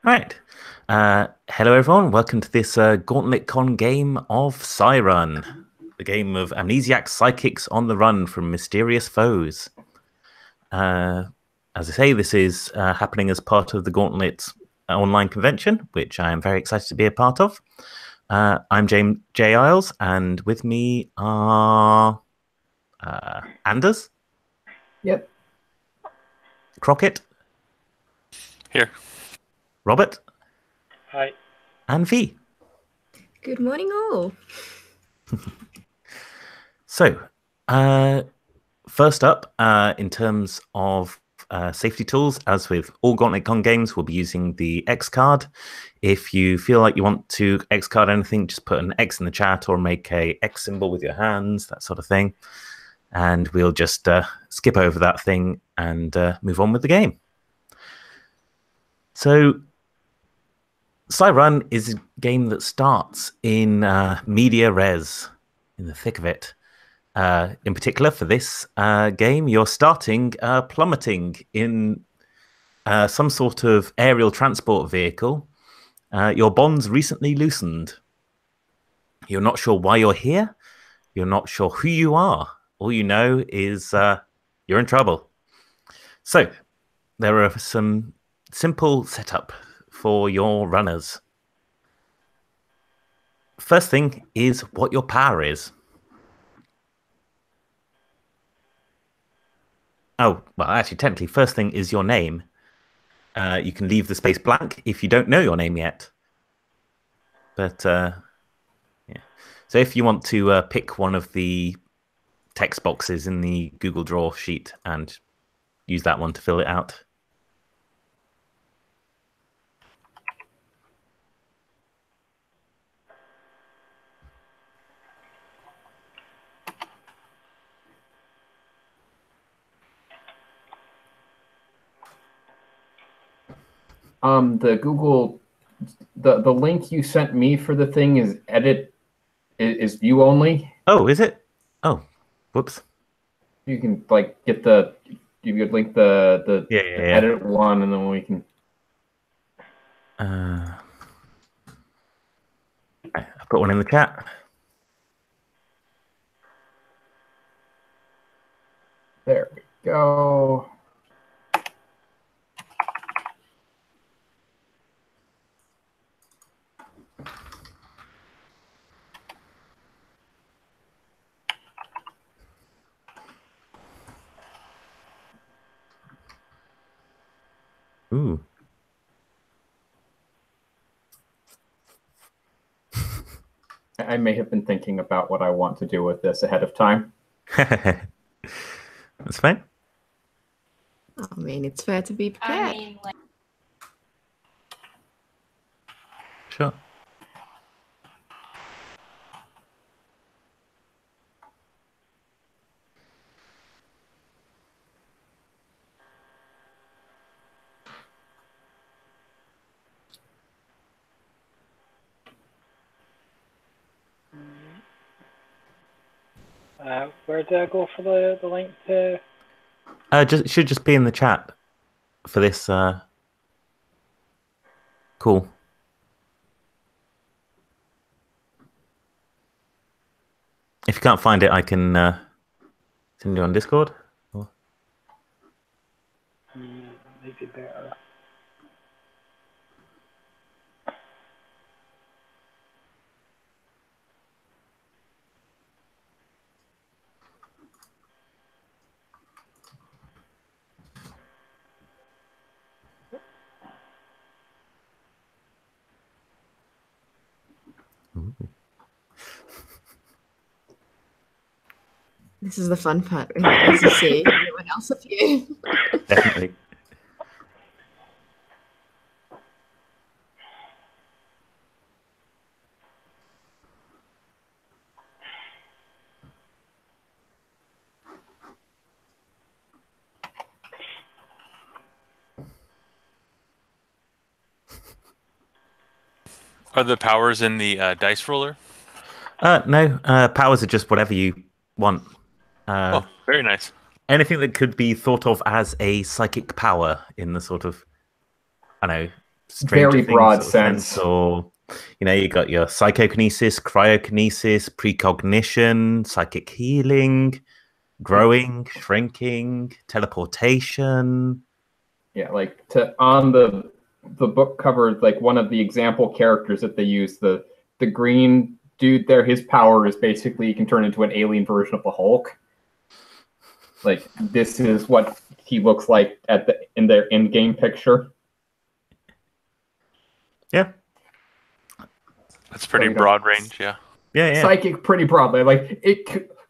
Right. Hello, everyone. Welcome to this Gauntlet Con game of Psyrun, the game of amnesiac psychics on the run from mysterious foes. As I say, this is happening as part of the Gauntlet online convention, which I am very excited to be a part of. I'm James J. Isles, and with me are Anders. Yep. Crockett. Here. Robert. Hi. And V. Good morning, all. So, first up, in terms of safety tools, as with all Gauntlet Con games, we'll be using the X card. If you feel like you want to X card anything, just put an X in the chat or make a X symbol with your hands, that sort of thing. And we'll just skip over that thing and move on with the game. So, Psyrun is a game that starts in media res, in the thick of it. In particular, for this game, you're starting plummeting in some sort of aerial transport vehicle. Your bonds recently loosened. You're not sure why you're here. You're not sure who you are. All you know is you're in trouble. So, there are some simple setup for your runners. First thing is what your power is. Oh, well, actually, technically, first thing is your name. You can leave the space blank if you don't know your name yet. But, yeah. So if you want to pick one of the text boxes in the Google Draw sheet and use that one to fill it out. The Google, the link you sent me for the thing is is view only. Oh, is it? Oh, whoops. You can like get you could link the edit one, and then we can. I put one in the chat. There we go. Ooh. I may have been thinking about what I want to do with this ahead of time. That's fine. I mean, it's fair to be prepared. Sure. Where do I go for the link to? It should just be in the chat for this. Cool. If you can't find it, I can send you on Discord. Or... Maybe better. This is the fun part, as you see everyone else appear. Definitely. Are the powers in the dice roller? No, powers are just whatever you want. Oh, very nice. Anything that could be thought of as a psychic power in the sort of, I don't know, Stranger very Things broad sort of sense. or you got your psychokinesis, cryokinesis, precognition, psychic healing, growing, shrinking, teleportation. Yeah, like on the book cover, like one of the example characters that they use, the green dude there, his power is basically he can turn into an alien version of the Hulk. Like this is what he looks like in their in-game picture. Yeah. That's pretty broad range, yeah. Yeah. Psychic pretty broadly. Like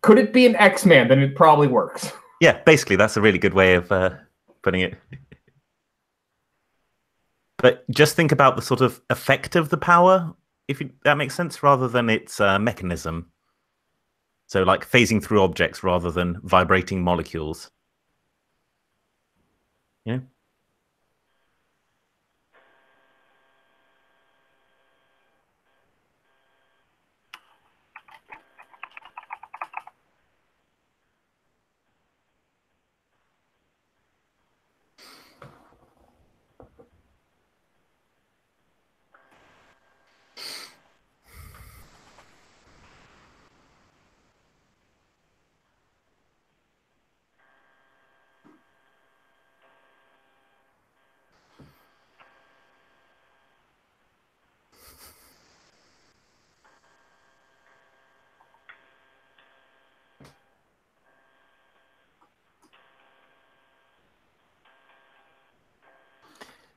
could it be an X-Man? Then it probably works. Yeah, basically that's a really good way of putting it. But just think about the sort of effect of the power, if that makes sense, rather than its mechanism. So like phasing through objects rather than vibrating molecules. Yeah.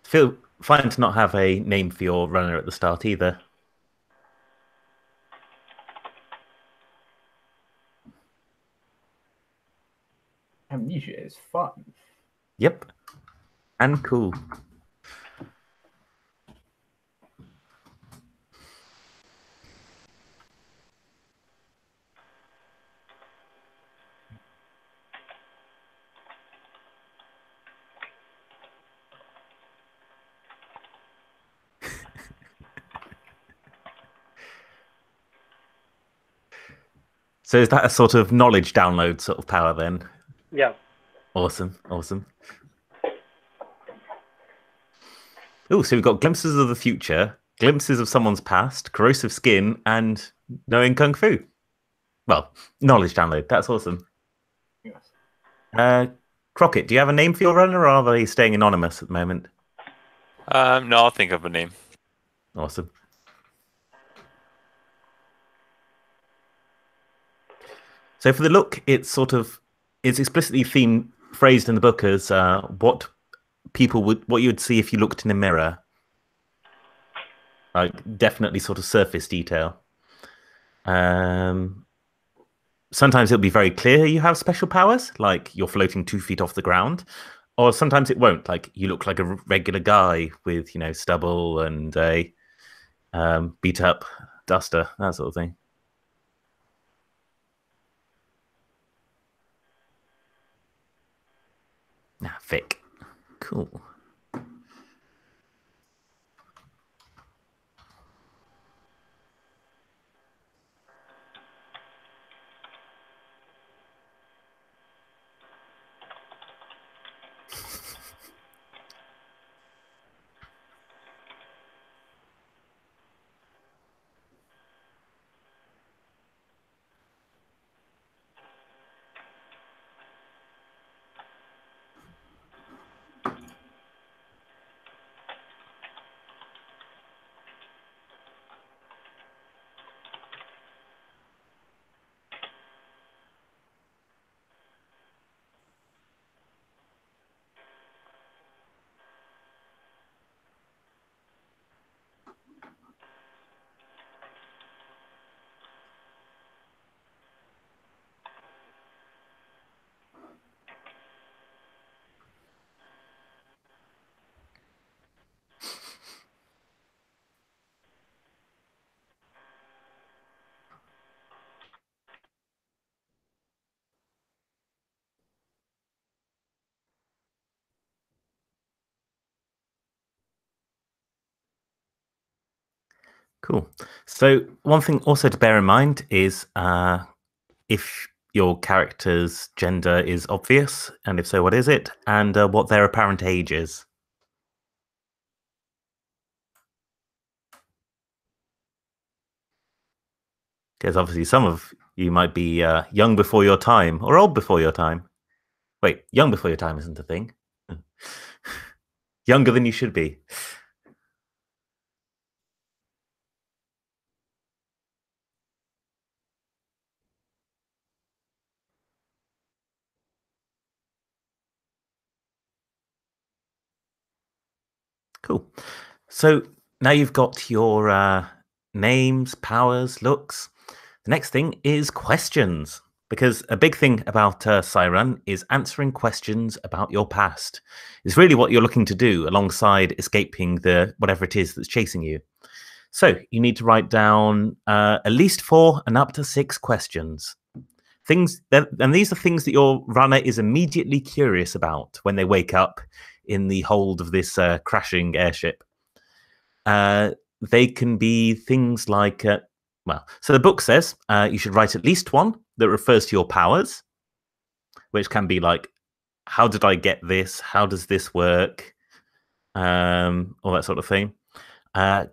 Feel fine to not have a name for your runner at the start either. Amnesia is fun. Yep. And cool. So is that a sort of knowledge download sort of power then? Yeah. Awesome. Oh, so we've got glimpses of the future, glimpses of someone's past, corrosive skin, and knowing kung fu. Well, knowledge download. That's awesome. Yes. Crockett, do you have a name for your runner, or are they staying anonymous at the moment? No, I'll think of a name. Awesome. So for the look, it's explicitly phrased in the book as what you would see if you looked in a mirror. Like definitely sort of surface detail. Sometimes it'll be very clear you have special powers, like you're floating 2 feet off the ground, or sometimes it won't. Like you look like a regular guy with stubble and a beat up duster, that sort of thing. Vic. Cool. Cool. So one thing also to bear in mind is if your character's gender is obvious, and if so, what is it, and what their apparent age is. Because obviously some of you might be young before your time or old before your time. Wait, young before your time isn't a thing. Younger than you should be. Cool. So now you've got your names, powers, looks. The next thing is questions. Because a big thing about Siren is answering questions about your past. It's really what you're looking to do alongside escaping the whatever it is that's chasing you. So you need to write down at least 4 and up to 6 questions. And these are things that your runner is immediately curious about when they wake up in the hold of this crashing airship. They can be things like, so the book says you should write at least one that refers to your powers, which can be like, how did I get this? How does this work? All that sort of thing. How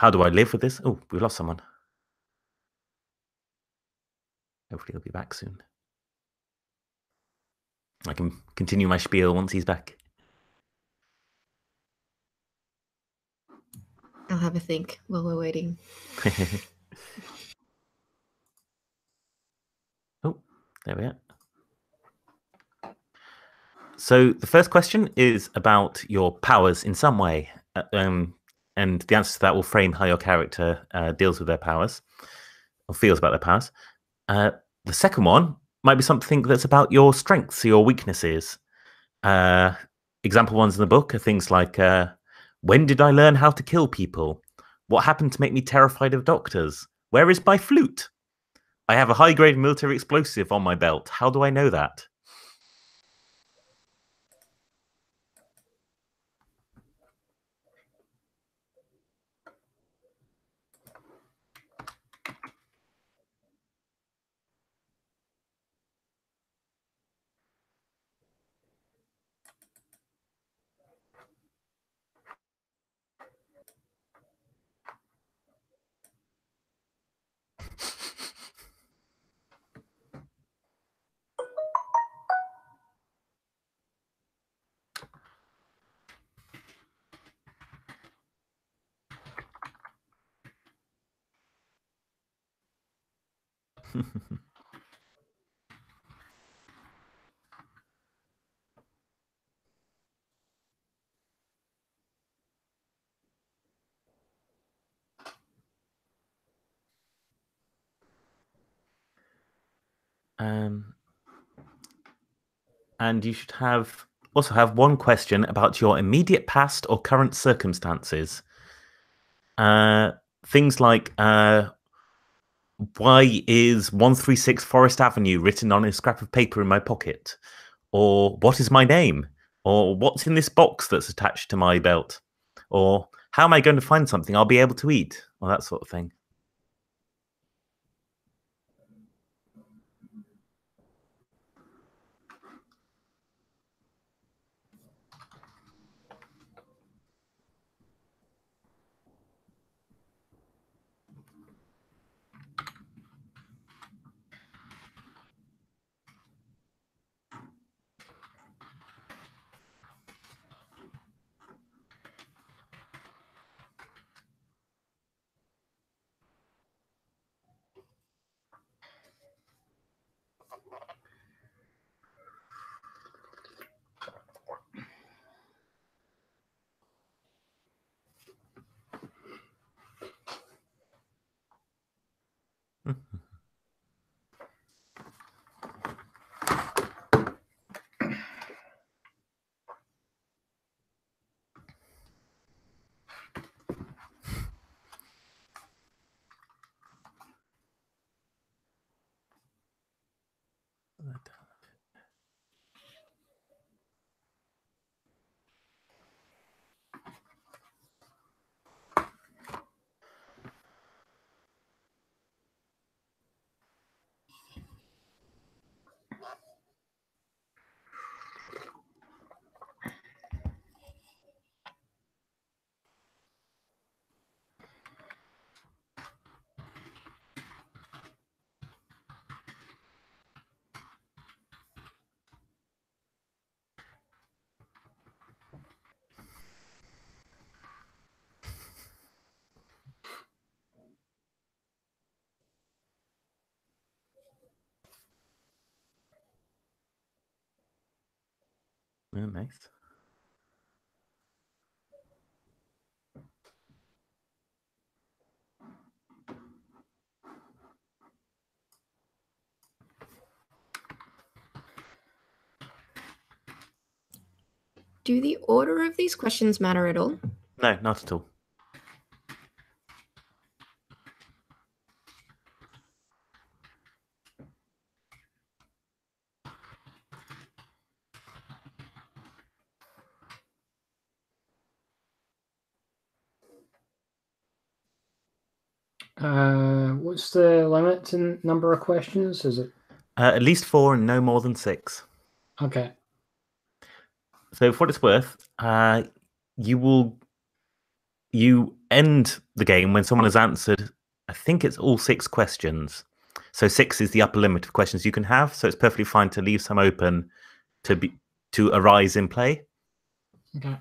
do I live with this? Oh, we've lost someone. Hopefully he'll be back soon. I can continue my spiel once he's back. I'll have a think while we're waiting. Oh, there we are. So the first question is about your powers in some way. And the answer to that will frame how your character deals with their powers or feels about their powers. The second one might be something that's about your strengths or your weaknesses. Example ones in the book are things like, when did I learn how to kill people? What happened to make me terrified of doctors? Where is my flute? I have a high-grade military explosive on my belt. How do I know that? And you should also have one question about your immediate past or current circumstances. Things like, why is 136 Forest Avenue written on a scrap of paper in my pocket? Or what is my name? Or what's in this box that's attached to my belt? Or how am I going to find something I'll be able to eat? Or that sort of thing. Oh, nice. Do the order of these questions matter at all? No, not at all. What's the limit in number of questions? Is it At least 4 and no more than 6. okay? So for what it's worth, you end the game when someone has answered, I think it's all 6 questions. So 6 is the upper limit of questions you can have. So it's perfectly fine to leave some open to arise in play. Okay.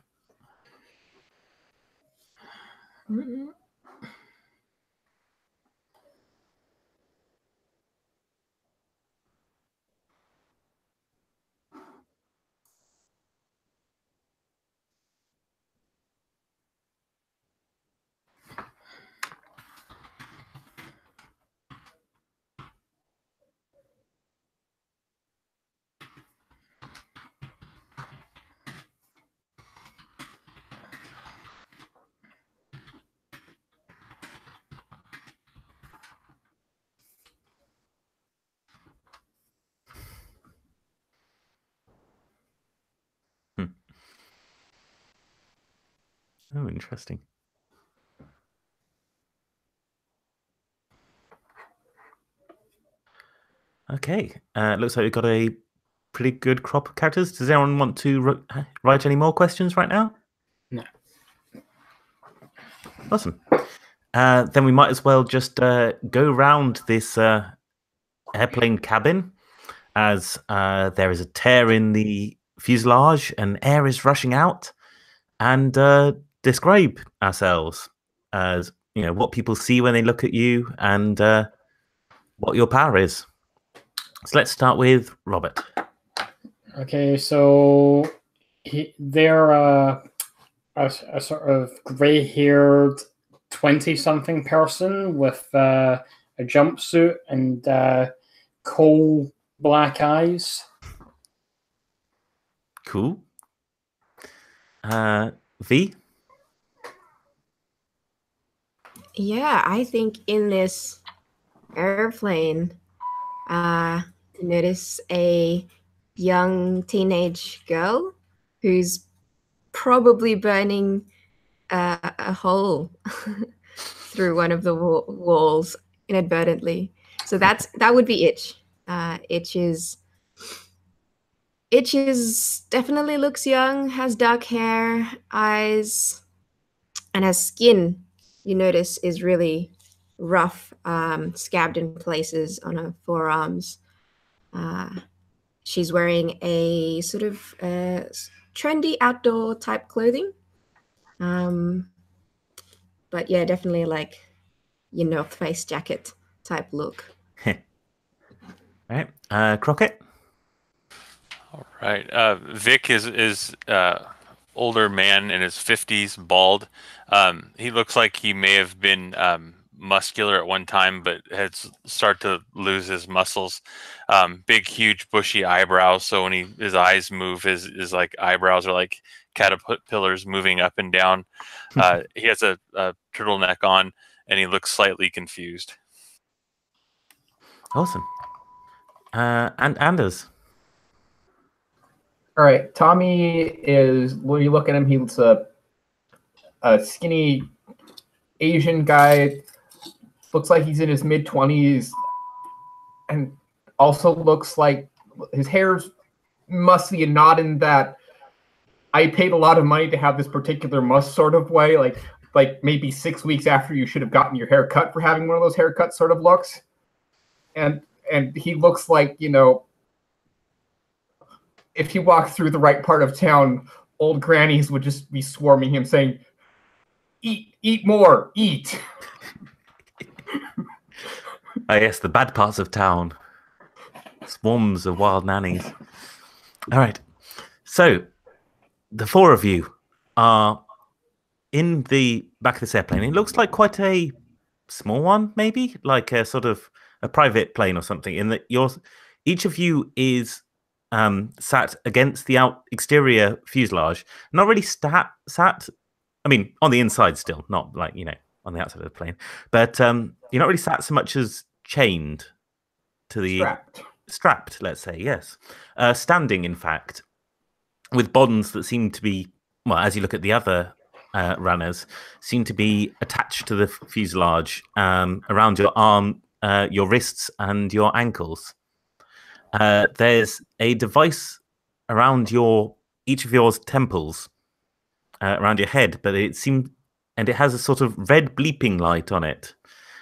Oh, interesting. Okay, looks like we've got a pretty good crop of characters. Does anyone want to write any more questions right now? No. Awesome. Then we might as well just go around this airplane cabin as there is a tear in the fuselage and air is rushing out, and describe ourselves as what people see when they look at you and what your power is. So let's start with Robert. Okay, so they're a sort of gray-haired 20-something person with a jumpsuit and coal black eyes. Cool. V? Yeah, I think in this airplane, notice a young teenage girl who's probably burning a hole through one of the walls inadvertently. So that would be Itch. Itch definitely looks young, has dark hair, eyes, and her skin, you notice, is really rough, scabbed in places on her forearms. She's wearing a sort of trendy outdoor type clothing. But yeah, definitely like your North Face jacket type look. All right. Crockett? All right. Vic is older man in his 50s, bald. He looks like he may have been muscular at one time, but has started to lose his muscles. Big, huge, bushy eyebrows. So when his eyes move, his like eyebrows are like caterpillars moving up and down. He has a turtleneck on, and he looks slightly confused. Awesome. And Anders? All right, Tommy is, when you look at him, he's a skinny Asian guy. Looks like he's in his mid-20s, and also looks like his hair's musty and not in that I paid a lot of money to have this particular must sort of way, like maybe 6 weeks after you should have gotten your hair cut for having one of those haircut sort of looks. And he looks like, if he walked through the right part of town, old grannies would just be swarming him saying, eat more, eat. Yes, the bad parts of town. Swarms of wild nannies. All right. So, the four of you are in the back of this airplane. It looks like quite a small one, maybe like a sort of a private plane or something. In that each of you is sat against the exterior fuselage, not really sat. I mean, on the inside still, not like on the outside of the plane, but you're not really sat so much as chained to the strapped. Let's say yes, standing in fact, with bonds that seem to be as you look at the other runners, seem to be attached to the fuselage around your arm, your wrists, and your ankles. There's a device around each of your temples, around your head, but it has a sort of red bleeping light on it.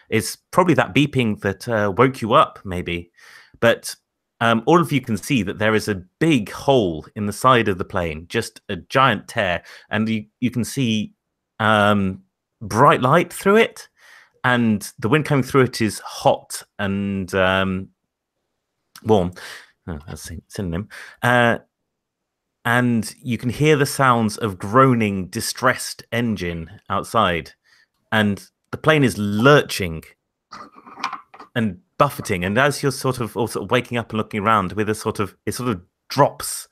It's probably that beeping that woke you up, maybe. But all of you can see that there is a big hole in the side of the plane, just a giant tear, and you can see bright light through it, and the wind coming through it is hot and warm. Oh, that's a synonym. And you can hear the sounds of groaning, distressed engine outside, and the plane is lurching and buffeting, and as you're sort of waking up and looking around, it sort of drops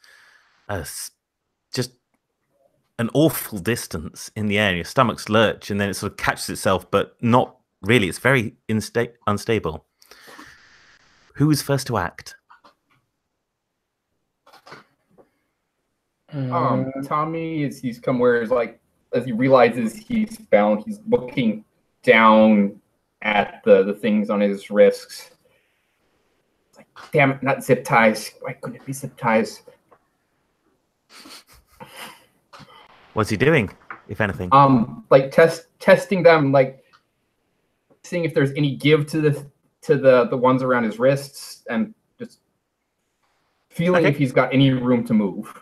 just an awful distance in the air. Your stomach's lurch, and then it sort of catches itself, but not really. It's very unstable. Who is first to act? Tommy, he's come where as he realizes he's bound, he's looking down at the things on his wrists. It's like, damn it, not zip ties. Why couldn't it be zip ties? What's he doing, if anything? Like testing them, like seeing if there's any give to the ones around his wrists, and just feeling if he's got any room to move.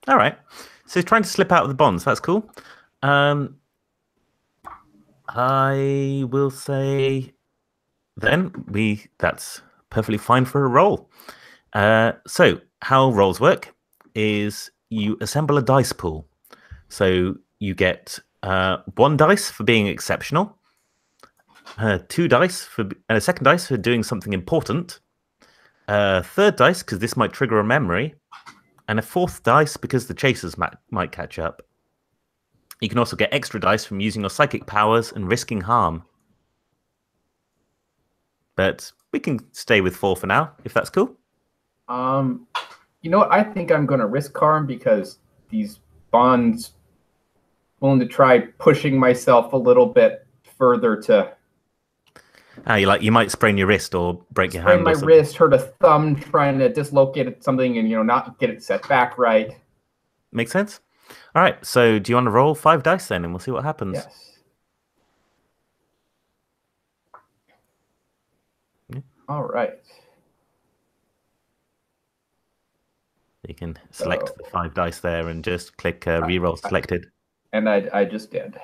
All right. So he's trying to slip out of the bonds. That's cool. I will say then that's perfectly fine for a roll. So how rolls work is you assemble a dice pool. So you get 1 dice for being exceptional, 2 dice and a second dice for doing something important, 3rd dice because this might trigger a memory, and a 4th dice because the chasers might catch up. You can also get extra dice from using your psychic powers and risking harm. But we can stay with 4 for now, if that's cool. You know what? I think I'm going to risk harm because these bonds willing to try pushing myself a little bit further to... you might sprain your wrist or break your hand. Sprain my wrist, hurt a thumb trying to dislocate something and, not get it set back right. Makes sense. All right, so do you want to roll 5 dice then, and we'll see what happens? Yes. Yeah. All right. You can select the 5 dice there and just click reroll selected. And I just did.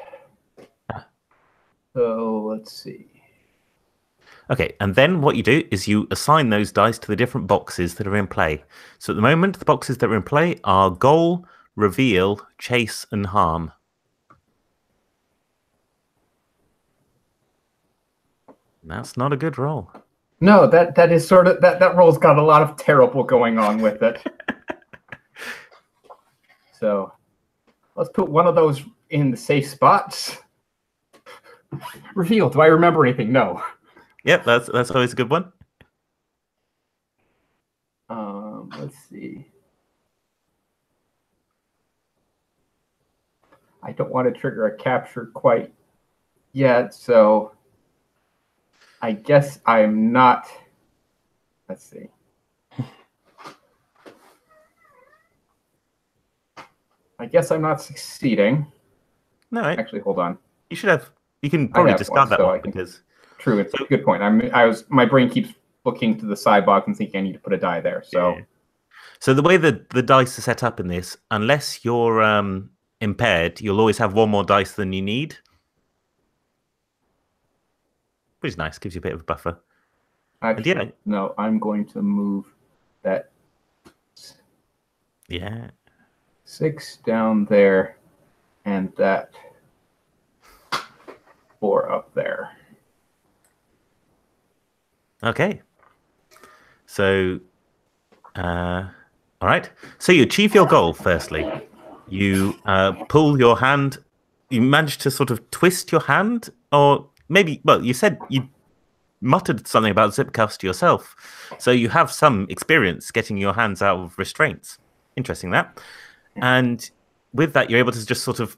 So let's see. Okay, and then what you do is you assign those dice to the different boxes that are in play. So at the moment, the boxes that are in play are goal, reveal, chase, and harm. That's not a good roll. No, that is sort of that roll's got a lot of terrible going on with it. So let's put one of those in the safe spots. Reveal. Do I remember anything? No. Yep, that's always a good one. Let's see. I don't want to trigger a capture quite yet, so I guess I'm not. Let's see. I guess I'm not succeeding. No, actually, hold on. You should have. You can probably discard that one because. True, it's a good point. My brain keeps looking to the sidebox and thinking I need to put a die there. So, yeah. So the way that the dice are set up in this, unless you're impaired, you'll always have 1 more dice than you need, which is nice. Gives you a bit of a buffer. Actually, no, I'm going to move that. Yeah. 6 down there, and that 4 up there. Okay. So, all right. So you achieve your goal, firstly. You pull your hand. You manage to sort of twist your hand, or maybe, well, you said you muttered something about zip cuffs to yourself. So you have some experience getting your hands out of restraints. Interesting that. And with that, you're able to just sort of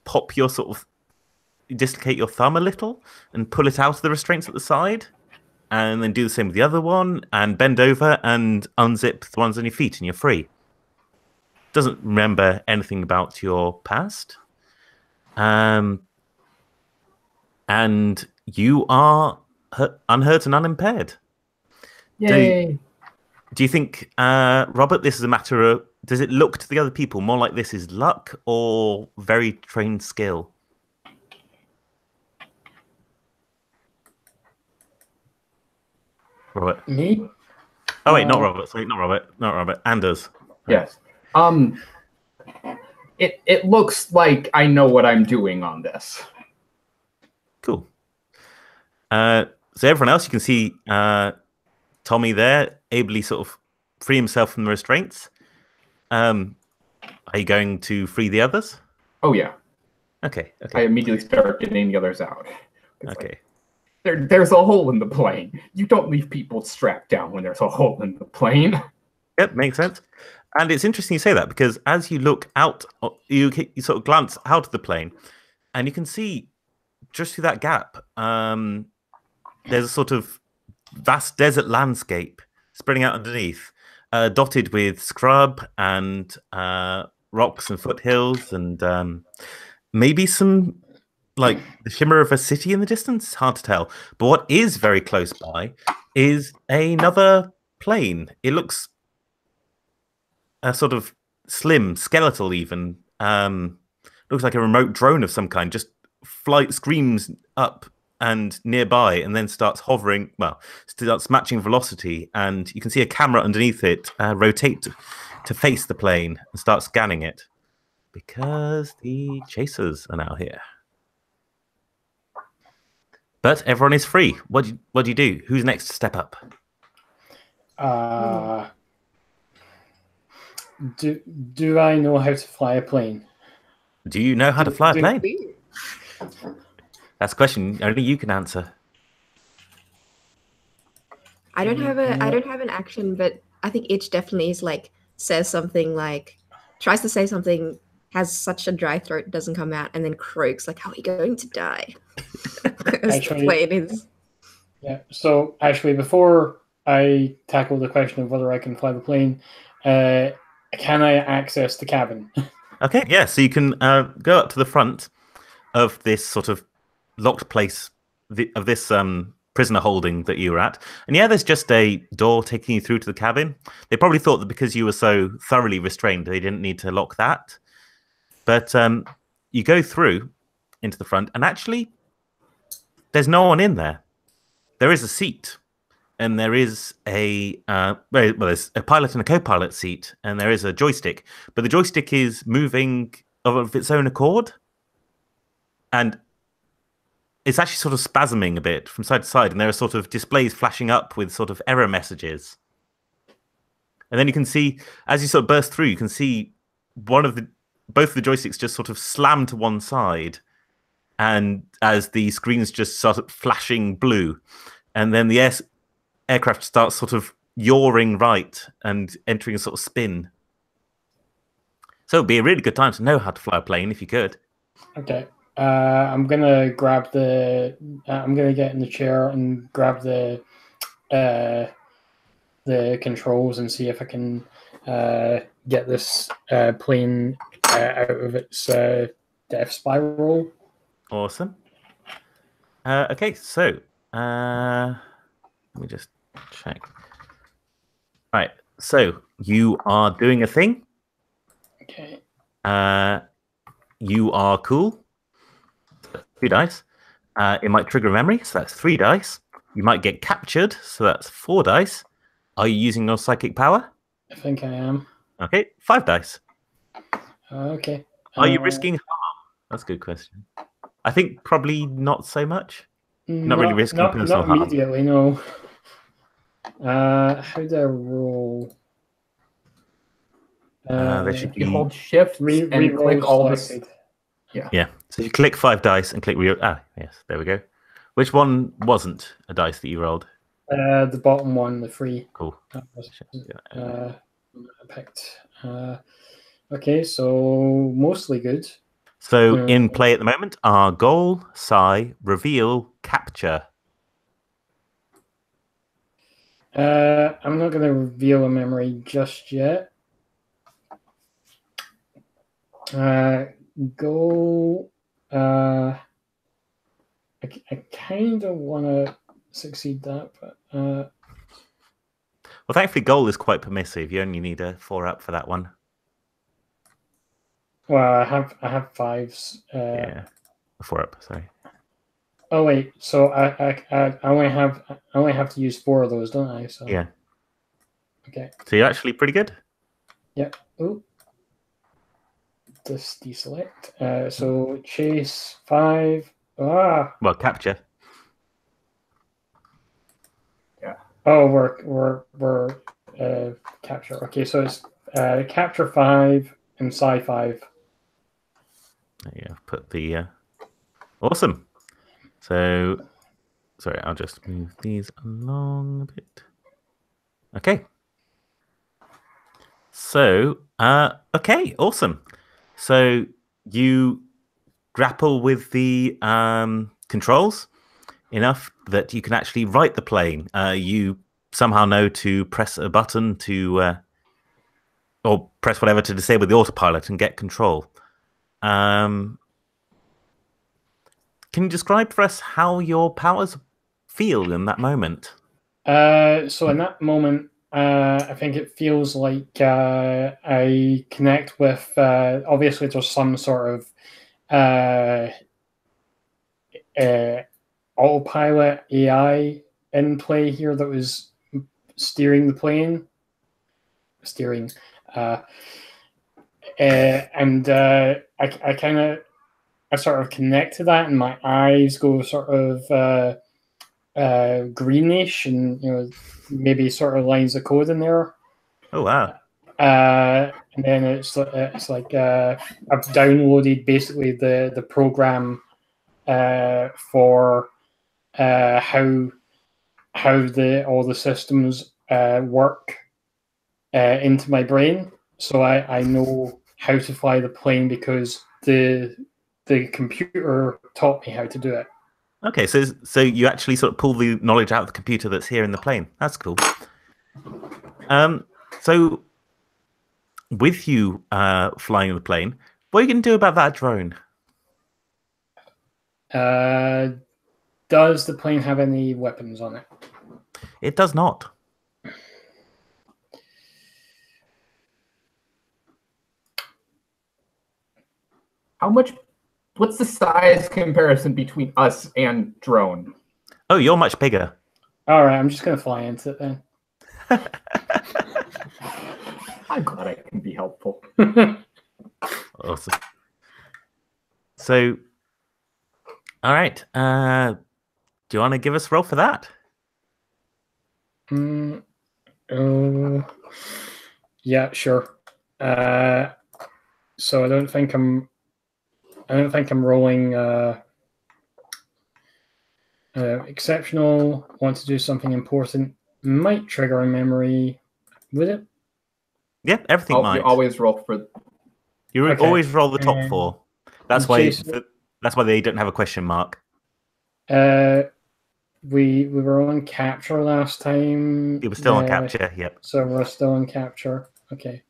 pop your dislocate your thumb a little and pull it out of the restraints at the side. And then do the same with the other one and bend over and unzip the ones on your feet and you're free. Doesn't remember anything about your past. And you are unhurt and unimpaired. Yay! Do you think, Robert, this is a matter of, does it look to the other people more like this is luck or very trained skill? Robert. Me? Oh wait, not Robert. Sorry, not Robert. Not Robert. Anders. Yes. It looks like I know what I'm doing on this. Cool. So everyone else, you can see Tommy there, ably sort of free himself from the restraints. Are you going to free the others? Oh yeah. Okay. I immediately start getting the others out. Okay. There's a hole in the plane. You don't leave people strapped down when there's a hole in the plane. Yep, makes sense. And it's interesting you say that because as you look out, you sort of glance out of the plane, and you can see just through that gap, there's a sort of vast desert landscape spreading out underneath, dotted with scrub and rocks and foothills, and maybe some like the shimmer of a city in the distance. Hard to tell. But what is very close by is another plane. It looks a sort of slim, skeletal even. Looks like a remote drone of some kind. Just screams up and nearby and then starts hovering, well, starts matching velocity. And you can see a camera underneath it rotate to face the plane and start scanning it because the chasers are now here. But everyone is free. What do you do? Who's next to step up? Do I know how to fly a plane? Do you know how to fly a plane? That's a question only you can answer. I don't have an action, but I think Itch definitely is like says something like tries to say something, has such a dry throat, doesn't come out, and then croaks like, "How are you going to die?" Actually, yeah. So actually, before I tackle the question of whether I can fly the plane, can I access the cabin? Okay, yeah. So you can go up to the front of this sort of locked place of this prisoner holding that you were at, and yeah, there's just a door taking you through to the cabin. They probably thought that because you were so thoroughly restrained, they didn't need to lock that. But you go through into the front, and actually, there's no one in there. There is a seat, and there is a there's a pilot and a co-pilot seat, and there is a joystick. But the joystick is moving of its own accord, and it's actually sort of spasming a bit from side to side, and there are sort of displays flashing up with sort of error messages. And then you can see, as you sort of burst through, you can see both of the joysticks just sort of slam to one side, and as the screens just start flashing blue, and then the aircraft starts sort of yawing right and entering a sort of spin. So it'd be a really good time to know how to fly a plane if you could. Okay. I'm gonna grab I'm gonna get in the chair and grab the controls and see if I can get this plane out of its death spiral. Awesome. Okay, so let me just check. Right, so you are doing a thing. Okay. You are cool. 2 dice. It might trigger a memory, so that's 3 dice. You might get captured, so that's 4 dice. Are you using your psychic power? I think I am. Okay, 5 dice. Okay. Are you risking harm? That's a good question. I think probably not so much. Not really risking personal not harm. immediately, no. How do I roll? There should You be... hold shift and click all this. Yeah. So you click 5 dice and click re. Yes, there we go. Which one wasn't a dice that you rolled? The bottom one, the free. Cool. That was, I picked. Okay, so mostly good. So in play at the moment are goal, sigh, reveal, capture. I'm not going to reveal a memory just yet. Goal. I kind of want to succeed that, but well, thankfully, goal is quite permissive. You only need a 4-up for that one. Well, I have 5s. Yeah, a 4-up. Sorry. Oh wait, so I only have to use 4 of those, don't I? So yeah. Okay. So you're actually pretty good. Yep. Oh. Just deselect. So chase 5. Well, capture. Yeah. Oh, we're capture. Okay, so it's capture 5 and psi 5. Yeah, put the awesome. So sorry, I'll just move these along a bit. Okay. So okay, awesome. So you grapple with the controls enough that you can actually write the plane. You somehow know to press a button to or press whatever to disable the autopilot and get control. Can you describe for us how your powers feel in that moment? So in that moment, I think it feels like I connect with. Obviously, there's some sort of autopilot AI in play here that was steering the plane. And I kind of sort of connect to that, and my eyes go sort of greenish, and maybe sort of lines of code in there. Oh wow! And then it's like I've downloaded basically the program for how all the systems work into my brain, so I know how to fly the plane because the computer taught me how to do it. Okay, so you actually sort of pull the knowledge out of the computer that's here in the plane. That's cool. So with you flying the plane, what are you going to do about that drone? Does the plane have any weapons on it? It does not. What's the size comparison between us and drone? Oh, you're much bigger. All right, I'm just going to fly into it then. I'm glad I can be helpful. Awesome. So, all right. Do you want to give us a roll for that? Yeah, sure. So I don't think I'm rolling exceptional. Want to do something important. Might trigger a memory. Would it? Yeah, everything might. You always roll for. You always roll the top 4. That's why. That's why they don't have a question mark. We were on capture last time. You were still on capture. Yep. So we're still on capture. Okay.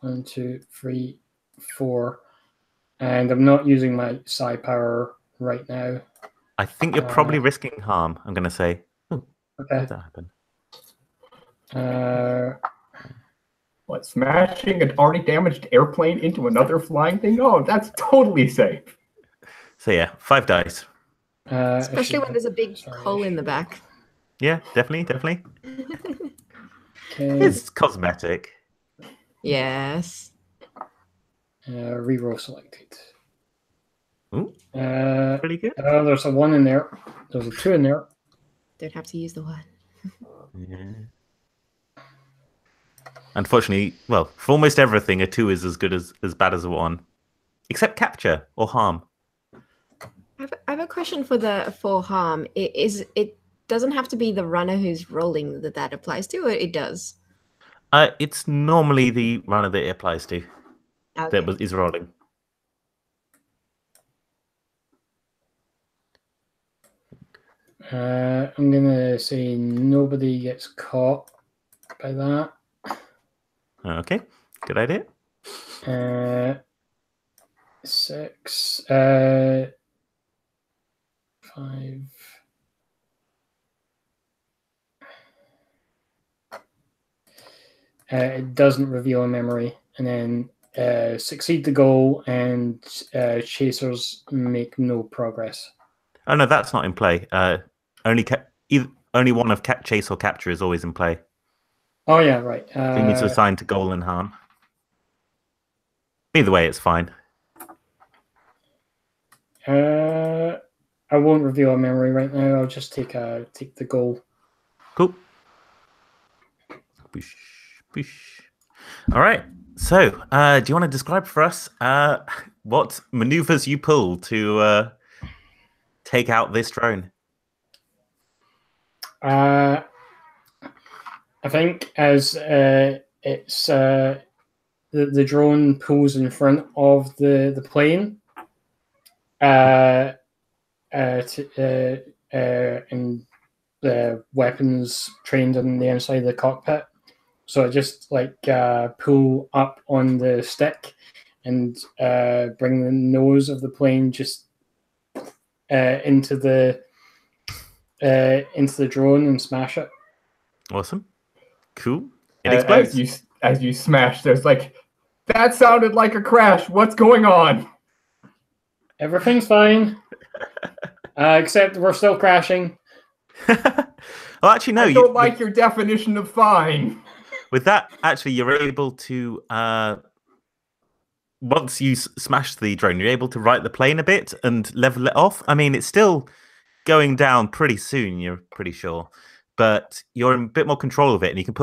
1, 2, 3, 4. And I'm not using my psi power right now. I think you're probably risking harm, I'm going to say. Oh, okay. How did that happen? What, smashing an already damaged airplane into another flying thing? Oh, that's totally safe. So yeah, 5 dice. Especially when there's a big hole in the back. Yeah, definitely. Okay. It's cosmetic. Yes. Reroll selected. Ooh, pretty good. There's a 1 in there. There's a 2 in there. Don't have to use the 1. Yeah. Unfortunately, well, for almost everything, a 2 is as good as bad as a 1, except capture or harm. I have a question for harm. It doesn't have to be the runner who's rolling that applies to, or it does? It's normally the runner that it applies to Okay. that is rolling. I'm gonna say nobody gets caught by that. Okay, good idea. 6, 5. It doesn't reveal a memory, and then succeed the goal, and chasers make no progress. Oh no, that's not in play. Only one of chase or capture is always in play. Oh yeah, right. So you need to assign to goal and harm. Either way, it's fine. I won't reveal a memory right now. I'll just take the goal. Cool. Boosh, boosh. All right. So, do you want to describe for us what maneuvers you pull to take out this drone? I think as it's the drone pulls in front of the plane, and the weapons trained on the inside of the cockpit. So I just pull up on the stick and bring the nose of the plane just into the drone and smash it. Awesome. Cool. It explodes. As you smash, there's that sounded like a crash. What's going on? Everything's fine. Except we're still crashing. Well, actually, no. I don't like your definition of fine. With that, actually, you're able to, once you smash the drone, you're able to right the plane a bit and level it off. I mean, it's still going down pretty soon, you're pretty sure. But you're in a bit more control of it, and you can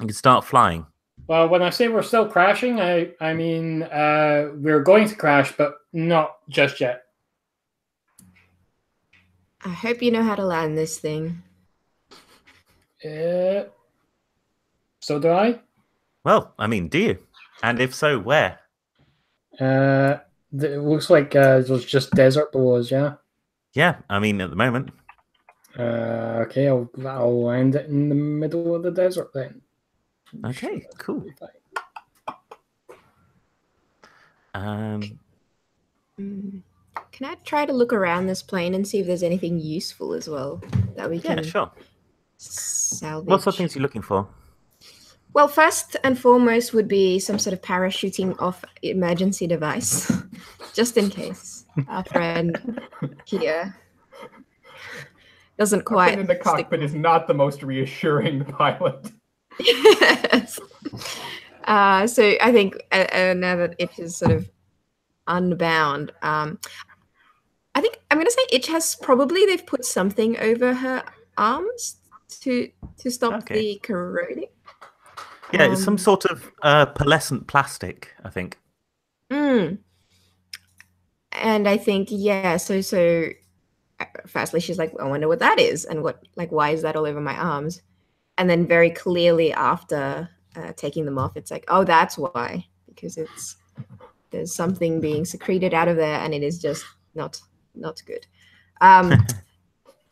start flying. Well, when I say we're still crashing, I mean we're going to crash, but not just yet. I hope you know how to land this thing. So do I? Well, I mean, do you? And if so, where? It looks like it was just desert below us, yeah? Yeah, I mean, at the moment. Okay, I'll land it in the middle of the desert then. Okay, cool. Can I try to look around this plane and see if there's anything useful as well that we can sure. salvage? What sort of things are you looking for? Well, first and foremost would be some sort of parachuting off emergency device, just in case our friend here doesn't quite. In the cockpit is not the most reassuring pilot. Yes. So I think now that Itch is sort of unbound, I think I'm going to say Itch has they've put something over her arms to stop the corroding. Yeah, it's some sort of pearlescent plastic, I think. And I think, so firstly she's like, I wonder what that is, and why is that all over my arms? And then very clearly after taking them off, it's like, oh, that's why, because there's something being secreted out of there, and it is just not good.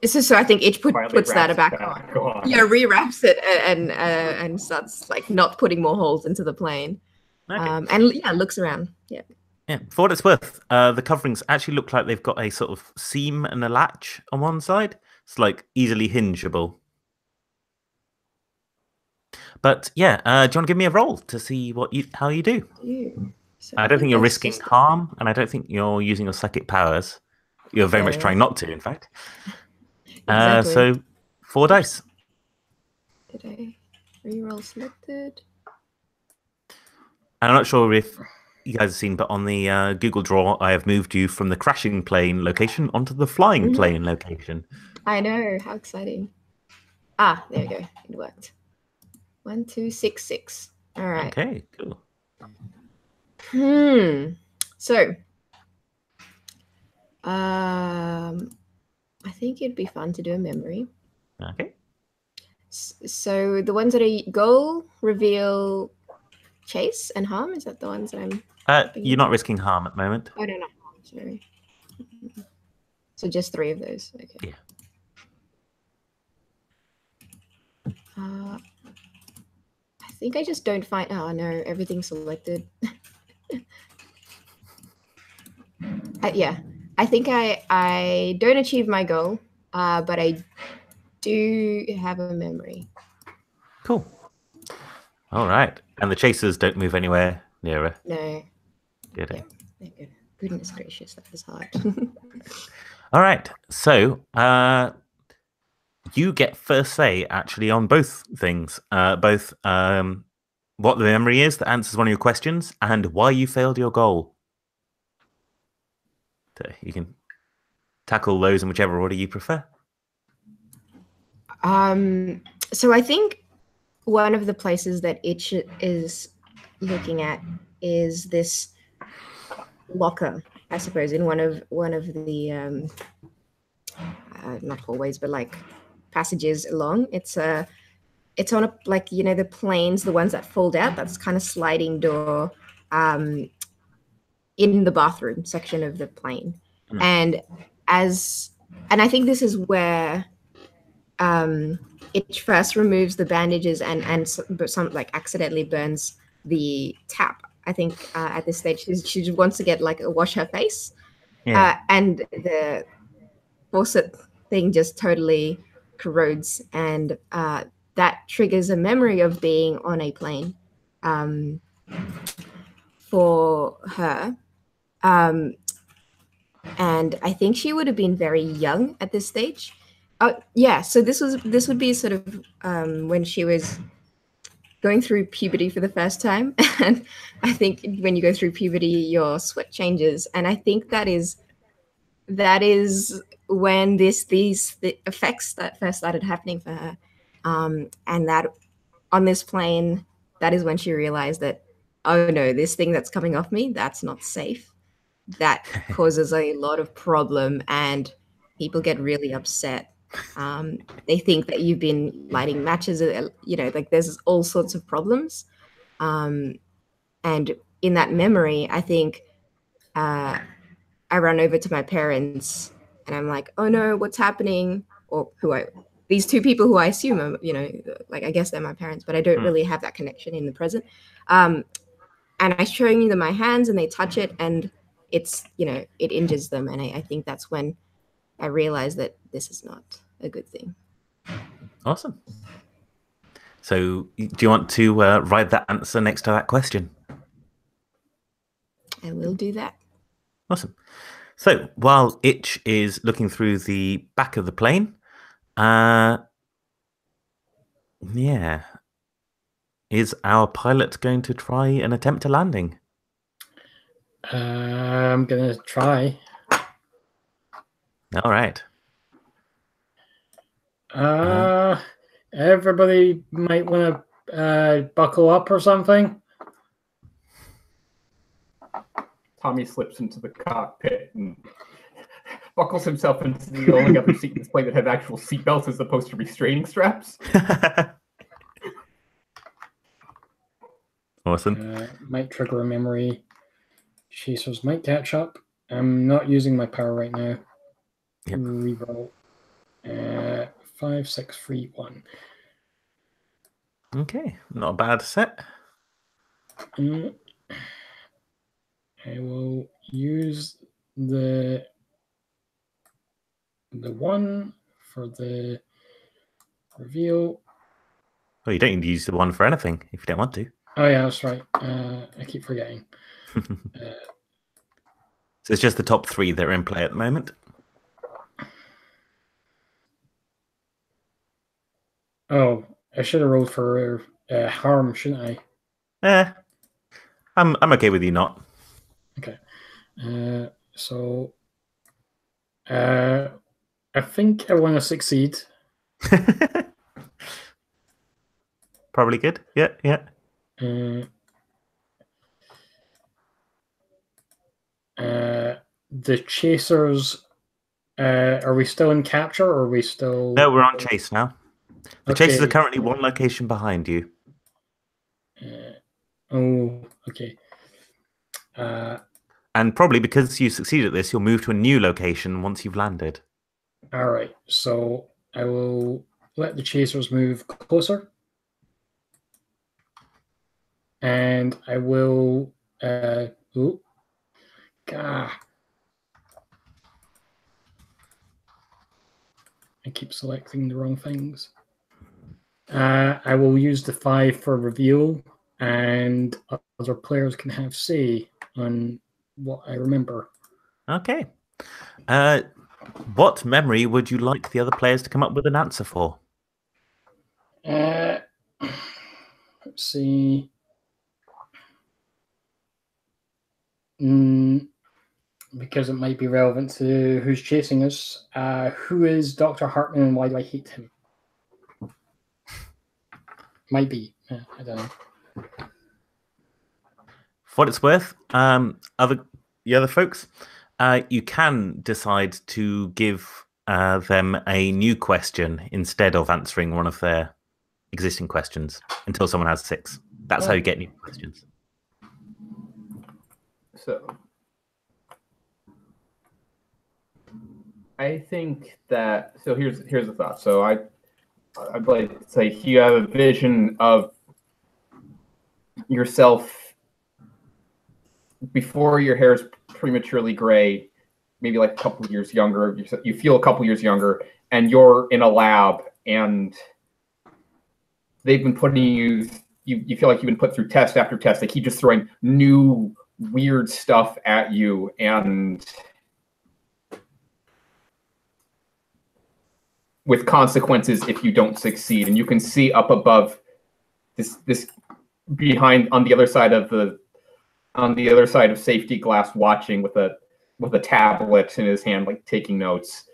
So I think Itch puts that back on. Yeah, rewraps it and starts not putting more holes into the plane. Okay. And looks around. Yeah. Yeah. For what it's worth, the coverings actually look like they've got a sort of seam and a latch on one side. It's easily hingeable. But yeah, do you want to give me a roll to see how you do? So I don't think you're risking harm, and I don't think you're using your psychic powers. You're very much trying not to, in fact. Exactly. So 4 dice. Did I reroll selected? I'm not sure if you guys have seen, but on the Google Draw, I have moved you from the crashing plane location onto the flying plane location. I know, how exciting. Ah, there we go. It worked. 1, 2, 6, 6. All right. Okay, cool. So, I think it'd be fun to do a memory. Okay. So the ones that are goal, reveal, chase, and harm, is that the ones that I'm... You're not risking harm at the moment. Oh, no, not harm, sorry. So just 3 of those. Okay. Yeah. I think I just don't find... Oh, no, everything's selected. Yeah, I think I don't achieve my goal, but I do have a memory. Cool. All right. And the chasers don't move anywhere nearer. No. Good. Yeah, they're good. Goodness gracious, that was hard. All right. So you get first say actually on both things, both what the memory is that answers one of your questions and why you failed your goal. So you can tackle those in whichever order you prefer. So I think one of the places that Itch is looking at is this locker, I suppose, in one of the not hallways, but like passages along. It's on a, like, you know, the planes, the ones that fold out. That's kind of sliding door in the bathroom section of the plane, and I think this is where it first removes the bandages and some like accidentally burns the tap. I think at this stage she just wants to get like wash her face, and the faucet thing just totally corrodes, and that triggers a memory of being on a plane for her. And I think she would have been very young at this stage. Yeah, so this would be sort of when she was going through puberty for the first time. And I think when you go through puberty, your sweat changes, and I think that is when the effects that first started happening for her, and that on this plane, that is when she realized that, oh no, this thing that's coming off me, that's not safe. That causes a lot of problem, and people get really upset. They think that you've been lighting matches, you know, like there's all sorts of problems. And in that memory, I think I run over to my parents and I'm like, oh no, what's happening? Or these 2 people who I assume are, you know, like I guess they're my parents, but I don't really have that connection in the present. And I'm showing them my hands and they touch it, and it's, you know, it injures them. And I think that's when I realized that this is not a good thing. Awesome. So do you want to write that answer next to that question? I will do that. Awesome. So while Itch is looking through the back of the plane, yeah, is our pilot going to try and attempt a landing? I'm gonna try. All right. Everybody might want to buckle up or something. Tommy slips into the cockpit and buckles himself into the only other seat in this plane that have actual seatbelts as opposed to restraining straps. Awesome. Might trigger a memory. Chasers might catch up. I'm not using my power right now. Yep. Reroll. 5, 6, 3, 1. Okay, not a bad set. I will use the 1 for the reveal. Well, you don't need to use the 1 for anything if you don't want to. Oh yeah, that's right. I keep forgetting. So it's just the top 3 that are in play at the moment. Oh, I should have rolled for harm, shouldn't I? I'm okay with you not. Okay. So I think I want to succeed. Probably good. Yeah, yeah. The chasers, are we still in capture or are we still... No, we're on chase now. The Okay. chasers are currently one location behind you. Oh, okay. And probably because you succeeded at this, you'll move to a new location once you've landed. All right. So I will let the chasers move closer. And I will... ooh. Gah. I keep selecting the wrong things. I will use the 5 for reveal, and other players can have say on what I remember. Okay. What memory would you like the other players to come up with an answer for? Let's see. Because it might be relevant to who's chasing us. Who is Dr. Hartman and why do I hate him? Might be. I don't know. For what it's worth, the other folks, you can decide to give them a new question instead of answering one of their existing questions until someone has 6. That's how you get new questions. So I think that here's the thought. So I'd like to say you have a vision of yourself before your hair is prematurely gray, maybe like a couple of years younger. You feel a couple years younger, and you're in a lab, and they've been putting you. You feel like you've been put through test after test. They keep just throwing new weird stuff at you, and with consequences if you don't succeed. And you can see up above this behind on the other side of safety glass, watching with a tablet in his hand, like taking notes,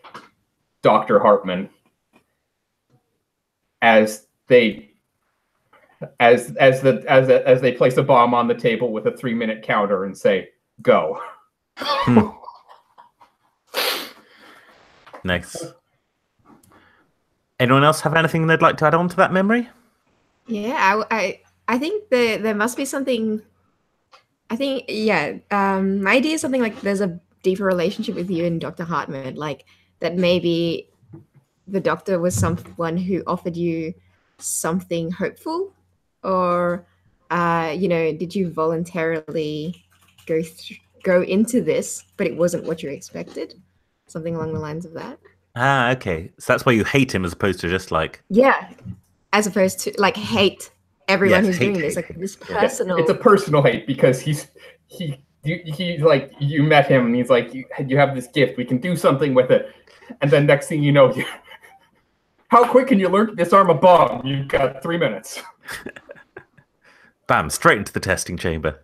Dr. Hartman, as they place a bomb on the table with a 3-minute counter and say, "Go." Nice. Anyone else have anything they'd like to add on to that memory? Yeah, I think there must be something. I think, yeah, my idea is something like there's a deeper relationship with you and Dr. Hartman, like that maybe the doctor was someone who offered you something hopeful, or did you voluntarily go into this, but it wasn't what you expected? Something along the lines of that. Ah, okay. So that's why you hate him as opposed to just like... Yeah, as opposed to like hate everyone Yes, who's doing this, like this personal... It's a personal hate because he's like, you met him and he's like, you have this gift, we can do something with it, and then next thing you know, how quick can you learn to disarm a bomb? You've got 3 minutes. Bam, straight into the testing chamber.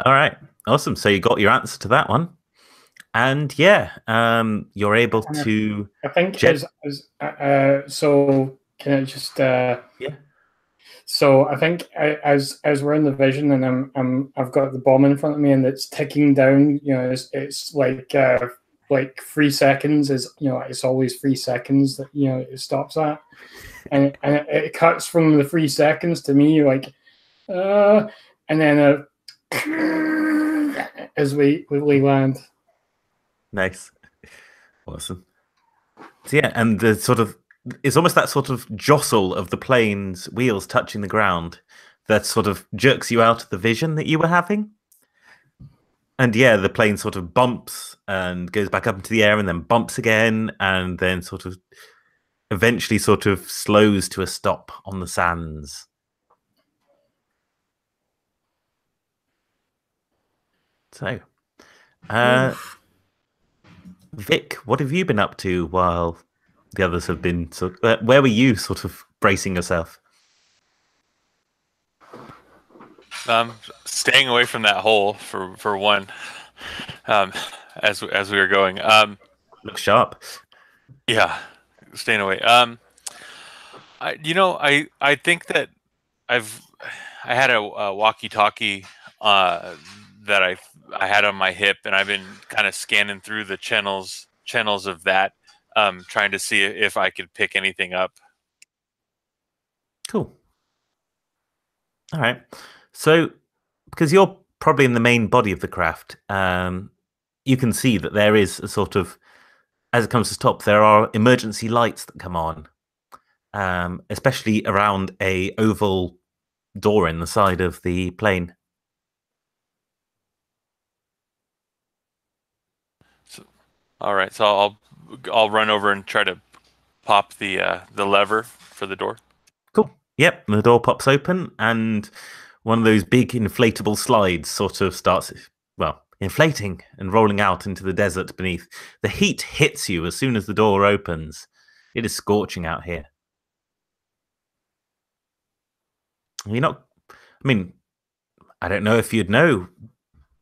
All right, awesome. So you got your answer to that one. And yeah, you're able to... I think so can I just... Yeah. So I think as we're in the vision and I've got the bomb in front of me and it's ticking down, it's like 3 seconds is, it's always 3 seconds that, it stops at. And it cuts from the 3 seconds to me, like, and then as we land. Nice. Awesome. So yeah, and the sort of... It's almost that sort of jostle of the plane's wheels touching the ground that sort of jerks you out of the vision that you were having. And yeah, the plane sort of bumps and goes back up into the air and then bumps again and then sort of eventually sort of slows to a stop on the sands. So, Vic, what have you been up to while the others have been... where were you sort of bracing yourself? Staying away from that hole for one. As we were going. Look sharp. Yeah, staying away. I think that I've I had a walkie-talkie that I had on my hip, and I've been kind of scanning through the channels of that, trying to see if I could pick anything up. Cool. All right. So, because you're probably in the main body of the craft, you can see that there is a sort of, as it comes to stop, there are emergency lights that come on, especially around a oval door in the side of the plane. All right, so I'll run over and try to pop the lever for the door. Cool. Yep, the door pops open, and one of those big inflatable slides sort of starts, well, inflating and rolling out into the desert beneath. The heat hits you as soon as the door opens. It is scorching out here. You're not, I mean, I don't know if you'd know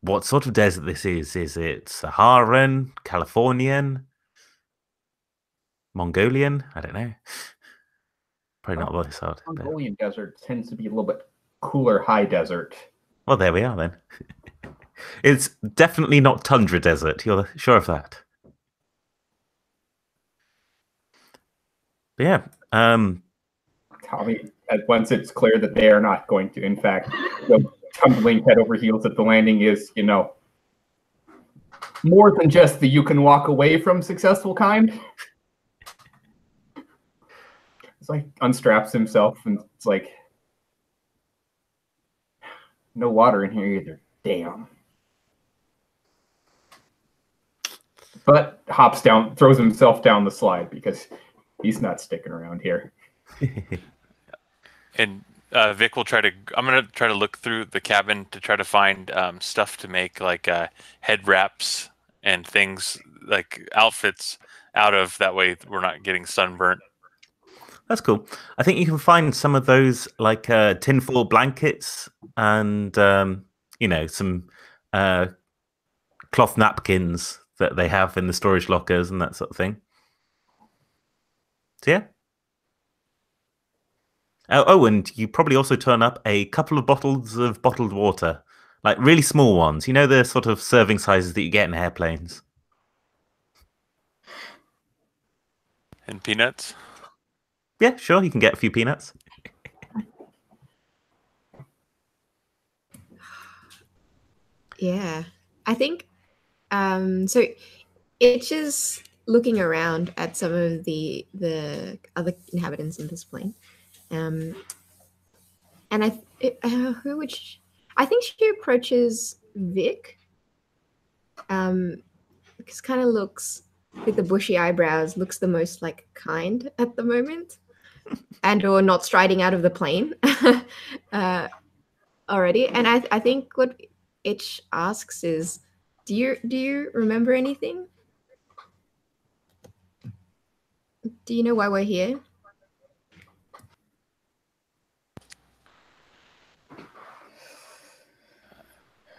what sort of desert this is. Is it Saharan, Californian, Mongolian? I don't know. Probably not this hard. Mongolian desert tends to be a little bit cooler high desert. Well, there we are then. It's definitely not tundra desert. You're sure of that? But yeah. I mean, once it's clear that they are not going to, in fact, go tumbling head over heels at the landing is, more than just the you can walk away from successful kind. It's like unstraps himself and it's like, no water in here either. Damn. But hops down, throws himself down the slide because he's not sticking around here. And Vic will I'm going to try to look through the cabin to try to find stuff to make like head wraps and things like outfits out of. That way we're not getting sunburnt. That's cool. I think you can find some of those like tinfoil blankets and, some cloth napkins that they have in the storage lockers and that sort of thing. So, yeah. Oh, and you probably also turn up a couple of bottles of bottled water, like really small ones. You know, the sort of serving sizes that you get in airplanes. And peanuts? Yeah, sure. You can get a few peanuts. Yeah, I think so. It's just looking around at some of the other inhabitants in this plane, and I think she approaches Vic, because kind of looks with the bushy eyebrows, looks the most like kind at the moment, and or not striding out of the plane already. And I think what Itch asks is, do you remember anything? Do you know why we're here?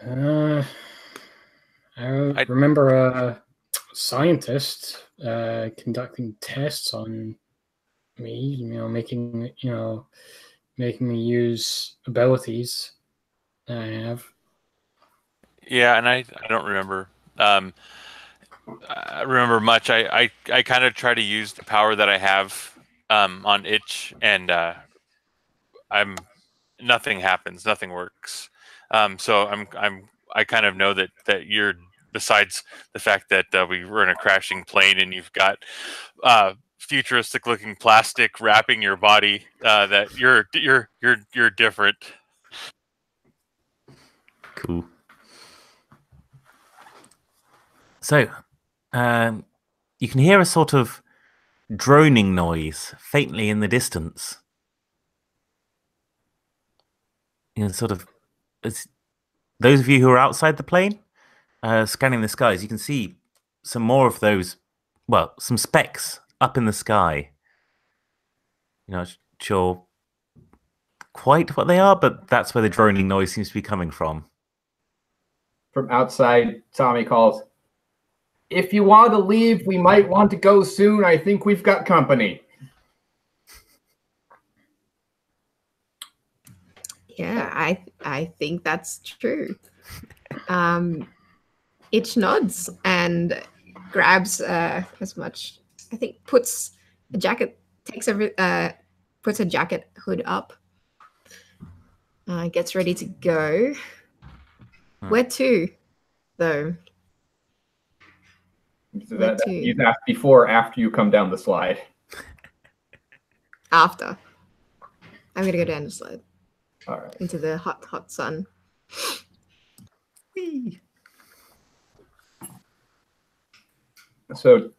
I remember a scientist conducting tests on me, making me use abilities that I have. Yeah, and I don't remember. I remember much. I kind of try to use the power that I have on Itch, and nothing happens, nothing works. So I kind of know that you're, besides the fact that we were in a crashing plane and you've got futuristic looking plastic wrapping your body, that you're different. Cool. So, you can hear a sort of droning noise faintly in the distance. Sort of, those of you who are outside the plane, scanning the skies, you can see some more of those, some specks up in the sky. Sure quite what they are, but that's where the droning noise seems to be coming from. From outside, Tommy calls, "If you want to leave, we might want to go soon. I think we've got company." Yeah, I think that's true. Itch nods and grabs as much. I think puts a jacket, puts a jacket hood up. Gets ready to go. Where to, though? So that you asked before or after you come down the slide? After. I'm gonna go down the slide. All right. Into the hot, hot sun. Whee! So,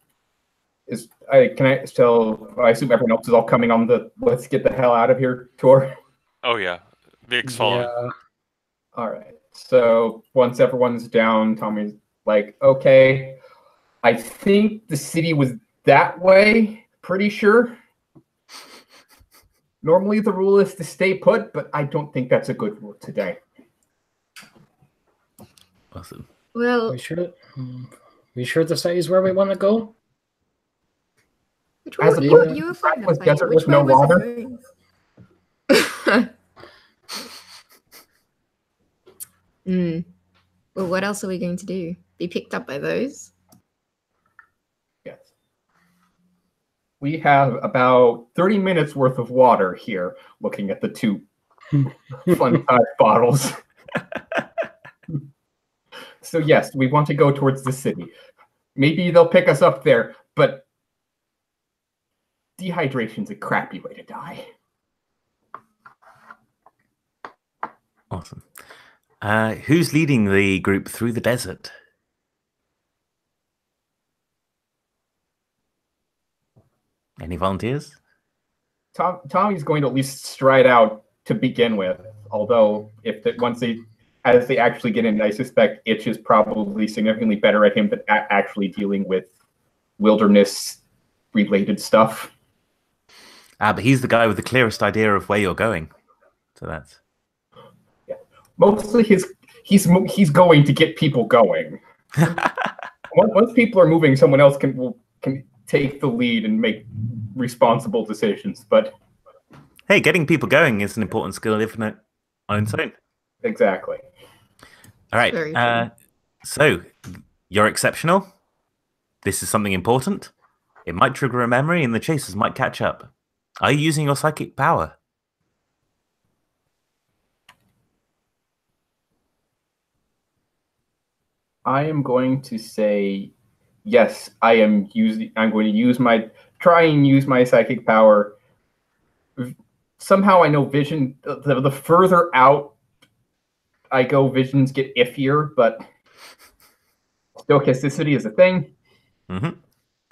can I tell? I assume everyone else is all coming on the "let's get the hell out of here" tour. Oh yeah, Vic's following. Yeah. All right. So once everyone's down, Tommy's like, "Okay, I think the city was that way. Pretty sure. Normally the rule is to stay put, but I don't think that's a good rule today." Awesome. Well, We sure the city's where we want to go? which As way opposed you to were fine trackless with desert Which with no way was water? it going? Well, what else are we going to do? Be picked up by those? Yes. We have about 30 minutes worth of water here, looking at the two fun-sized bottles. So yes, we want to go towards the city. Maybe they'll pick us up there, but dehydration's a crappy way to die. Awesome. Who's leading the group through the desert? Any volunteers? Tommy's going to at least stride out to begin with, although as they actually get in, I suspect Itch is probably significantly better at him than actually dealing with wilderness-related stuff. But he's the guy with the clearest idea of where you're going. So that's... Yeah. Mostly he's going to get people going. Once people are moving, someone else can take the lead and make responsible decisions. But hey, getting people going is an important skill, if not on its own. Exactly. All right. So you're exceptional. This is something important. It might trigger a memory, and the chasers might catch up. Are you using your psychic power? I am going to say yes. I'm going to try and use my psychic power. Somehow I know vision. The further out I go, visions get iffier, but stochasticity is a thing. Mm-hmm.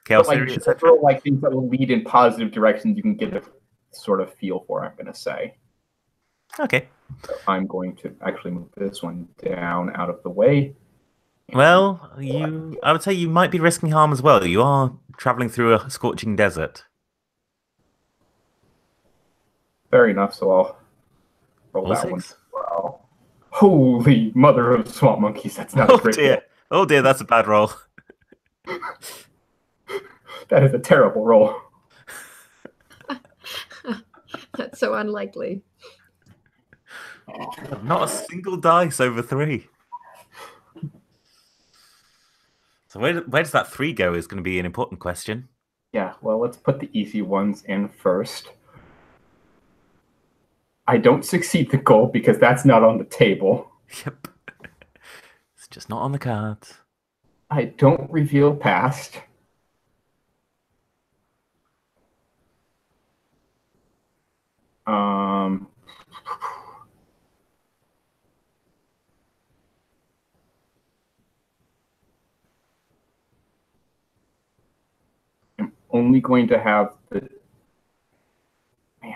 Chaos theory, etc. Like things that will lead in positive directions, you can get a sort of feel for. I'm going to say. Okay. So I'm going to actually move this one down out of the way. Well, I would say you might be risking harm as well. You are traveling through a scorching desert. Fair enough, so I'll roll All that one. six? Wow. Holy mother of swamp monkeys, that's not a great dear. roll. Oh dear, that's a bad roll. That is a terrible roll. That's so unlikely. Not a single dice over 3. So where does that 3 go is going to be an important question. Yeah, well, let's put the easy ones in first. I don't succeed the goal because that's not on the table. Yep. It's just not on the cards. I don't reveal past. I'm only going to have the... Man.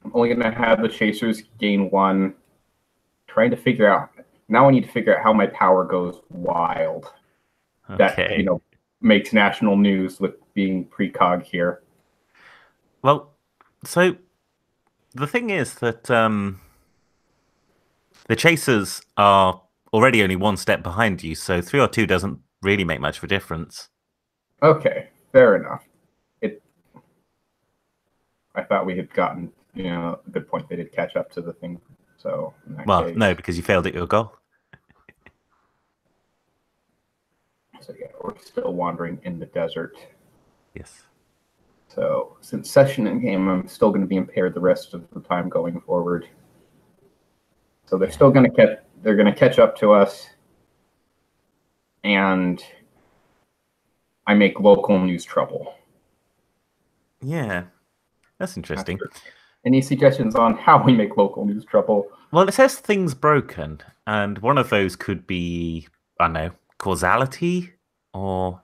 I'm only going to have the chasers gain 1. Trying to figure out... Now I need to figure out how my power goes wild. Okay. That, makes national news with being precog here. Well, so the thing is that the chasers are already only one step behind you, so 3 or 2 doesn't really make much of a difference. Okay, fair enough. I thought we had gotten, a good point. They did catch up to the thing. So in that Well, case, no, because you failed at your goal. So yeah, we're still wandering in the desert. Yes. So since session in game, I'm still going to be impaired the rest of the time going forward. So they're still going to catch. They're going to catch up to us, and I make local news trouble. Yeah, that's interesting. Any suggestions on how we make local news trouble? Well, it says things broken, and one of those could be, I don't know, causality or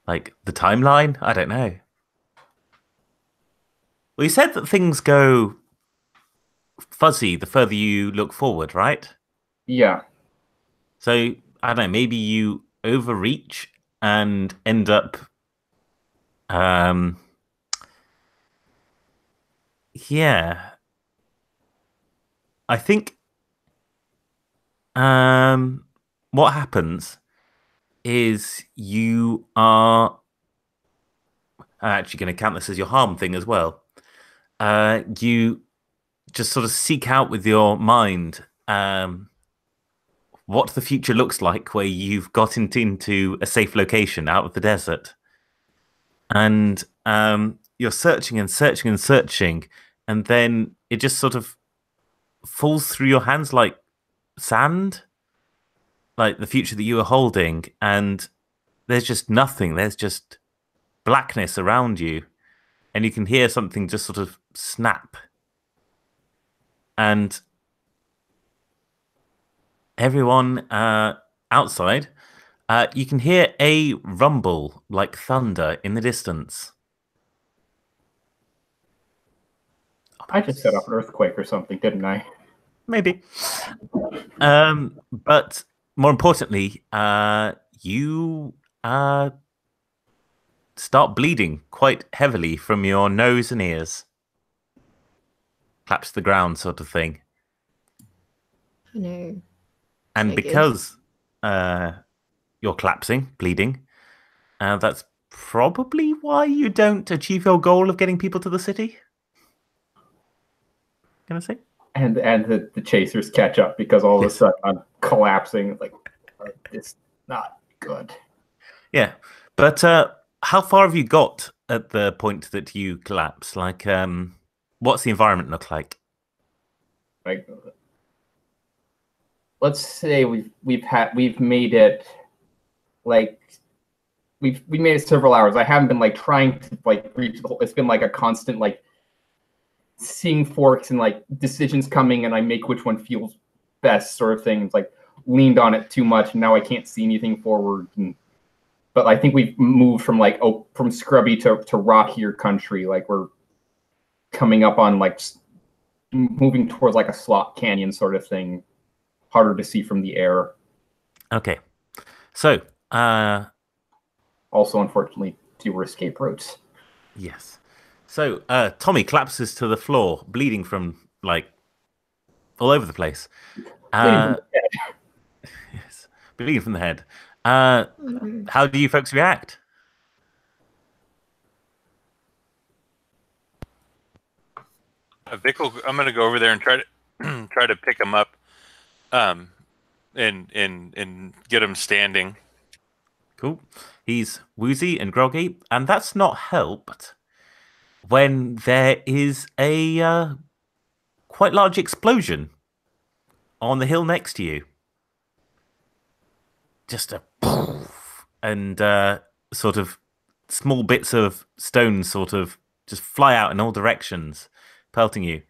like the timeline. I don't know. Well, you said that things go fuzzy the further you look forward, right? Yeah. So, I don't know, maybe you overreach and end up yeah. I think what happens is you are I'm actually going to count this as your harm thing as well. You just sort of seek out with your mind what the future looks like where you've got into a safe location out of the desert. And you're searching and searching and searching, and then it just sort of falls through your hands like sand, like the future that you were holding, and there's just nothing. There's just blackness around you, and you can hear something just sort of snap. And everyone outside, you can hear a rumble like thunder in the distance. I just set off an earthquake or something, didn't I? Maybe. But more importantly, you start bleeding quite heavily from your nose and ears. Claps to the ground sort of thing. No. And No good. because you're collapsing, bleeding, that's probably why you don't achieve your goal of getting people to the city. Can I say? And the chasers catch up because all of a sudden I'm collapsing. Like, it's not good. Yeah, but how far have you got at the point that you collapse? Like, what's the environment look like? Like, let's say we've made it like we made it several hours. I haven't been like trying to like reach the whole, it's been like a constant like seeing forks and like decisions coming, and I make which one feels best sort of thing. It's like leaned on it too much, and now I can't see anything forward. But I think we've moved from like from scrubby to rockier country. Like we're coming up on like moving towards like a slot canyon sort of thing, harder to see from the air. Okay, so also unfortunately fewer escape routes. Yes. So Tommy collapses to the floor, bleeding from like all over the place. Bleeding from the head. Yes, bleeding from the head. How do you folks react? Vic I'm going to go over there and try to pick him up, and get him standing. Cool. He's woozy and groggy, and that's not helped when there is a quite large explosion on the hill next to you. Just a poof, and sort of small bits of stone sort of just fly out in all directions, pelting you.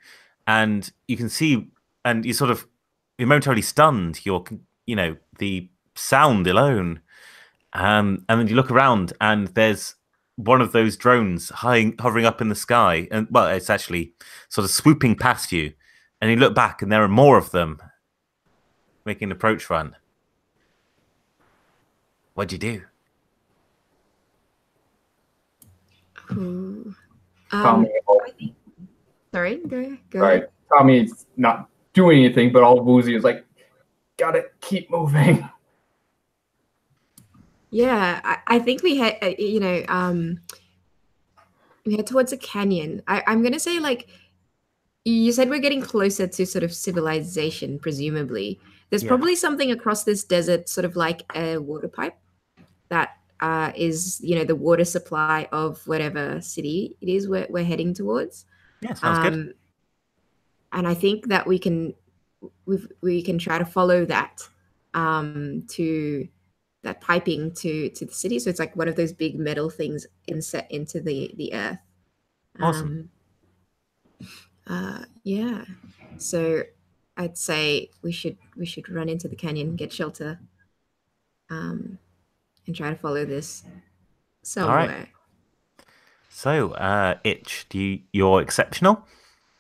And you can see, and you're momentarily stunned. The sound alone. And then you look around, and there's one of those drones hovering up in the sky. And, well, it's actually sort of swooping past you. And you look back, and there are more of them making an approach run. What'd you do? Ooh. Tommy, I think. Sorry, go right? ahead. Tommy's not doing anything, but all woozy is like, gotta keep moving. Yeah, I think we had, we head towards a canyon. I'm gonna say like you said we're getting closer to sort of civilization, presumably. There's Yeah. probably something across this desert, sort of like a water pipe that is, the water supply of whatever city it is we're heading towards. Yeah, sounds good. And I think that we can try to follow that to that piping to the city. So it's like one of those big metal things inset into the earth. Awesome. Yeah. So I'd say we should run into the canyon, get shelter, and try to follow this somewhere. So, Itch, you're exceptional.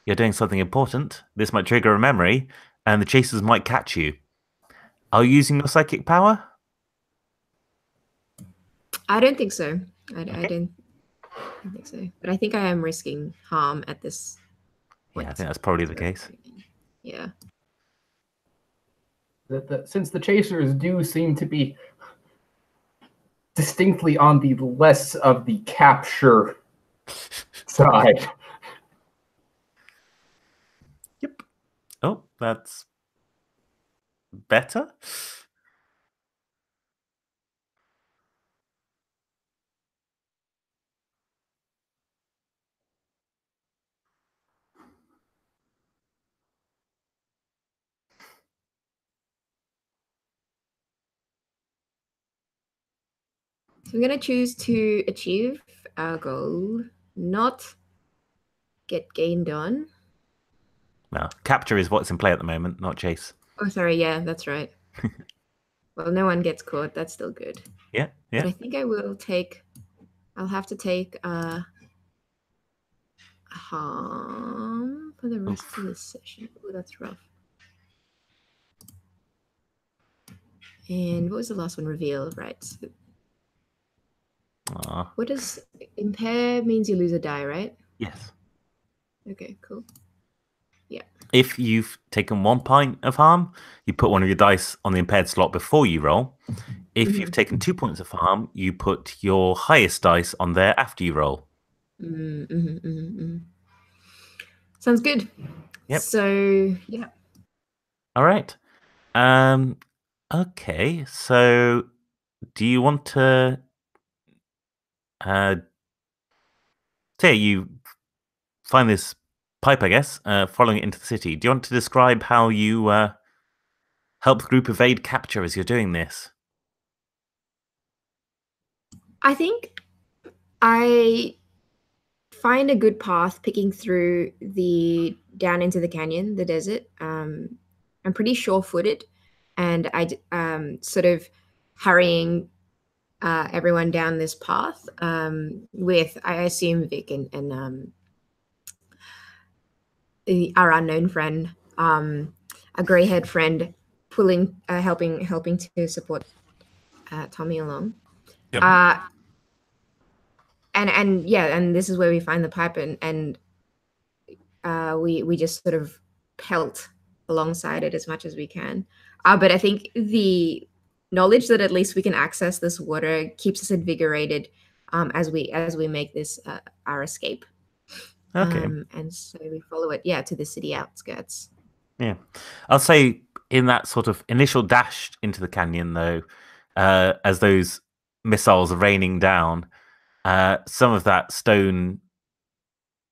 You're doing something important. This might trigger a memory, and the chasers might catch you. Are you using your psychic power? I don't think so. I Okay. don't think so. But I think I am risking harm at this point. Yeah, I think that's probably the case. Yeah. Since the chasers do seem to be distinctly on the less of the capture side. Yep. Oh, that's better. So I'm going to choose to achieve our goal, not get gained on. No, capture is what's in play at the moment, not chase. Oh, sorry. Yeah, that's right. Well, no one gets caught. That's still good. Yeah, yeah. But I think I'll have to take harm for the rest of this session. Oh, that's rough. And what was the last one? Reveal, right? So Aww. what does impair means? You lose a die, right? Yes. Okay, cool. Yeah. If you've taken 1 point of harm, you put one of your dice on the impaired slot before you roll. If you've taken 2 points of harm, you put your highest dice on there after you roll. Sounds good. Yep. So, yeah. All right. Okay. So, do you want to say you find this pipe, I guess, following it into the city? Do you want to describe how you help the group evade capture as you're doing this? I think I find a good path picking through down into the canyon, the desert. I'm pretty sure-footed, and I sort of hurrying everyone down this path with, I assume, Vic and our unknown friend, a grey-haired friend, pulling, helping to support Tommy along. Yep. And yeah, and this is where we find the pipe, and we just sort of pelt alongside it as much as we can. But I think the knowledge that at least we can access this water keeps us invigorated as we make this our escape. Okay. And so we follow it, yeah, to the city outskirts. Yeah. I'll say in that sort of initial dash into the canyon, though, as those missiles are raining down, some of that stone,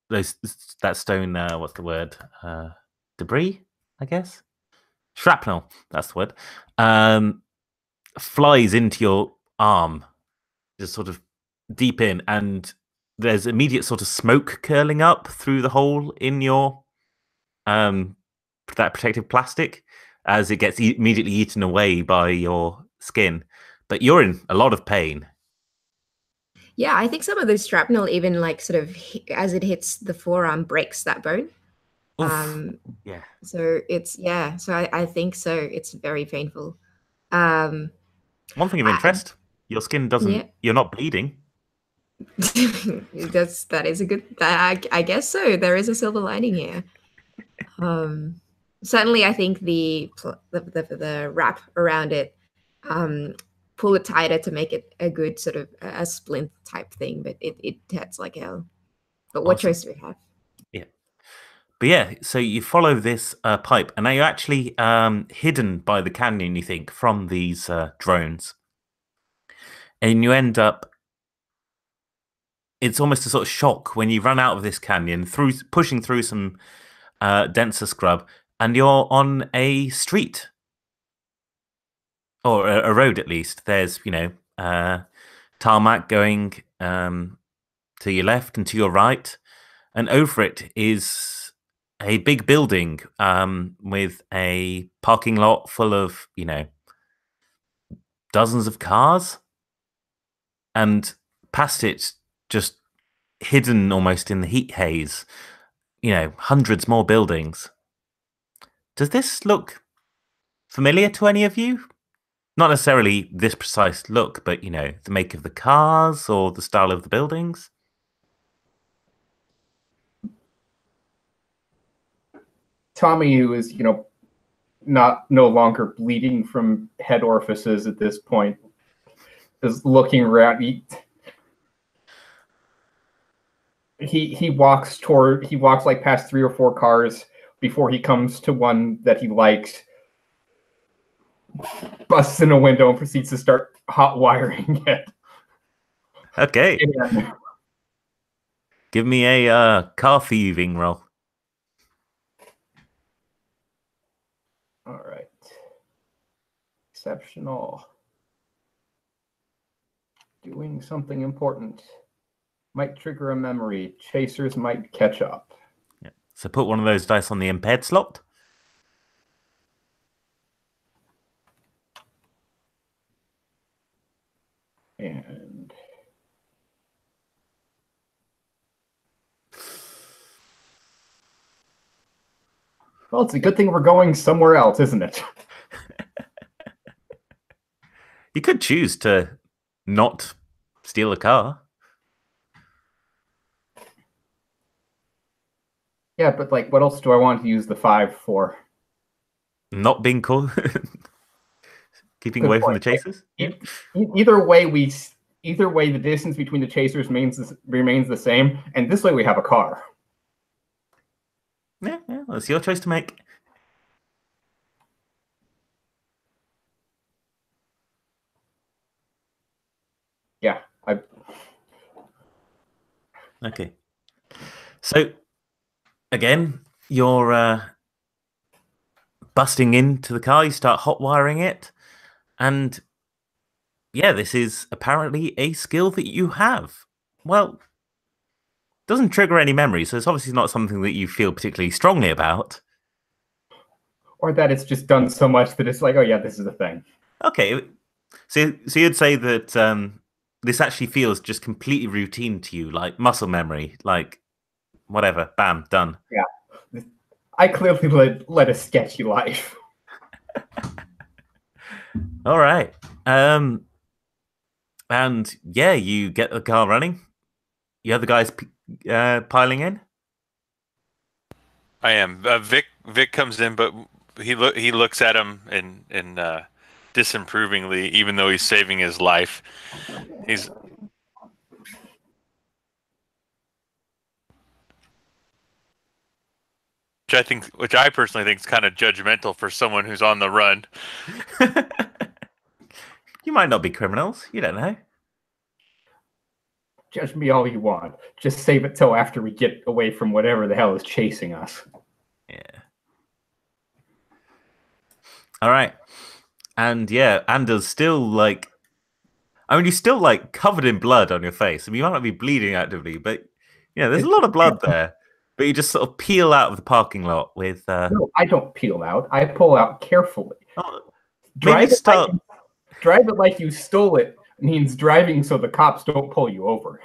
what's the word? Debris, I guess? Shrapnel, that's the word. Flies into your arm, just sort of deep in, and there's immediate sort of smoke curling up through the hole in your that protective plastic as it gets immediately eaten away by your skin. But you're in a lot of pain. Yeah, I think some of the shrapnel even like sort of as it hits the forearm breaks that bone. Yeah. So it's so I think so. It's very painful. One thing of interest, your skin doesn't. Yeah. You're not bleeding. That is a good. I guess so. There is a silver lining here. Certainly, I think the wrap around it, pull it tighter to make it a good sort of a splint type thing. But it hurts like hell. But what Awesome. choice do we have? Yeah. But yeah, so you follow this pipe, and now you're actually hidden by the canyon, you think, from these drones. And you end up, it's almost a sort of shock when you run out of this canyon, pushing through some denser scrub, and you're on a street. Or a road, at least. There's, tarmac going to your left and to your right. And over it is a big building with a parking lot full of, dozens of cars. And past it, just hidden almost in the heat haze, hundreds more buildings. Does this look familiar to any of you? Not necessarily this precise look, but, the make of the cars or the style of the buildings? Tommy, who is, no longer bleeding from head orifices at this point, is looking around. He walks like past 3 or 4 cars before he comes to one that he likes, busts in a window and proceeds to start hot wiring it. Okay. And Give me a car thieving roll. all right. Exceptional. Doing something important. Might trigger a memory. Chasers might catch up. Yeah. So put one of those dice on the impaired slot. And well, it's a good thing we're going somewhere else, isn't it? You could choose to not steal a car. Yeah, but what else do I want to use the 5 for? Not being caught. Keeping Good away from the point. chasers. Either way, the distance between the chasers remains the same, and this way we have a car. Yeah, that's your choice to make. Yeah, Okay. So, again, you're busting into the car. You start hot wiring it. And, yeah, this is apparently a skill that you have. Well, doesn't trigger any memory, so it's obviously not something that you feel particularly strongly about. or that it's just done so much that it's like, oh yeah, this is a thing. Okay. So you'd say that this actually feels just completely routine to you, like muscle memory, like whatever, bam, done. Yeah. I clearly led a sketchy life. All right. And yeah, you get the car running. You have the guys piling in. I am. Vic comes in, but he looks at him and disapprovingly, even though he's saving his life. Which I personally think is kind of judgmental for someone who's on the run. You might not be criminals. You don't know. Judge me all you want. Just save it till after we get away from whatever the hell is chasing us. Yeah. All right. And yeah, Anders still you're still covered in blood on your face. I mean, you might not be bleeding actively, but there's a lot of blood there. But you just sort of peel out of the parking lot with. No, I don't peel out. I pull out carefully. Oh, Drive it like you stole it means driving so the cops don't pull you over.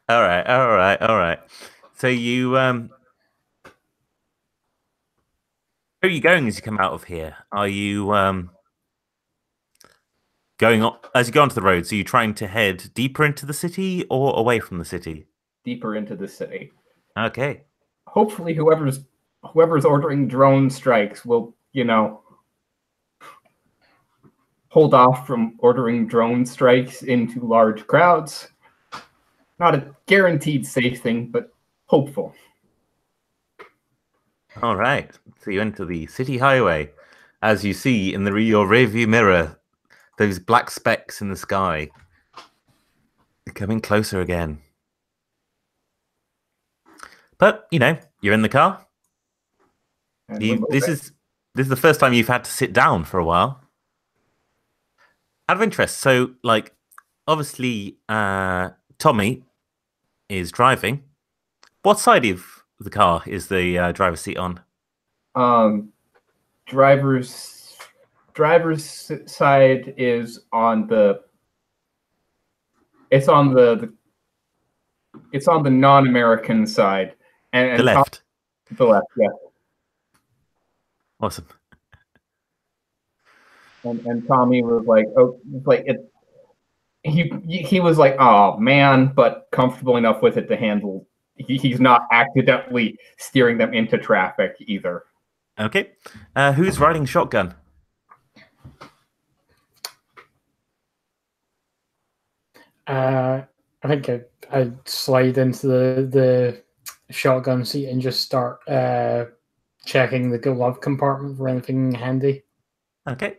All right. So you where are you going as you come out of here? Are you going on as you go onto the roads, are you trying to head deeper into the city or away from the city? Deeper into the city. Okay. Hopefully, whoever's ordering drone strikes will, hold off from ordering drone strikes into large crowds. Not a guaranteed safe thing, but hopeful. All right. So you enter the city highway. As you see in your rearview mirror, those black specks in the sky are coming closer again. But, you're in the car. And This is the first time you've had to sit down for a while. Out of interest, so, obviously, Tommy is driving. What side of the car is the driver's seat on? Driver's side is on the. It's on the non-American side, and The left. The left, yeah. Awesome. And Tommy was like, oh, like it. He was like, oh man, but comfortable enough with it to handle. He's not accidentally steering them into traffic either. Okay. Who's riding shotgun? I think I'd slide into the shotgun seat and just start checking the glove compartment for anything handy. Okay.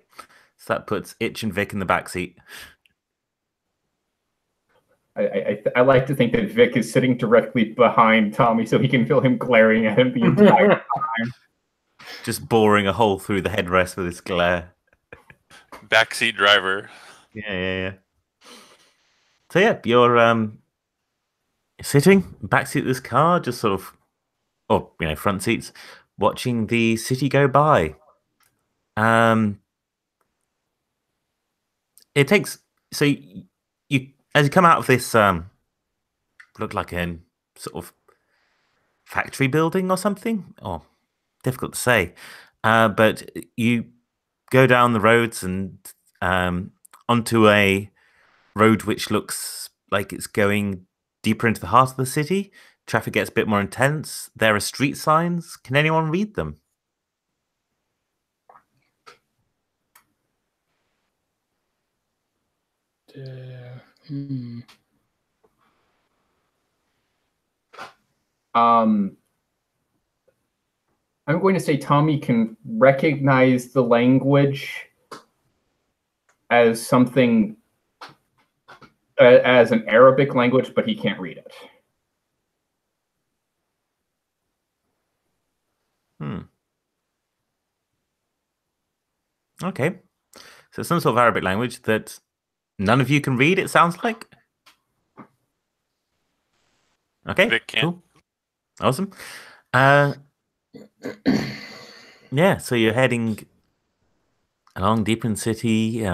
So that puts Itch and Vic in the back seat. I like to think that Vic is sitting directly behind Tommy so he can feel him glaring at him the entire time. Just boring a hole through the headrest with his glare. Backseat driver. Yeah. So yeah, you're sitting backseat of this car, just sort of, or front seats, watching the city go by. It takes you as you come out of this look like a sort of factory building or something, or difficult to say, but you go down the roads and onto a road which looks like it's going deeper into the heart of the city. Traffic gets a bit more intense. There are street signs. Can anyone read them? I'm going to say Tommy can recognize the language as something as an Arabic language, but he can't read it. Okay. So some sort of Arabic language that none of you can read, it sounds like. Okay, Vic can. cool. Awesome. Yeah, so you're heading along deep in the city,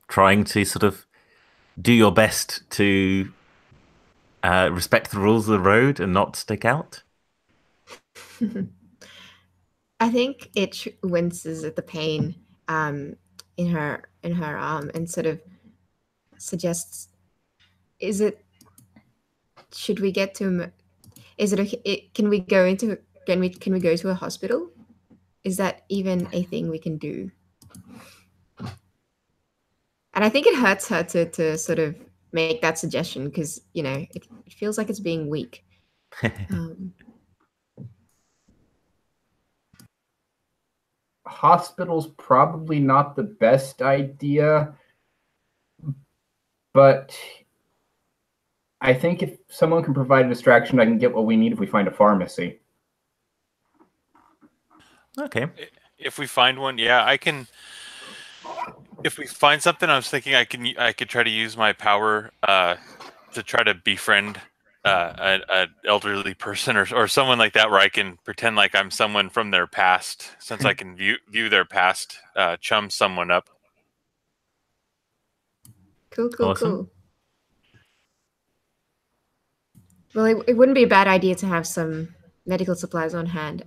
trying to sort of do your best to respect the rules of the road and not stick out. I think Itch winces at the pain in her arm and sort of suggests, should we get to, can we go to a hospital? Is that even a thing we can do? And I think it hurts her to sort of make that suggestion because, it feels like it's being weak. Hospital's probably not the best idea, but I think if someone can provide a distraction, I can get what we need if we find a pharmacy. Okay. If we find one, yeah, I can. If we find something, I was thinking I could try to use my power to try to befriend an elderly person or someone like that, where I can pretend like I'm someone from their past, since I can view their past, chum someone up. Cool. Awesome. Well, it wouldn't be a bad idea to have some medical supplies on hand.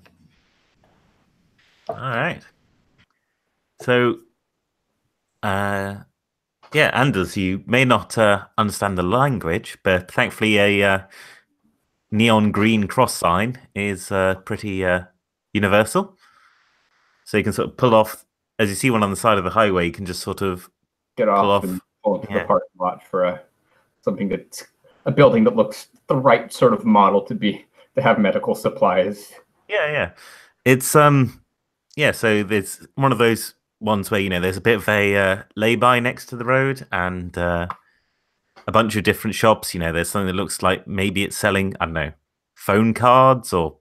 All right. So, yeah, Yeah, Anders, you may not understand the language, but thankfully a neon green cross sign is pretty universal. So you can sort of pull off, as you see one on the side of the highway, you can just sort of Get pull off off. and pull into the Yeah. parking lot for something that's a building that looks the right sort of model to have medical supplies. Yeah. It's yeah, so there's one of those ones where, there's a bit of a lay-by next to the road and a bunch of different shops. There's something that looks like maybe it's selling, I don't know, phone cards or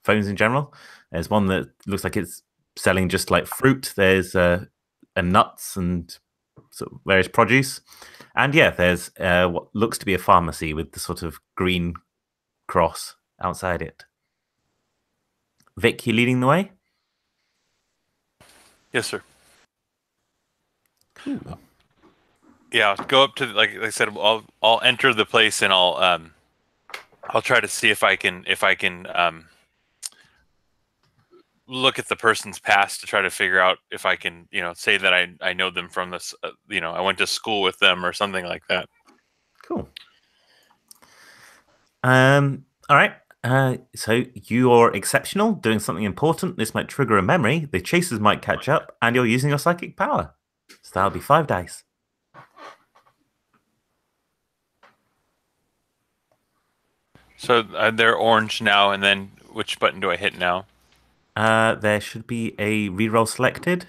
phones in general. There's one that looks like it's selling just like fruit. There's nuts and sort of various produce. And yeah, there's what looks to be a pharmacy with the sort of green cross outside it. Vic, you leading the way? Yes, sir. Yeah, I'll go up to like I said. I'll enter the place and I'll try to see if I can look at the person's past to try to figure out if I can say that I know them from this. I went to school with them or something like that. Cool. All right. So you're exceptional, doing something important. This might trigger a memory. The chasers might catch up, and you're using your psychic power. So that'll be 5 dice. So they're orange now, and then which button do I hit now? There should be a reroll selected.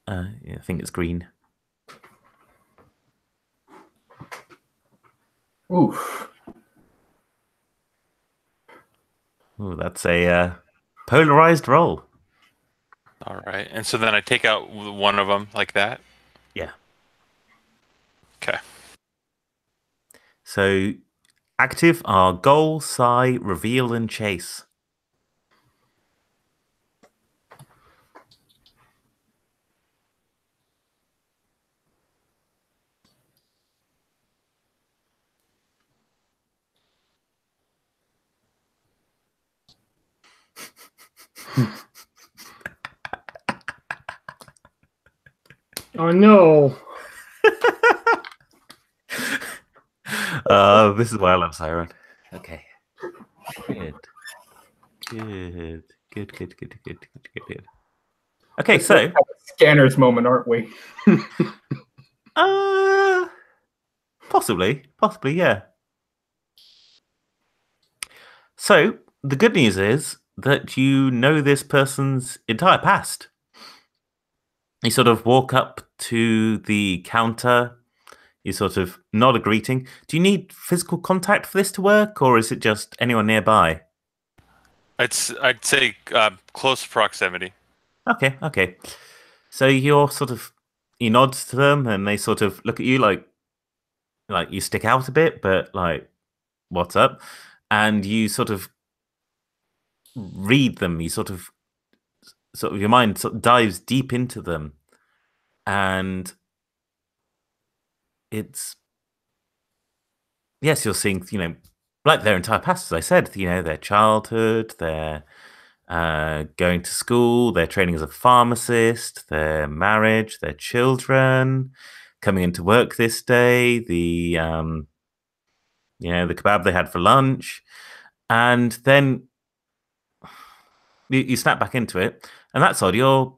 Yeah, I think it's green. Oof. Ooh, that's a polarized roll. All right, and so then I take out one of them like that. Yeah. Okay. So active are goal, sigh, reveal, and chase. Oh no! This is why I love Siren. Okay. Good. Okay, Let's so have a scanners moment, aren't we? possibly, yeah. So the good news is that you know this person's entire past. You sort of walk up to the counter. You sort of nod a greeting. Do you need physical contact for this to work, or is it just anyone nearby? I'd say close proximity. Okay. So you nod to them, and they sort of look at you like you stick out a bit, but like, what's up? And you sort of read them. You sort of your mind sort of dives deep into them, and it's yes, you're seeing like their entire past, as I said. Their childhood, their going to school, their training as a pharmacist, their marriage, their children, coming into work this day, the the kebab they had for lunch, and then you snap back into it, and that's odd. You're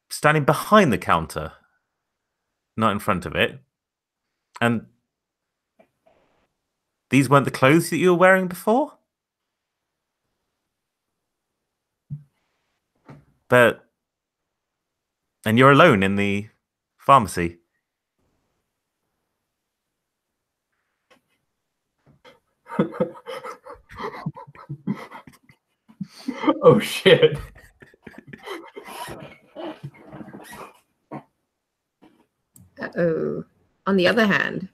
standing behind the counter, not in front of it, and these weren't the clothes that you were wearing before. And you're alone in the pharmacy. Oh shit. Uh-oh. On the other hand.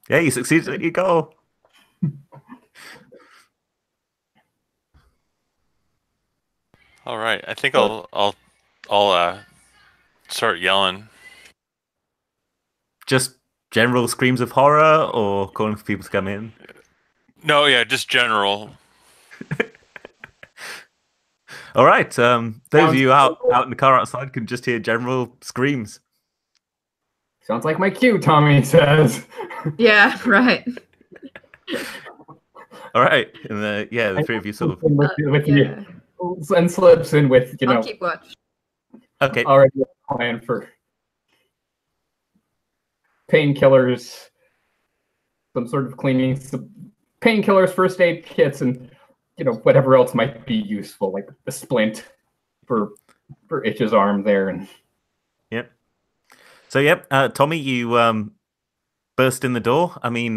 Yeah, you succeeded at your goal. All right, I think I'll start yelling. Just general screams of horror, or calling for people to come in? No, yeah, just general. All right. Those of you out in the car outside can just hear general screams. Sounds like my cue, Tommy says. Yeah, right. All right, and the three of you sort of. with Yeah. you, and slips in with I'll keep watch. Okay. already a plan for painkillers, some sort of cleaning, some painkillers, first aid kits, and whatever else might be useful, like a splint for Itch's arm there. And Yep. So Tommy, you burst in the door. I mean,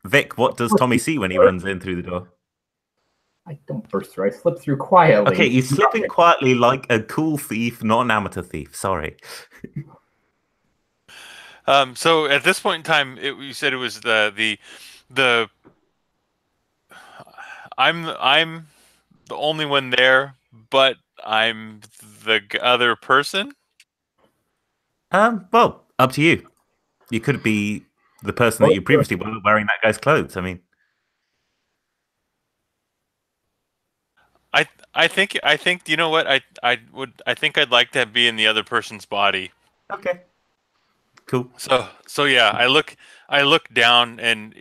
Vic, what does Tommy see when he runs in through the door? I don't burst through. I slip through quietly. Okay, you slip in quietly like a cool thief, not an amateur thief. Sorry. So at this point in time, you said it was the I'm the only one there, but I'm the other person. Well, up to you. You could be the person that you previously were wearing that guy's clothes. I mean, I think you know what I think I'd like to be in the other person's body. Okay. Cool. So yeah, I look down and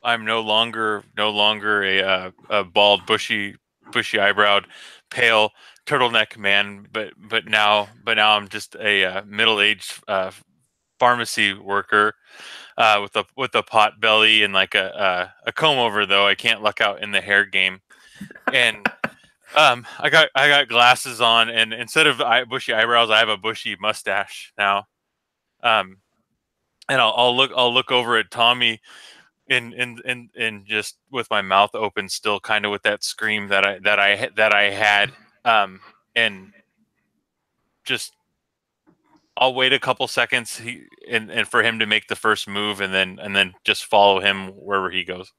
I'm no longer a bald bushy eyebrowed pale turtleneck man, but now I'm just a middle-aged pharmacy worker with a pot belly and like a comb over, though I can't luck out in the hair game. And I got glasses on, and instead of bushy eyebrows, I have a bushy mustache now. And I'll look over at Tommy in just with my mouth open, still kind of with that scream that I had, and just I'll wait a couple seconds and for him to make the first move, and then just follow him wherever he goes.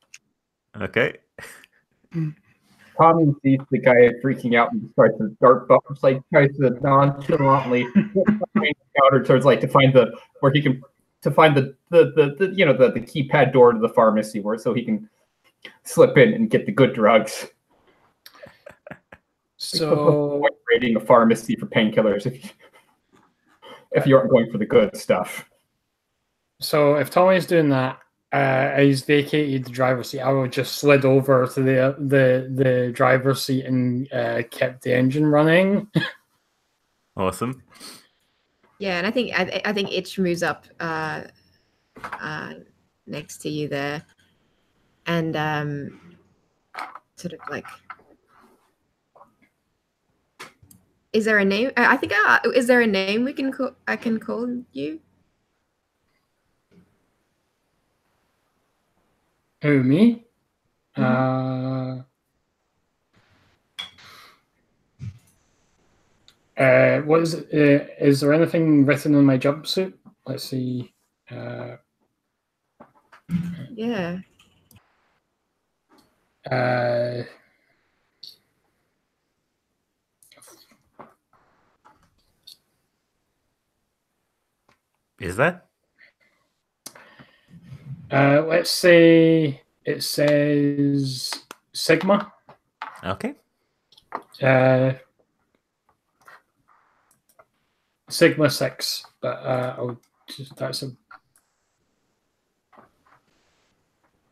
Okay. Tommy sees the guy freaking out and starts to dart bumps, like tries to nonchalantly counter towards to find the where he can find the keypad door to the pharmacy so he can slip in and get the good drugs. So raiding a pharmacy for painkillers if you aren't going for the good stuff. So if Tommy's doing that, he's vacated the driver's seat. I would just slid over to the driver's seat and kept the engine running. Awesome. Yeah, and I think Itch moves up next to you there, and sort of like, is there a name? I think is there a name we can call? I can call you. Who, me? Mm-hmm. What is it? Is there anything written on my jumpsuit? Let's see. Yeah. Is there? Let's say it says Sigma. Okay. Sigma 6, but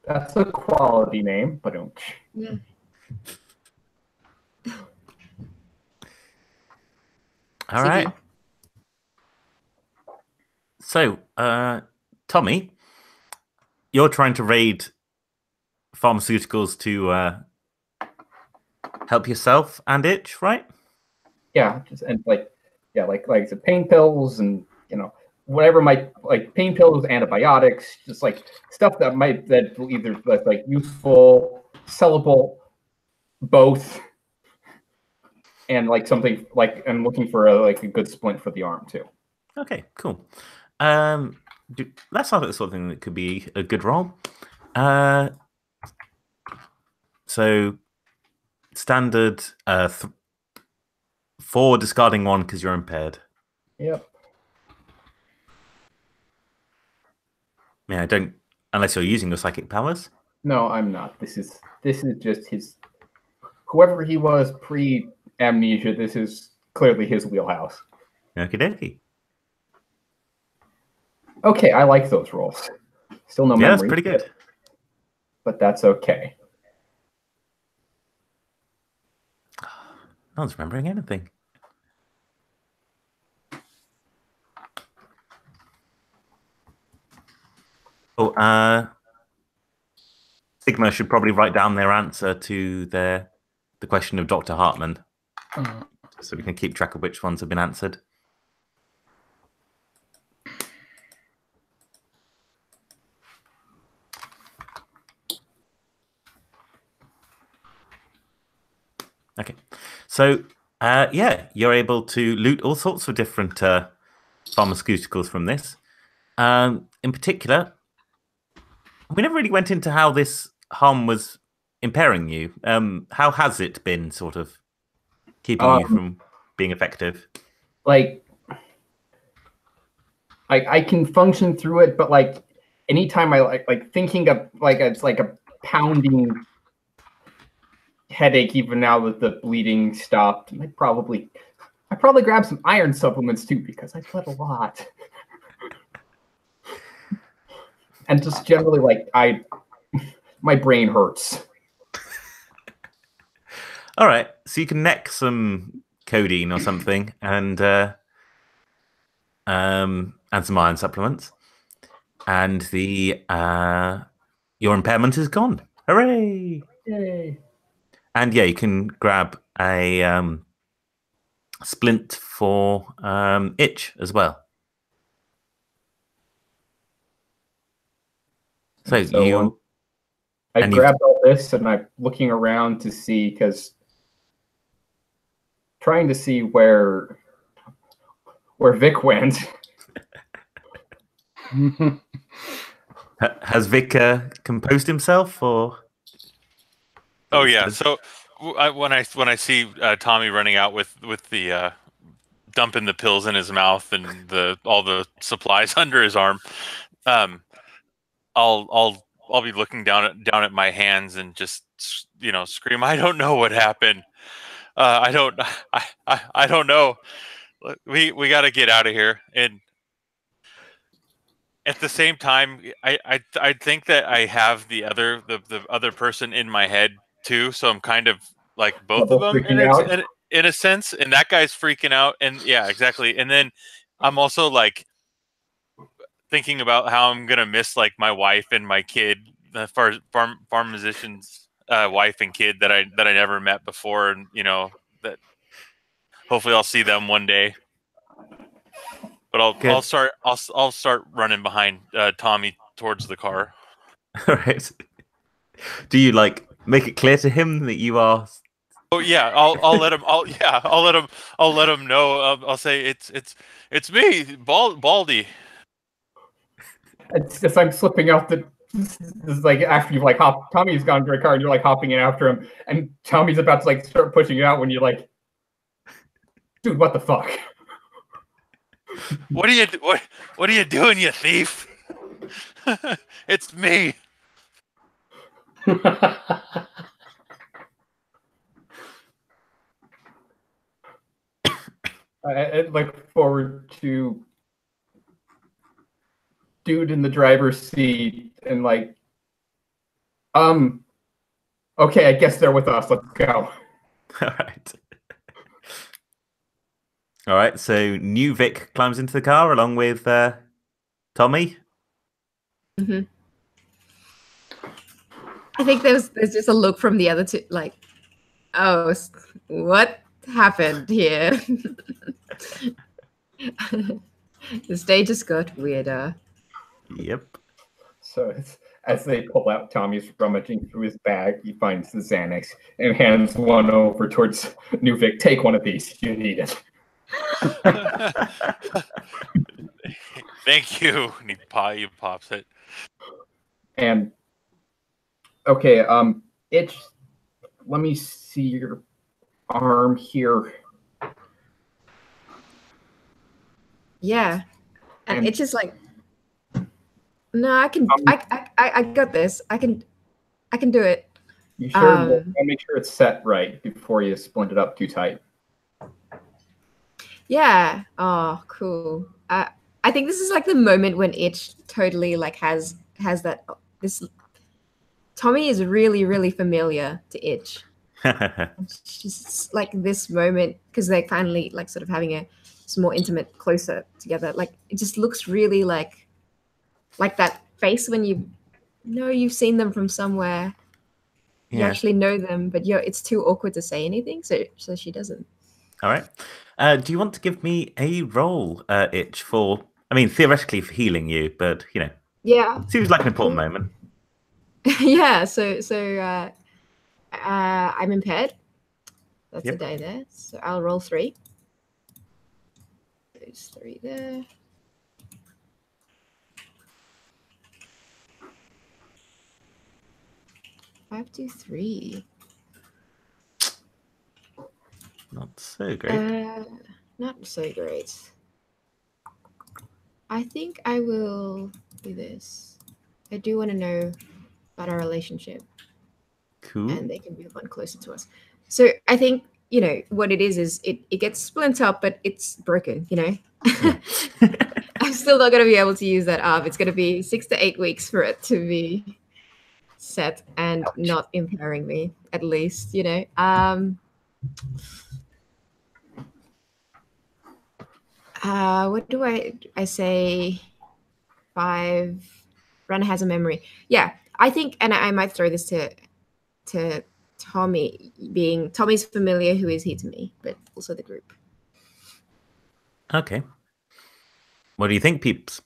that's a quality name, but don't. Yeah. All right. So, Tommy, you're trying to raid pharmaceuticals to help yourself and Itch, right? Yeah, like the pain pills and whatever might pain pills, antibiotics, just like stuff that will either useful, sellable, both, and something I'm looking for a good splint for the arm too. Okay, cool. That sounds like the sort of thing that could be a good roll. So standard 4 discarding 1 because you're impaired. Yep. Yeah, don't unless you're using your psychic powers. No, I'm not. This is just whoever he was pre-amnesia, this is clearly his wheelhouse. Okie dokie. Okay, I like those rolls. Still no Yeah, memory. that's pretty good. But that's okay. No one's remembering anything. Oh, Sigma should probably write down their answer to the question of Dr. Hartman, so we can keep track of which ones have been answered. Okay, so yeah, you're able to loot all sorts of different pharmaceuticals from this. In particular, we never really went into how this harm was impairing you. How has it been sort of keeping you from being effective? Like, I can function through it, but like anytime I like thinking of like it's like a pounding headache. Even now that the bleeding stopped, I probably grab some iron supplements too because I bled a lot. And just generally, like my brain hurts. All right, so you can neck some codeine or something, and some iron supplements, and the your impairment is gone. Hooray! Yay! And yeah, you can grab a splint for itch as well. So you. I grabbed all this and I'm looking around to see, because trying to see where Vic went. Has Vic composed himself, or? Oh yeah. So when I see Tommy running out with the dumping the pills in his mouth and all the supplies under his arm, I'll be looking down at my hands and just scream, I don't know what happened. I don't know. We got to get out of here. And at the same time, I think that I have the other person in my head too. So I'm kind of like both of them in a sense. And that guy's freaking out. And yeah, exactly. And then I'm also like thinking about how I'm gonna miss like my wife and my kid, the farm musician's wife and kid that I never met before, and that hopefully I'll see them one day. But I'll start running behind Tommy towards the car. All right. Do you like make it clear to him that you are? Oh yeah, I'll let him. I'll let him know. I'll say it's me, Baldy. It's just I'm slipping out the. This is like after you've like Tommy's gone to a car and you're like hopping in after him, and Tommy's about to like start pushing you out when you're like, dude, what the fuck? What are you doing, you thief? It's me. I look forward to dude in the driver's seat and like, okay, I guess they're with us. Let's go. All right. All right. So new Vic climbs into the car along with Tommy. Mm-hmm. I think there's just a look from the other two, like, oh, what happened here? The stage just got weirder. Yep. So as they pull out, Tommy's rummaging through his bag. He finds the Xanax and hands one over towards New Vic. Take one of these. You need it. Thank you. And he pops it. And okay, Itch, let me see your arm here. Yeah, and Itch is like, no, I can. I got this. I can do it. You sure? I'll make sure it's set right before you splint it up too tight. Yeah. Oh, cool. I think this is like the moment when Itch totally like has that this. Tommy is really, really familiar to Itch. It's just like this moment because they're finally like sort of having a more intimate, closer together. Like it just looks really like that face when you know you've seen them from somewhere. You actually know them, but it's too awkward to say anything, so she doesn't. All right. Do you want to give me a roll, Itch, for? I mean, theoretically for healing you, but Yeah, seems like an important moment. Yeah. So I'm impaired. That's a die there. So I'll roll 3. There's 3 there. Five, 2, 3. Not so great. Not so great. I think I will do this. I do want to know about our relationship. Cool. And they can move on closer to us. So I think, what it is it gets splintered up, but it's broken, I'm still not going to be able to use that arm. It's going to be 6 to 8 weeks for it to be set and not impairing me, at least, what do I say? 5. Rana has a memory. Yeah, I think, and I might throw this to Tommy, being Tommy's familiar. Who is he to me? But also the group. Okay. What do you think, peeps?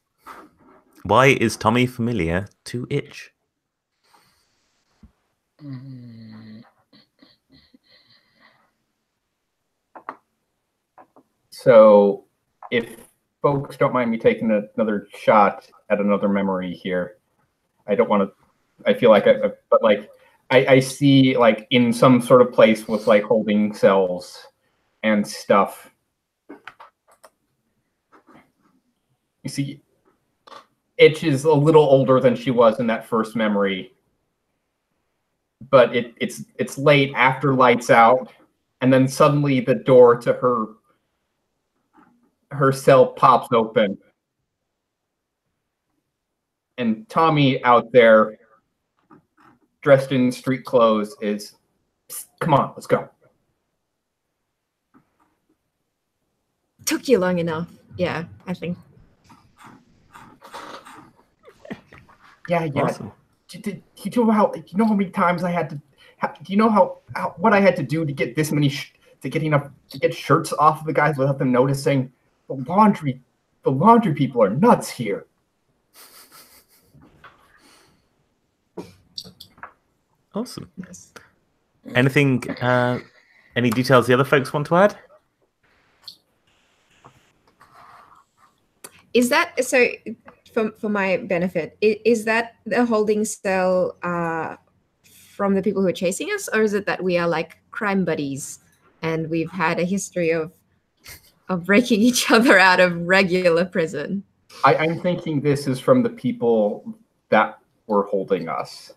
Why is Tommy familiar to Itch? So, if folks don't mind me taking another shot at another memory here, I don't want to. I feel like but like I see like in some sort of place with like holding cells and stuff. You see, Itch is a little older than she was in that first memory, but it's late after lights out, and then suddenly the door to her cell pops open, and Tommy out there, dressed in street clothes, is, come on, let's go. Took you long enough. Yeah, I think. Yeah. Awesome. Do you know how many times I had to? Do you know how what I had to do to get this many to get shirts off of the guys without them noticing? The laundry people are nuts here. Awesome. Yes. Anything? Any details the other folks want to add? Is that so? For my benefit, is that the holding cell from the people who are chasing us, or is it that we are like crime buddies and we've had a history of breaking each other out of regular prison? I'm thinking this is from the people that were holding us.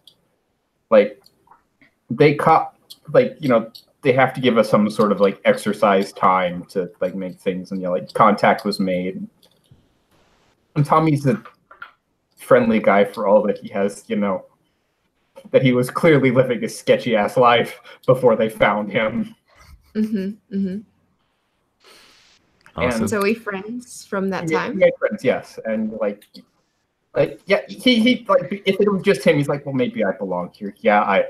Like they they have to give us some sort of like exercise time to like make things, and like contact was made. And Tommy's a friendly guy for all that he has, that he was clearly living a sketchy ass life before they found him. Awesome. And so we friends from that time? We made friends, yes. And yeah, he like, if it was just him, he's like, well, maybe I belong here. Yeah,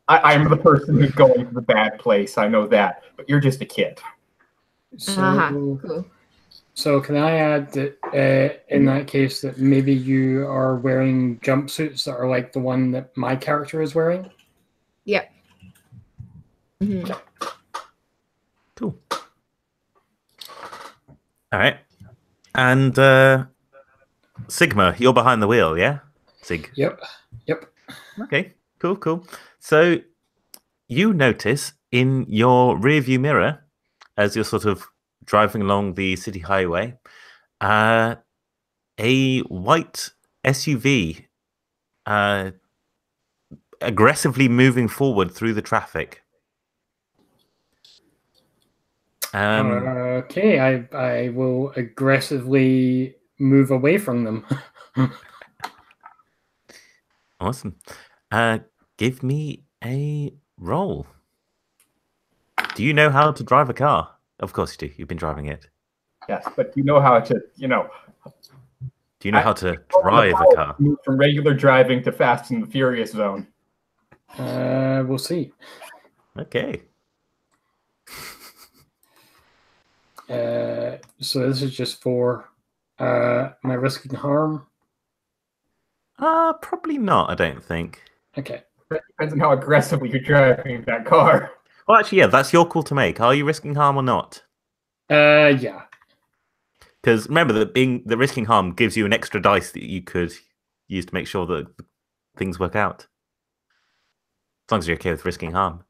I'm the person who's going to the bad place. I know that, but you're just a kid. So, cool. So can I add that in that case that maybe you are wearing jumpsuits that are like the one that my character is wearing? Yeah. Mm-hmm. Cool. All right. And Sigma, you're behind the wheel, yeah? Sig. Yep. Okay, cool. So you notice in your rearview mirror, as you're sort of driving along the city highway, a white SUV aggressively moving forward through the traffic. Okay, I will aggressively move away from them. Awesome. Give me a roll. Do you know how to drive a car? Of course you do. You've been driving it. Yes, but you know how to, Do you know how to drive a car? Move from regular driving to Fast and the Furious zone. We'll see. Okay. So this is just for my risking harm. Probably not, I don't think. Okay. It depends on how aggressively you're driving that car. Well, actually, yeah, that's your call to make. Are you risking harm or not? Yeah. Because remember that the risking harm gives you an extra dice that you could use to make sure that things work out. As long as you're okay with risking harm.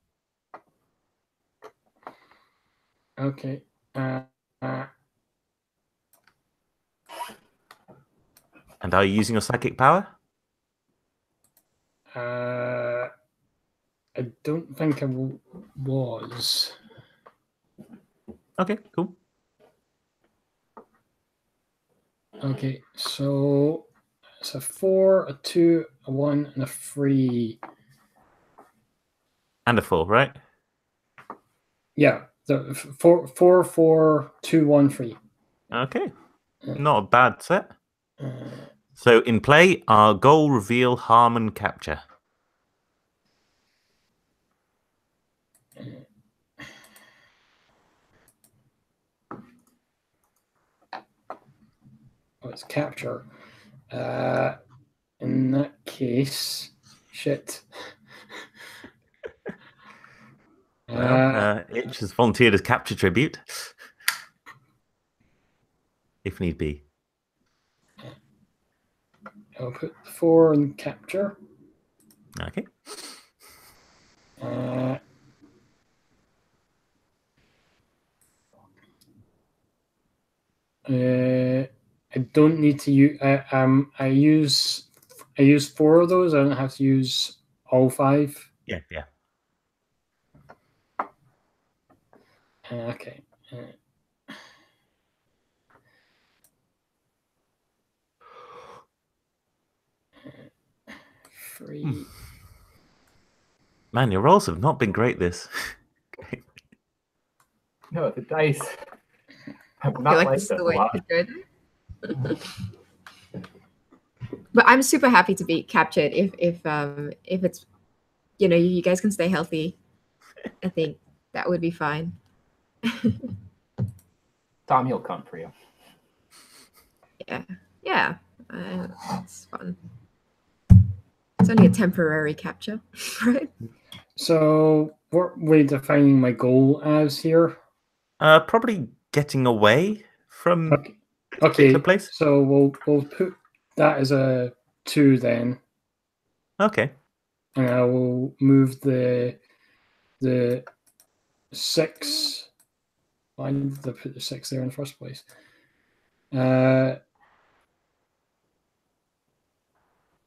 Okay. And are you using your psychic power? I don't think I was. Okay, cool. Okay, so it's a 4, a 2, a 1, and a 3. And a 4, right? Yeah, the 4, 4, 4, 2, 1, 3. Okay. Not a bad set. So in play are goal, reveal, harm, and capture. Oh, it's capture. In that case, shit. Itch has volunteered as capture tribute. If need be. I'll put 4 in capture. Okay. I don't need to use. I use 4 of those. I don't have to use all 5. Yeah. Okay. 3. Man, your rolls have not been great this. No, the dice. I I feel like this is the way to go there. But I'm super happy to be captured if it's, you guys can stay healthy. I think that would be fine. Tom, he'll come for you. Yeah, it's fun. It's only a temporary capture, right? So, what we're defining my goal as here? Probably getting away from Okay. place. So we'll put that as a 2 then. Okay. And I will move the 6. Why did I put the 6 there in the first place?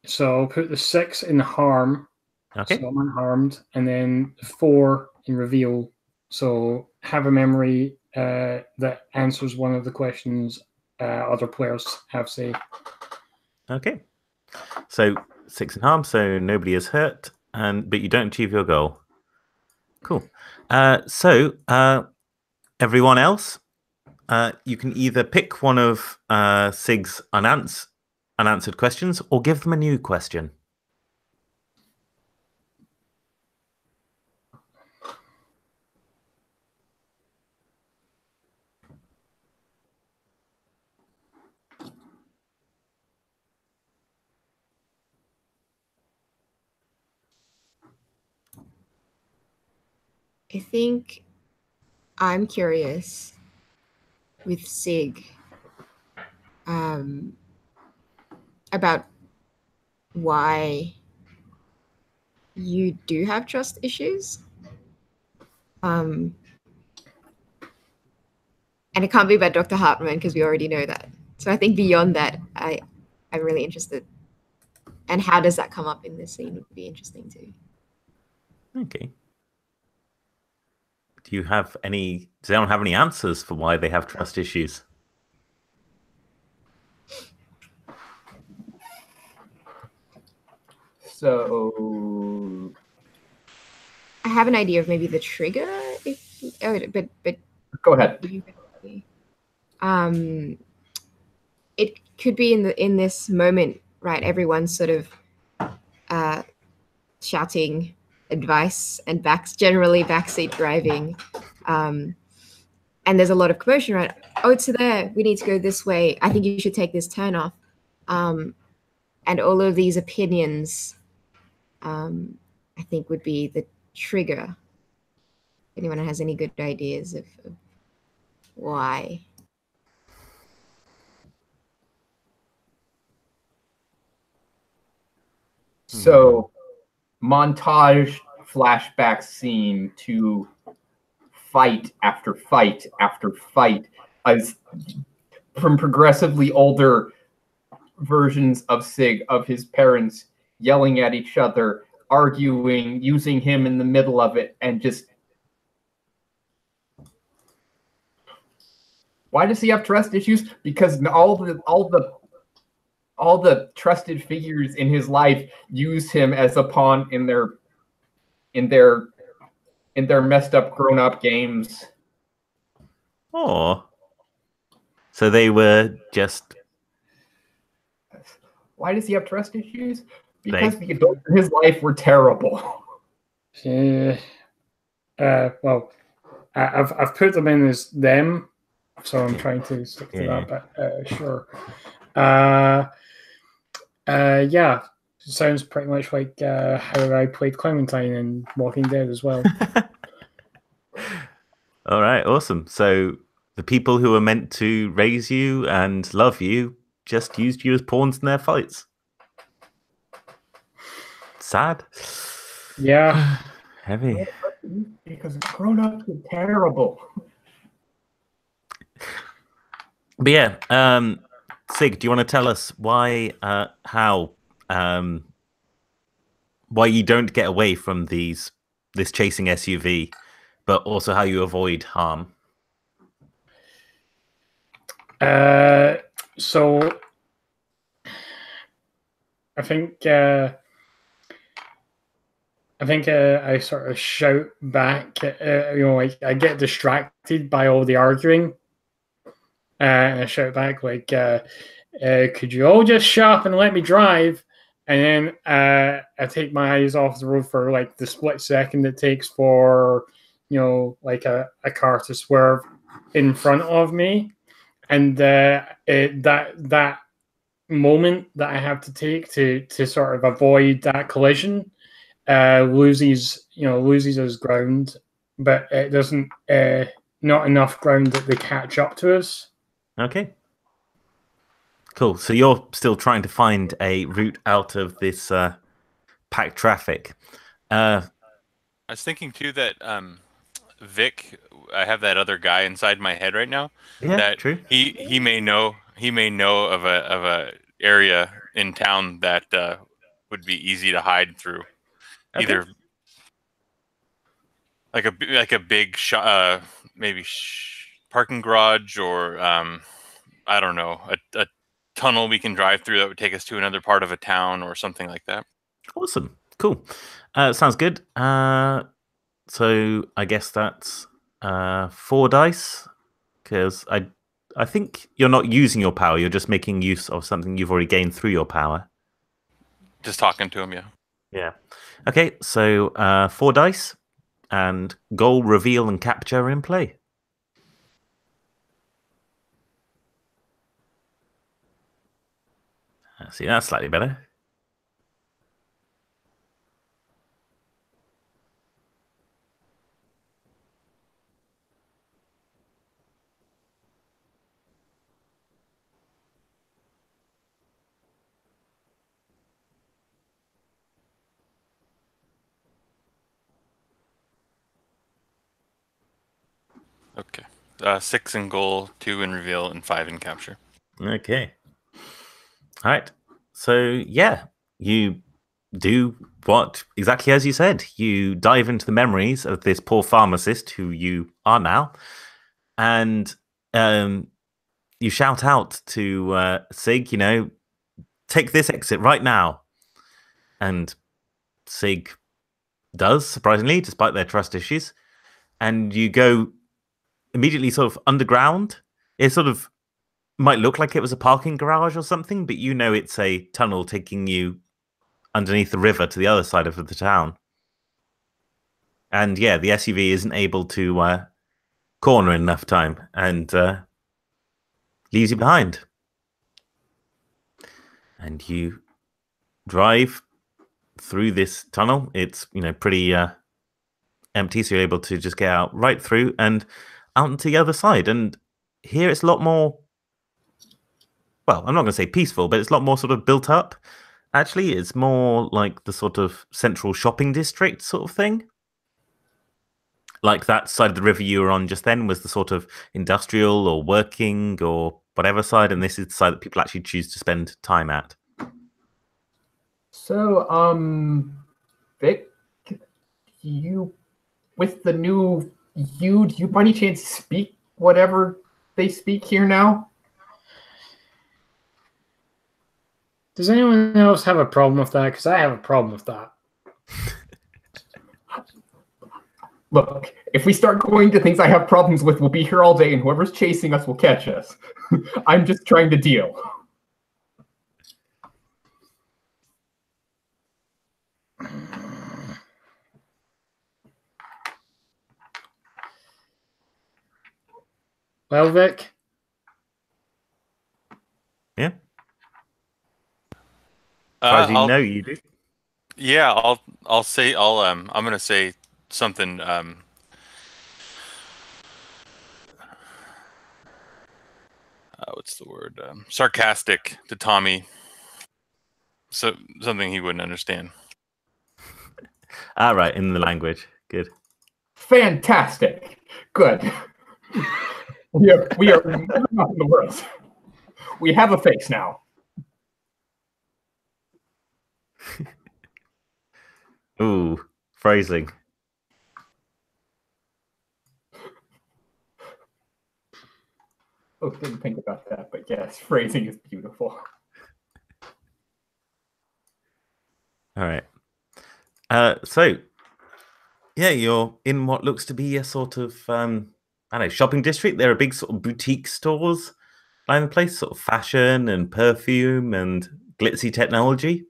So I'll put the 6 in harm. Okay. So I'm unharmed, and then 4 in reveal. So have a memory that answers one of the questions other players have say. Okay. So 6 in harm, so nobody is hurt, but you don't achieve your goal. Cool. So everyone else, you can either pick one of Sig's unanswered questions or give them a new question. I think I'm curious with Sig about why you do have trust issues. And it can't be about Dr. Hartman because we already know that. So I think beyond that, I'm really interested. And how does that come up in this scene would be interesting too. Okay. Does anyone have any answers for why they have trust issues? So I have an idea of maybe the trigger, but go ahead. It could be in this moment, right? Everyone's sort of shouting advice and generally backseat driving, and there's a lot of commotion, right? Oh, it's there. We need to go this way. I think you should take this turn off, and all of these opinions, I think, would be the trigger. If anyone has any good ideas of why? So, montage flashback scene to fight after fight after fight as from progressively older versions of Sig, of his parents yelling at each other, arguing, using him in the middle of it, and just... Why does he have trust issues? Because all the trusted figures in his life use him as a pawn in their messed up grown up games. Oh, so they were just... Why does he have trust issues? Because the adults in his life were terrible. Yeah. Well, I've put them in as them, so I'm trying to stick to that. But sure. Yeah. Sounds pretty much like how I played Clementine in Walking Dead as well. All right, awesome. So the people who were meant to raise you and love you just used you as pawns in their fights. Sad. Yeah. Heavy. Because grown-ups are terrible. But yeah, Sig, do you want to tell us why you don't get away from this chasing SUV, but also how you avoid harm? So I think I sort of shout back. I get distracted by all the arguing, and I shout back like, "Could you all just shut up and let me drive?" And then I take my eyes off the road for like the split second it takes for like a car to swerve in front of me, and that moment that I have to take to sort of avoid that collision loses his ground, but it doesn't not enough ground that they catch up to us. Okay. Cool. So you're still trying to find a route out of this packed traffic. I was thinking too that Vic, I have that other guy inside my head right now. Yeah, that true. He may know of a area in town that would be easy to hide through. Okay. Either like a big maybe parking garage, or I don't know, a tunnel we can drive through that would take us to another part of a town or something like that. Awesome. Cool. Sounds good. So I guess that's 4 dice, because I think you're not using your power. You're just making use of something you've already gained through your power. Just talking to him, yeah. Yeah. Okay, so 4 dice, and goal, reveal, and capture are in play. See, that's slightly better. Okay. 6 in goal, 2 in reveal, and 5 in capture. Okay. All right. So yeah, you do what exactly as you said. You dive into the memories of this poor pharmacist who you are now, and you shout out to Sig, take this exit right now. And Sig does, surprisingly, despite their trust issues. And you go immediately sort of underground. It sort of might look like it was a parking garage or something, but it's a tunnel taking you underneath the river to the other side of the town. And yeah, the SUV isn't able to corner in enough time and leaves you behind. And you drive through this tunnel. It's pretty empty, so you're able to just get out right through and out into the other side. And here it's a lot more, well, I'm not going to say peaceful, but it's a lot more sort of built up. Actually, it's more like the sort of central shopping district sort of thing. Like that side of the river you were on just then was the sort of industrial or working or whatever side, and this is the side that people actually choose to spend time at. So, Vic, you, with the new you, do you by any chance speak whatever they speak here now? Does anyone else have a problem with that? Because I have a problem with that. Look, if we start going to things I have problems with, we'll be here all day, and whoever's chasing us will catch us. I'm just trying to deal. Well, Vic? Yeah? As you know, you do. Yeah, I'll say I'm gonna say something what's the word? Sarcastic to Tommy. So something he wouldn't understand. Right, in the language. Good. Fantastic. Good. we are not in the world. We have a face now. Ooh, phrasing. Oh, didn't think about that, but yes, phrasing is beautiful. All right. So, yeah, you're in what looks to be a sort of, shopping district. There are big sort of boutique stores around the place, sort of fashion and perfume and glitzy technology.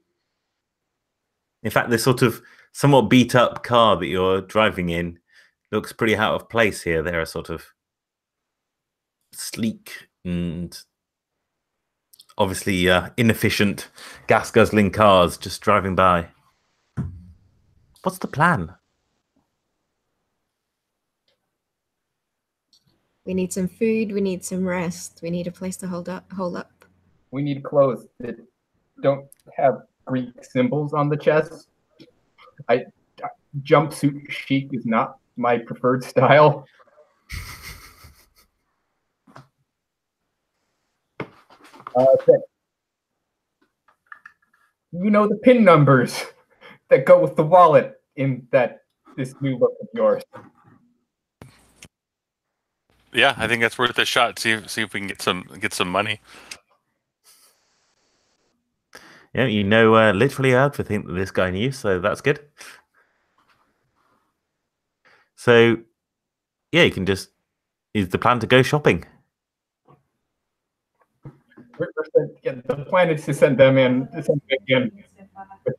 In fact, this sort of somewhat beat up car that you're driving in looks pretty out of place here. There are sort of sleek and obviously inefficient gas guzzling cars just driving by. What's the plan? We need some food. We need some rest. We need a place to hold up. We need clothes that don't have Greek symbols on the chest. Jumpsuit chic is not my preferred style. The PIN numbers that go with the wallet in this new look of yours. Yeah, I think that's worth a shot. See if we can get some money. Yeah, literally everything that this guy knew, so that's good. So, yeah, you can just... Is the plan to go shopping? The plan is to send them in with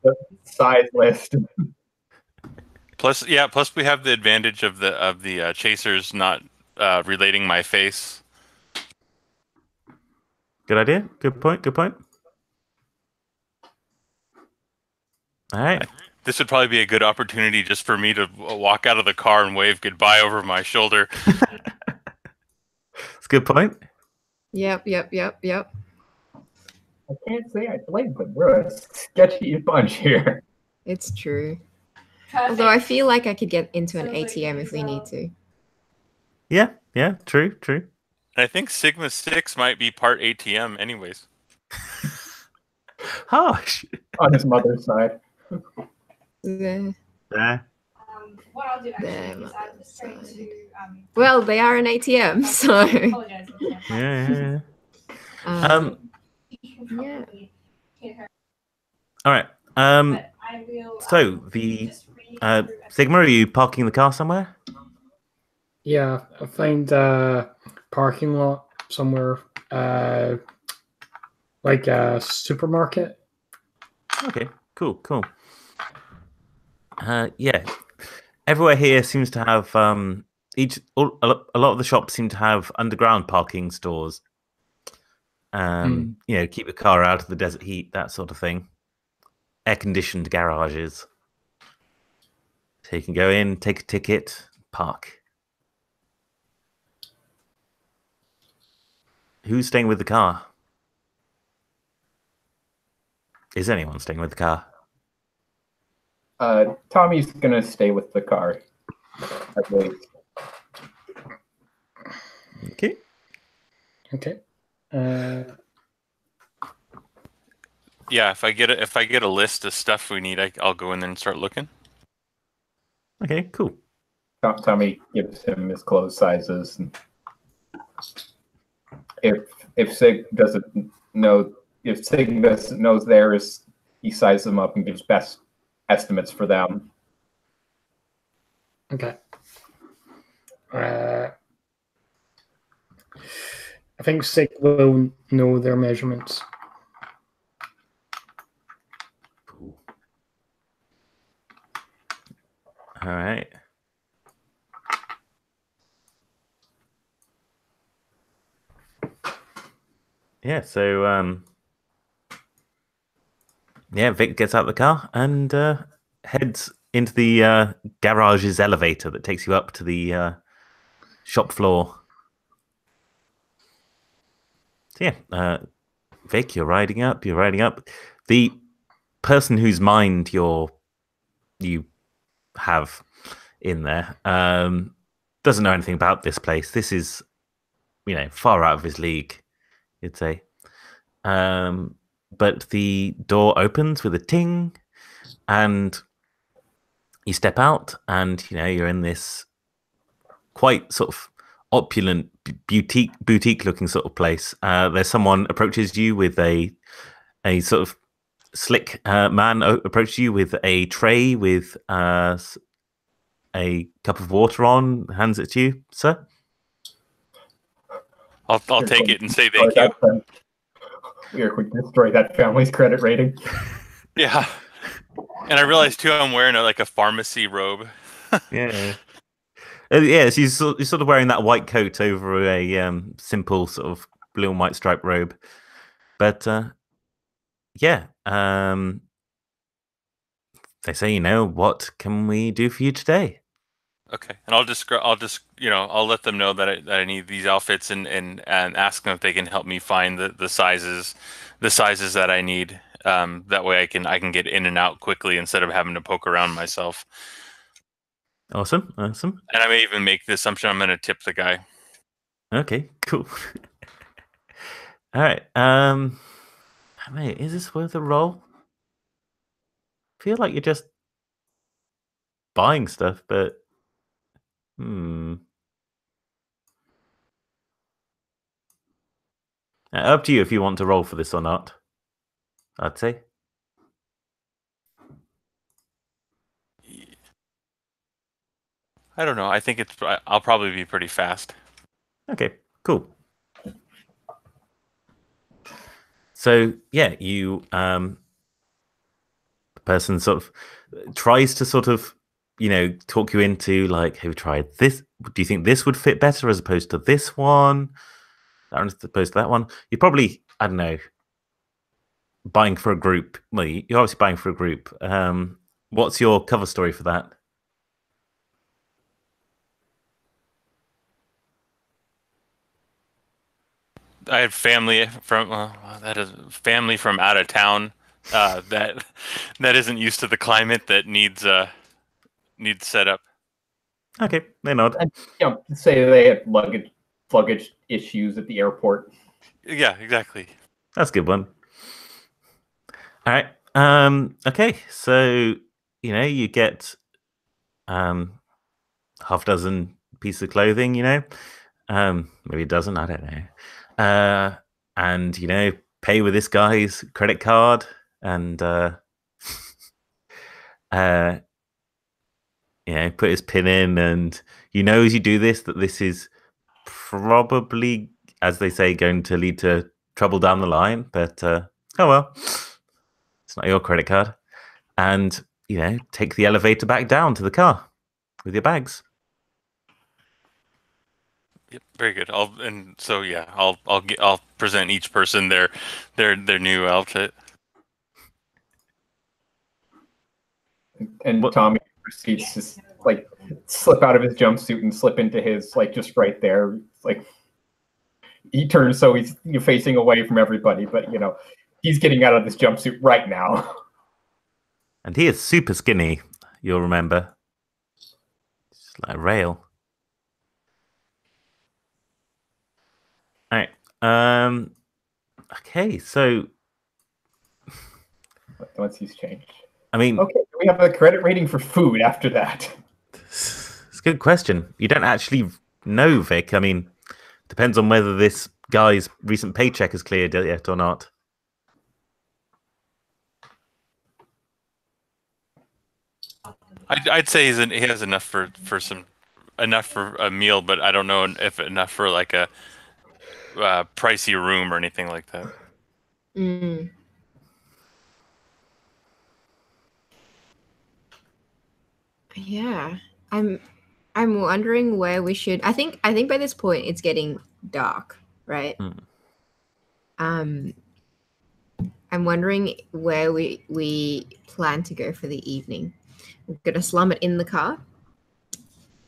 the size list. Plus we have the advantage of the chasers not relating my face. Good idea. Good point. All right. This would probably be a good opportunity just for me to walk out of the car and wave goodbye over my shoulder. It's a good point. Yep. I can't say I blame them. We're a sketchy bunch here. It's true. Although I feel like I could get into an ATM if we need to. Yeah, true. I think Sigma 6 might be part ATM anyways. Harsh. on his mother's side. Yeah. Yeah. What I'll do Their actually is I mother's was going side. to Well, they are an ATM, so apologize. Yeah. yeah. All right. But I will. So the just read through Sigma, are you parking the car somewhere? Yeah, I find a parking lot somewhere, like a supermarket. Okay. Cool. Yeah. Everywhere here seems to have a lot of the shops seem to have underground parking stores. You know, keep the car out of the desert heat, that sort of thing. Air-conditioned garages. So you can go in, take a ticket, park. Who's staying with the car? Is anyone staying with the car? Tommy's gonna stay with the car, at least. Okay. Okay. Yeah, if I get a list of stuff we need, I'll go in there and start looking. Okay, cool. Tommy gives him his clothes sizes. And if Sig doesn't know theirs, he sizes them up and gives best estimates for them. Okay. I think Sig will know their measurements. Cool. All right. Yeah, so yeah, Vic gets out of the car and heads into the garage's elevator that takes you up to the shop floor. So yeah, Vic, you're riding up. The person whose mind you have in there doesn't know anything about this place. This is, you know, far out of his league, you'd say. But the door opens with a ting, and you step out, and you know you're in this quite sort of opulent, boutique-looking sort of place. There's someone approaches you with a sort of slick man approaches you with a tray with a cup of water on, hands it to you, sir. I'll take it and say thank you. We are quick to destroy that family's credit rating. Yeah. And I realized too, I'm wearing like a pharmacy robe. Yeah. Yeah, so you're sort of wearing that white coat over a simple sort of blue and white striped robe. But yeah, they say, you know, what can we do for you today? Okay, and I'll just I'll let them know that I need these outfits and ask them if they can help me find the sizes that I need. That way I can get in and out quickly instead of having to poke around myself. Awesome. And I may even make the assumption I'm going to tip the guy. Okay, cool. All right. Mate, is this worth a roll? I feel like you're just buying stuff, but up to you if you want to roll for this or not, I'd say. I don't know. I think I'll probably be pretty fast. Okay, cool. So yeah, you the person sort of tries to sort of, you know, talk you into like, have you tried this? Do you think this would fit better as opposed to this one? As opposed to that one? You're probably, I don't know, buying for a group. Well, you're obviously buying for a group. What's your cover story for that? I have family from family from out of town that isn't used to the climate that needs set up. Okay, they nod. And, you know, say they had luggage issues at the airport. Yeah, exactly. That's a good one. All right. Okay. So you get half a dozen pieces of clothing. Maybe a dozen. I don't know. And pay with this guy's credit card, and put his pin in, and as you do this that this is probably, as they say, going to lead to trouble down the line. But oh well, it's not your credit card. And take the elevator back down to the car with your bags. Yep, very good. I'll present each person their new outfit. And What- Tommy proceeds to like slip out of his jumpsuit and slip into his like just right there. Like he turns so he's facing away from everybody, but he's getting out of this jumpsuit right now. And he is super skinny, you'll remember. Just like a rail. All right. Okay, so Once he's changed. I mean, Okay, we have a credit rating for food after that. it's a good question. You don't actually know, Vic. I mean, depends on whether this guy's recent paycheck is cleared yet or not. I'd say he has enough for a meal, but I don't know if enough for like a pricey room or anything like that. Mm. Yeah, I'm wondering where we should. I think by this point it's getting dark, right? I'm wondering where we plan to go for the evening. We're gonna slum it in the car,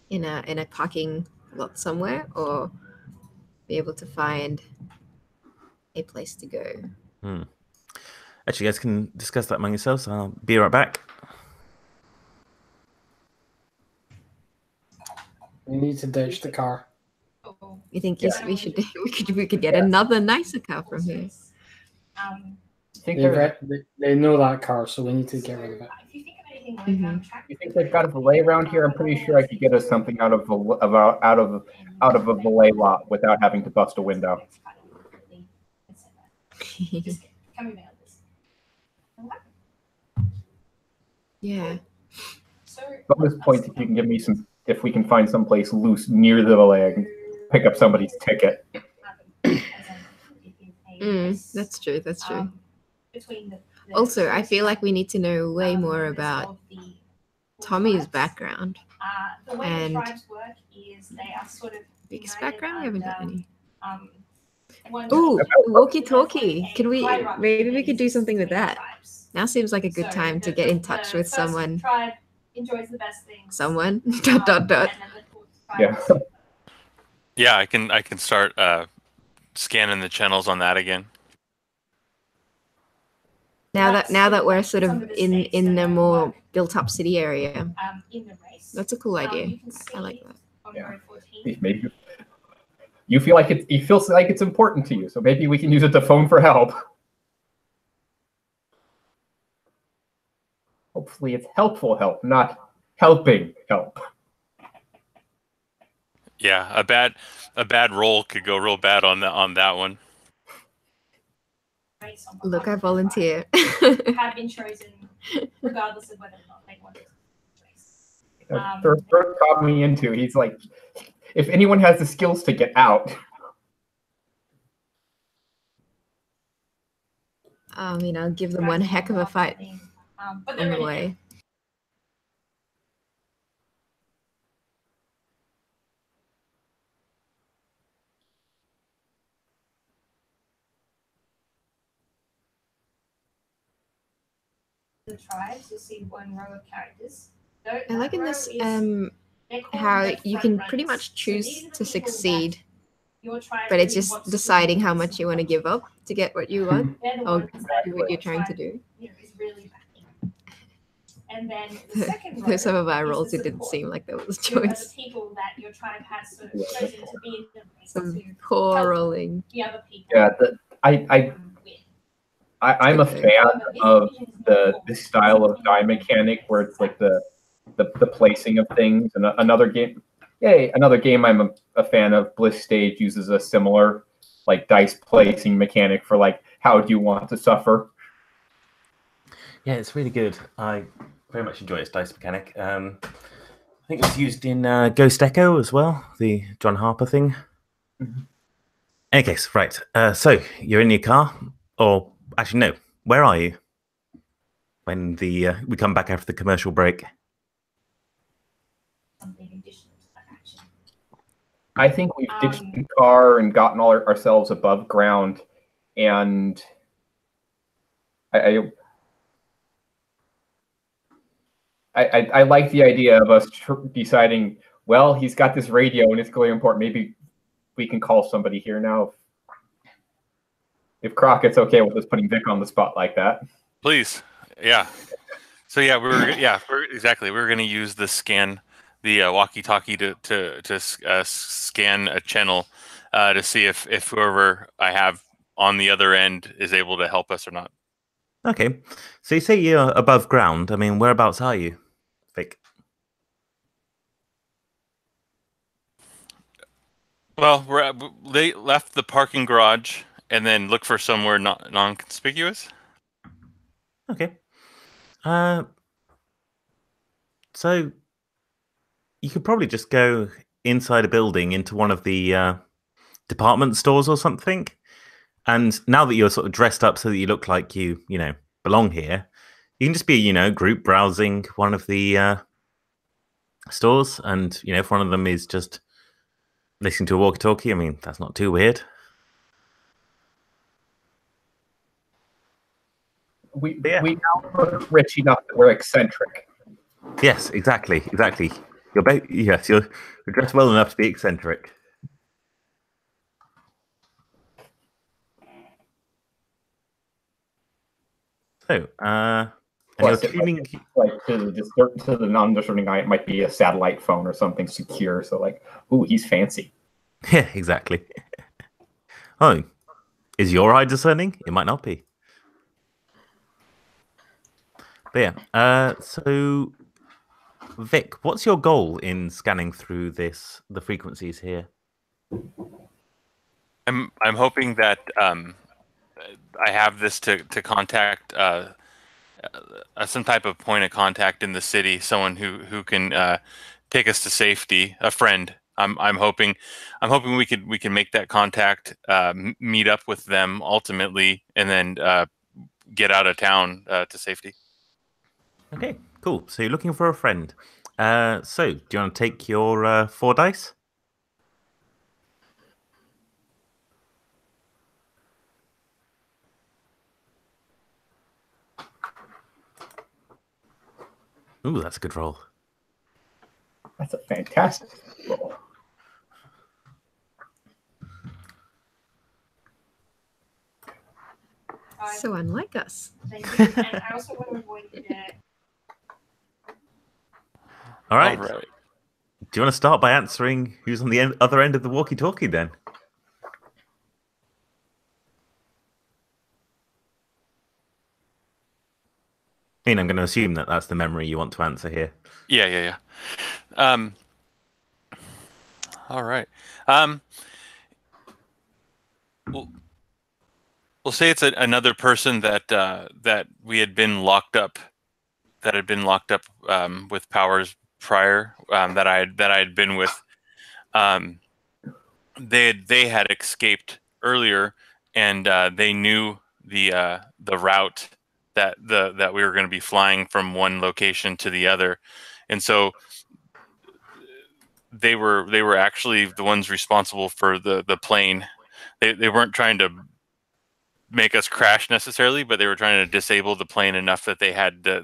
in a parking lot somewhere, or be able to find a place to go. Actually, you guys can discuss that among yourselves. I'll be right back. We need to ditch the car. You think we could get another nicer car from here? I think They know that car, so we need to get rid of it. You think they've got a valet around here? I'm pretty sure I could get us something out of a valet lot without having to bust a window. Yeah. Bonus points if you can give me if we can find someplace loose near the valet, I can pick up somebody's ticket. That's true. That's true. Also, I feel like we need to know way more about Tommy's background and Vic's background. We haven't got any. Ooh, walkie-talkie. Maybe we could do something with that. Now seems like a good time to get in touch with someone. Someone. ... Yeah. Yeah, I can start scanning the channels on that again. Now that we're sort of in the more built-up city area, that's a cool idea. I like that. Yeah. Maybe you feel like it feels like it's important to you, so maybe we can use it to phone for help. Hopefully, it's helpful help, not helping help. Yeah, a bad roll could go real bad on that one. Look, I volunteer. Have been chosen, regardless of whether or not they wanted to. Throw Tommy into. He's like, if anyone has the skills to get out. I mean, I'll give them one heck of a fight on the way. The tribes, you'll see one row of characters. I like in this how you can pretty much choose to succeed, but it's just deciding how much you want to give up to get what you want or do what you're trying to do. And then the second row Some of our is roles, the it didn't support. seem like there was a You're the choice. people that your tribe has sort of chosen to be in the place Some to poor help rolling. the other people. Yeah, I win. I'm a fan of this style of die mechanic where it's like the placing of things. And another game, another game I'm a fan of, Bliss Stage, uses a similar like dice placing mechanic for like how do you want to suffer. Yeah, it's really good. I very much enjoy its dice mechanic. I think it's used in Ghost Echo as well, the John Harper thing. Mm-hmm. Any case, right. So you're in your car, or actually no, where are you? When we come back after the commercial break. I think we've ditched the car and gotten ourselves above ground, and I like the idea of us deciding, well, he's got this radio and it's really important. Maybe we can call somebody here now. If Crockett's okay with us putting Vic on the spot like that. Please. Yeah. So yeah, we're exactly. We're going to use the scan, the walkie-talkie to scan a channel to see if whoever I have on the other end is able to help us or not. Okay. So you say you're above ground. I mean, whereabouts are you, Vic? Well, they left the parking garage and then look for somewhere non-conspicuous. Okay. So you could probably just go inside a building into one of the department stores or something. And now that you're sort of dressed up so that you look like you belong here, you can just be, group browsing one of the stores. And, if one of them is just listening to a walkie-talkie, I mean, that's not too weird. We now look rich enough that we're eccentric. Yes, exactly. You're dressed well enough to be eccentric. So, and plus, you're tuning to the non-discerning eye, it might be a satellite phone or something secure. So, like, ooh, he's fancy. Yeah, exactly. Oh, is your eye discerning? It might not be. But yeah, so Vic, what's your goal in scanning through the frequencies here? I'm hoping that I have this to contact some type of point of contact in the city, someone who can take us to safety, a friend. I'm hoping we can make that contact, meet up with them ultimately, and then get out of town to safety. Okay, cool. So you're looking for a friend. So do you want to take your 4 dice? Ooh, that's a good roll. That's a fantastic roll. So unlike us. Thank you. And I also want to avoid that. All right. Do you want to start by answering who's on the other end of the walkie-talkie then? I mean, I'm going to assume that that's the memory you want to answer here. Yeah. All right. We'll say it's another person that we had been locked up, with powers prior, that I had been with. They had escaped earlier, and they knew the route that we were going to be flying from one location to the other, and so they were actually the ones responsible for the plane. They weren't trying to make us crash necessarily, but they were trying to disable the plane enough that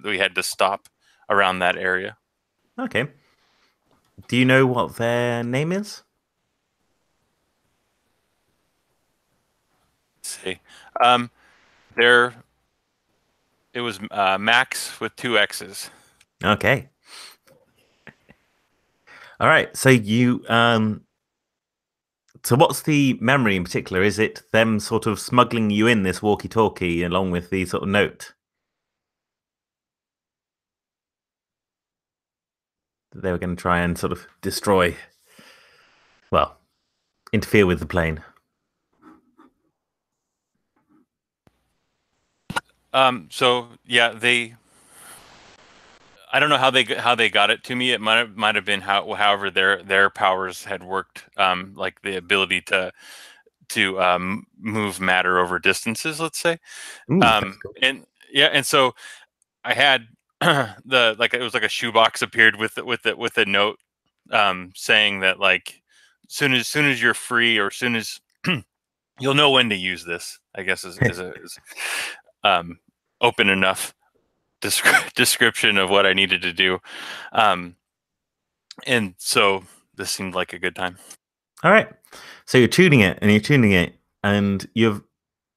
we had to stop around that area. Okay. Do you know what their name is? Let's see. It was Max with 2 X's. Okay. All right. So you So what's the memory in particular? Is it them sort of smuggling you in this walkie-talkie along with the sort of note that they were going to try and sort of destroy, well, interfere with the plane? So yeah, I don't know how they got it to me. It might have been however their powers had worked, like the ability to move matter over distances, let's say. Ooh, that's cool. And so I had it was like a shoebox appeared with a note saying that like soon as you're free, or soon as you'll know when to use this, I guess is open enough description of what I needed to do. And so this seemed like a good time. All right. So you're tuning it and and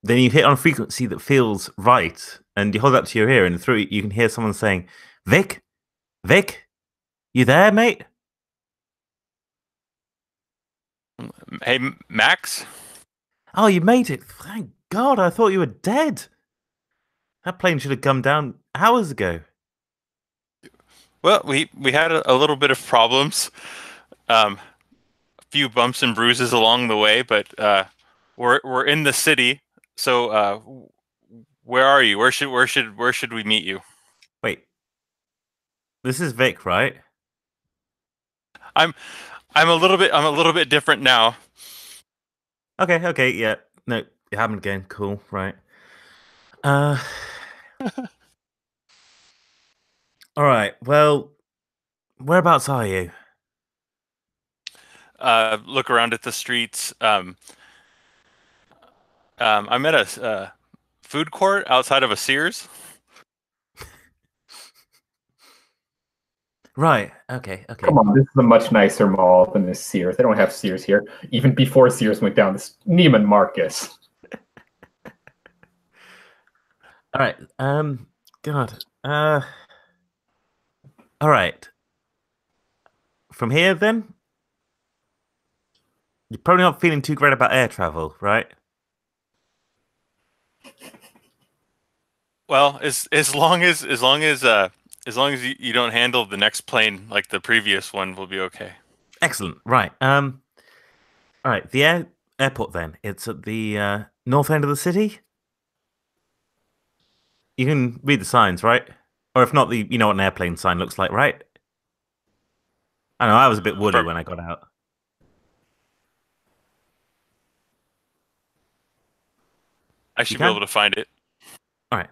then you hit on a frequency that feels right, and you hold that to your ear, and through it you can hear someone saying, Vic, you there, mate? Hey, Max? Oh, you made it. Thank God. I thought you were dead. That plane should have come down hours ago. Well, we had a little bit of problems. A few bumps and bruises along the way, but we're in the city. So where are you? Where should we meet you? Wait. This is Vic, right? I'm a little bit different now. Okay, yeah. No, it happened again. Cool, right. All right. Well, whereabouts are you? Look around at the streets. I'm at a food court outside of a Sears. Right. Okay. Come on, this is a much nicer mall than this Sears. They don't have Sears here. Even before Sears went down, this Neiman Marcus. All right. God. All right. From here, then? You're probably not feeling too great about air travel, right? Well, as long as you don't handle the next plane like the previous one, we'll be okay. Excellent. Right. All right. The airport, then. It's at the north end of the city. You can read the signs, right? Or if not, you know what an airplane sign looks like, right? I know I was a bit woolly when I got out. I should be able to find it. All right.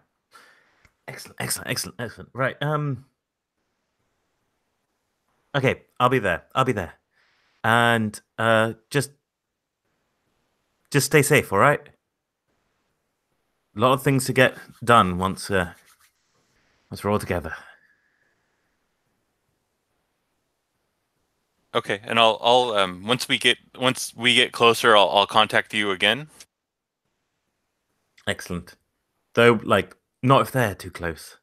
Excellent. Right. Okay, I'll be there. And just stay safe, all right? A lot of things to get done once we're all together. Okay, and I'll once we get closer, I'll contact you again. Excellent. Though, like, not if they're too close.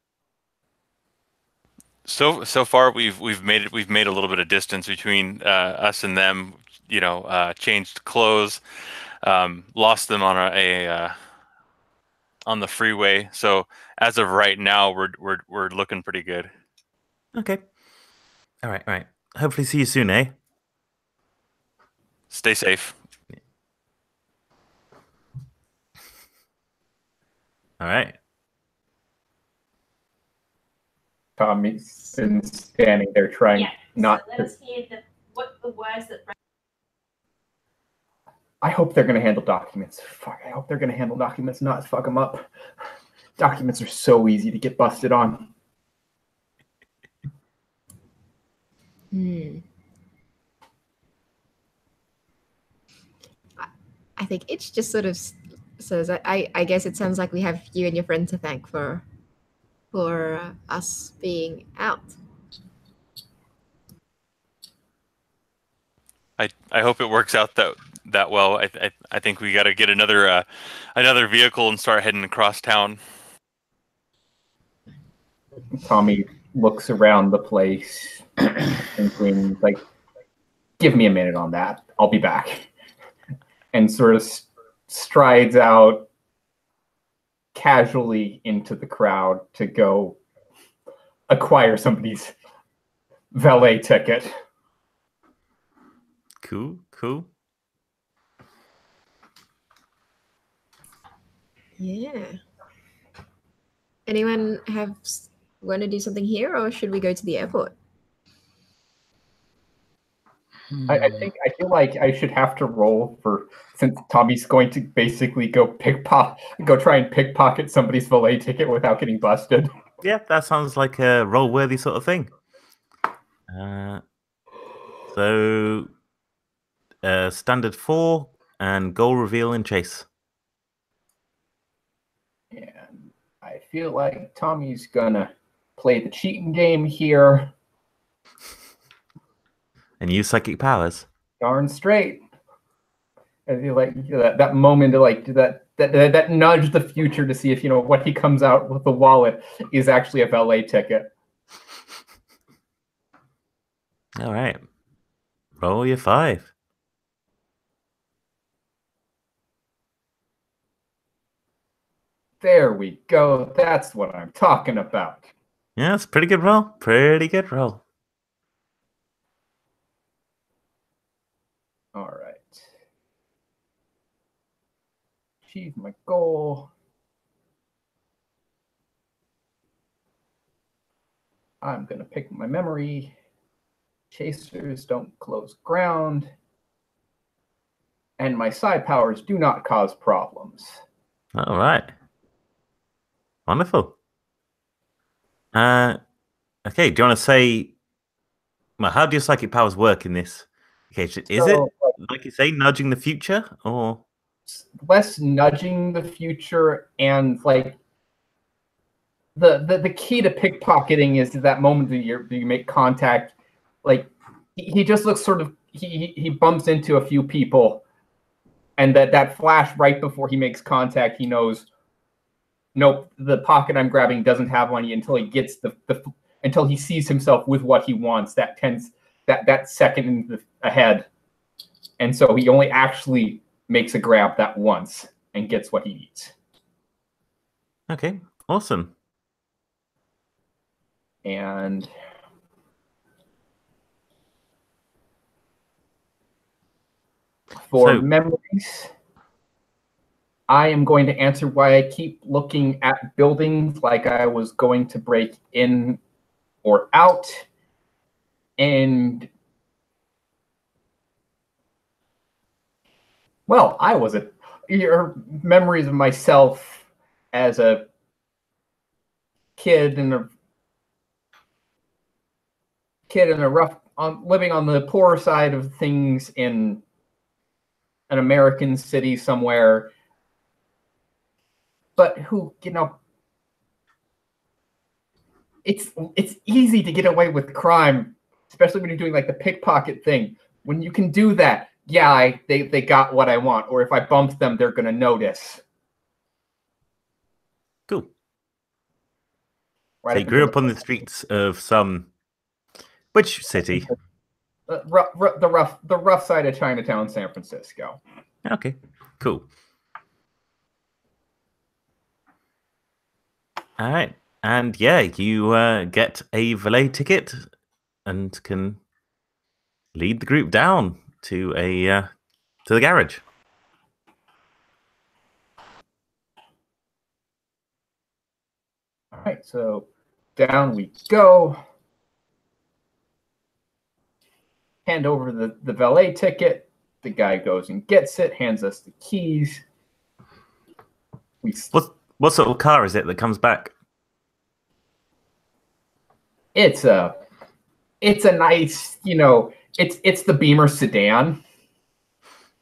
So far, we've made a little bit of distance between us and them. You know, changed clothes, lost them on on the freeway. So as of right now, we're looking pretty good. Okay. All right. Hopefully see you soon, eh? Stay safe. All right. Tommy's been standing there trying not so let to. us hear what the words that. I hope they're going to handle documents. Fuck, I hope they're going to handle documents, not fuck them up. Documents are so easy to get busted on. I think Itch just sort of says, I guess it sounds like we have you and your friend to thank for us being out. I hope it works out that well. I think we got to get another vehicle and start heading across town. Tommy looks around the place, thinking, like, give me a minute on that. I'll be back. and sort of strides out casually into the crowd to go acquire somebody's valet ticket. Cool, cool. Yeah. Anyone want to do something here, or should we go to the airport? I feel like I should have to roll for, since Tommy's going to basically go try and pickpocket somebody's valet ticket without getting busted. Yeah, that sounds like a roll-worthy sort of thing. So, standard 4 and goal reveal and chase. And I feel like Tommy's gonna play the cheating game here. And use psychic powers. Darn straight. I feel like that moment to like that nudge the future to see if what he comes out with the wallet is actually a valet ticket. All right. Roll your 5. There we go. That's what I'm talking about. Yeah, it's pretty good roll. Pretty good roll. All right. Achieve my goal. I'm going to pick my memory. Chasers don't close ground. And my side powers do not cause problems. All right. Wonderful. Okay, do you want to say, well, how do your psychic powers work in this occasion? Is it, like you say, nudging the future, or less nudging the future, and like the key to pickpocketing is that moment that you make contact. Like he just looks sort of he bumps into a few people, and that flash right before he makes contact, he knows, nope, the pocket I'm grabbing doesn't have money until he gets until he sees himself with what he wants. That second ahead, and so he only actually makes a grab that once and gets what he needs. Okay, awesome. And for memories, I am going to answer why I keep looking at buildings like I was going to break in or out. And, well, your memories of myself as a kid in a rough, living on the poor side of things in an American city somewhere, but who, it's easy to get away with crime, especially when you're doing like the pickpocket thing. When you can do that, yeah, they got what I want, or if I bump them, they're gonna notice. Cool. Right, so you grew up on the streets of which city? The rough side of Chinatown, San Francisco. Okay, cool. All right, and yeah, you get a valet ticket and can lead the group down to the garage. All right, so down we go. Hand over the valet ticket. The guy goes and gets it, hands us the keys. What sort of car is it that comes back? It's a nice, it's the Beamer sedan.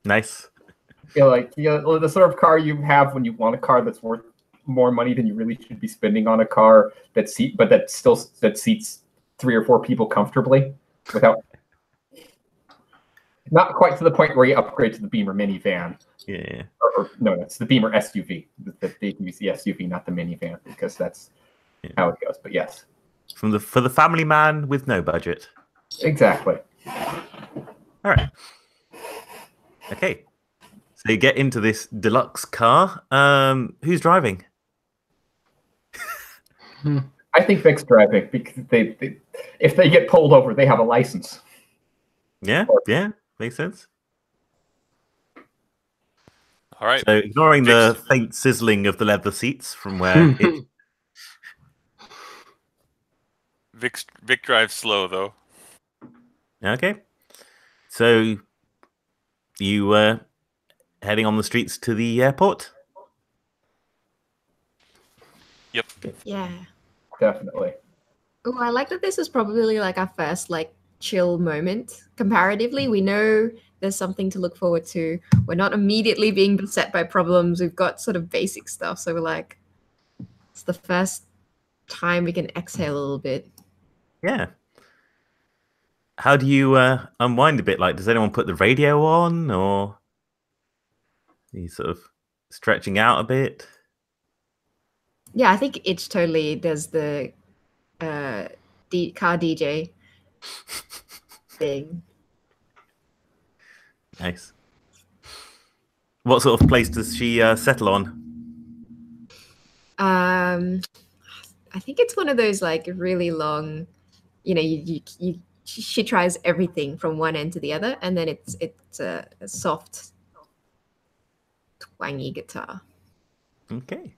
Nice. The sort of car you have when you want a car that's worth more money than you really should be spending on a car that seats 3 or 4 people comfortably without. Not quite to the point where you upgrade to the Beamer minivan. Yeah. Or no, it's the Beamer SUV. They use the SUV, not the minivan, because that's how it goes. But yes. For the family man with no budget. Exactly. All right. Okay. So you get into this deluxe car. Who's driving? I think Vic's driving because if they get pulled over, they have a license. Yeah, makes sense. All right. So ignoring Vic's- the faint sizzling of the leather seats from where it... Vic drives slow though. Okay. So you heading on the streets to the airport? Yep. Yeah. Definitely. Oh, I like that this is probably like our first like chill moment. Comparatively, we know there's something to look forward to. We're not immediately being beset by problems. We've got sort of basic stuff. So we're like, it's the first time we can exhale a little bit. Yeah. How do you unwind a bit? Like, does anyone put the radio on, or are you sort of stretching out a bit? Yeah, I think Itch totally does the car DJ thing. Nice. What sort of place does she settle on? I think it's one of those like really long, you know, she tries everything from one end to the other, and then it's a soft, twangy guitar. Okay.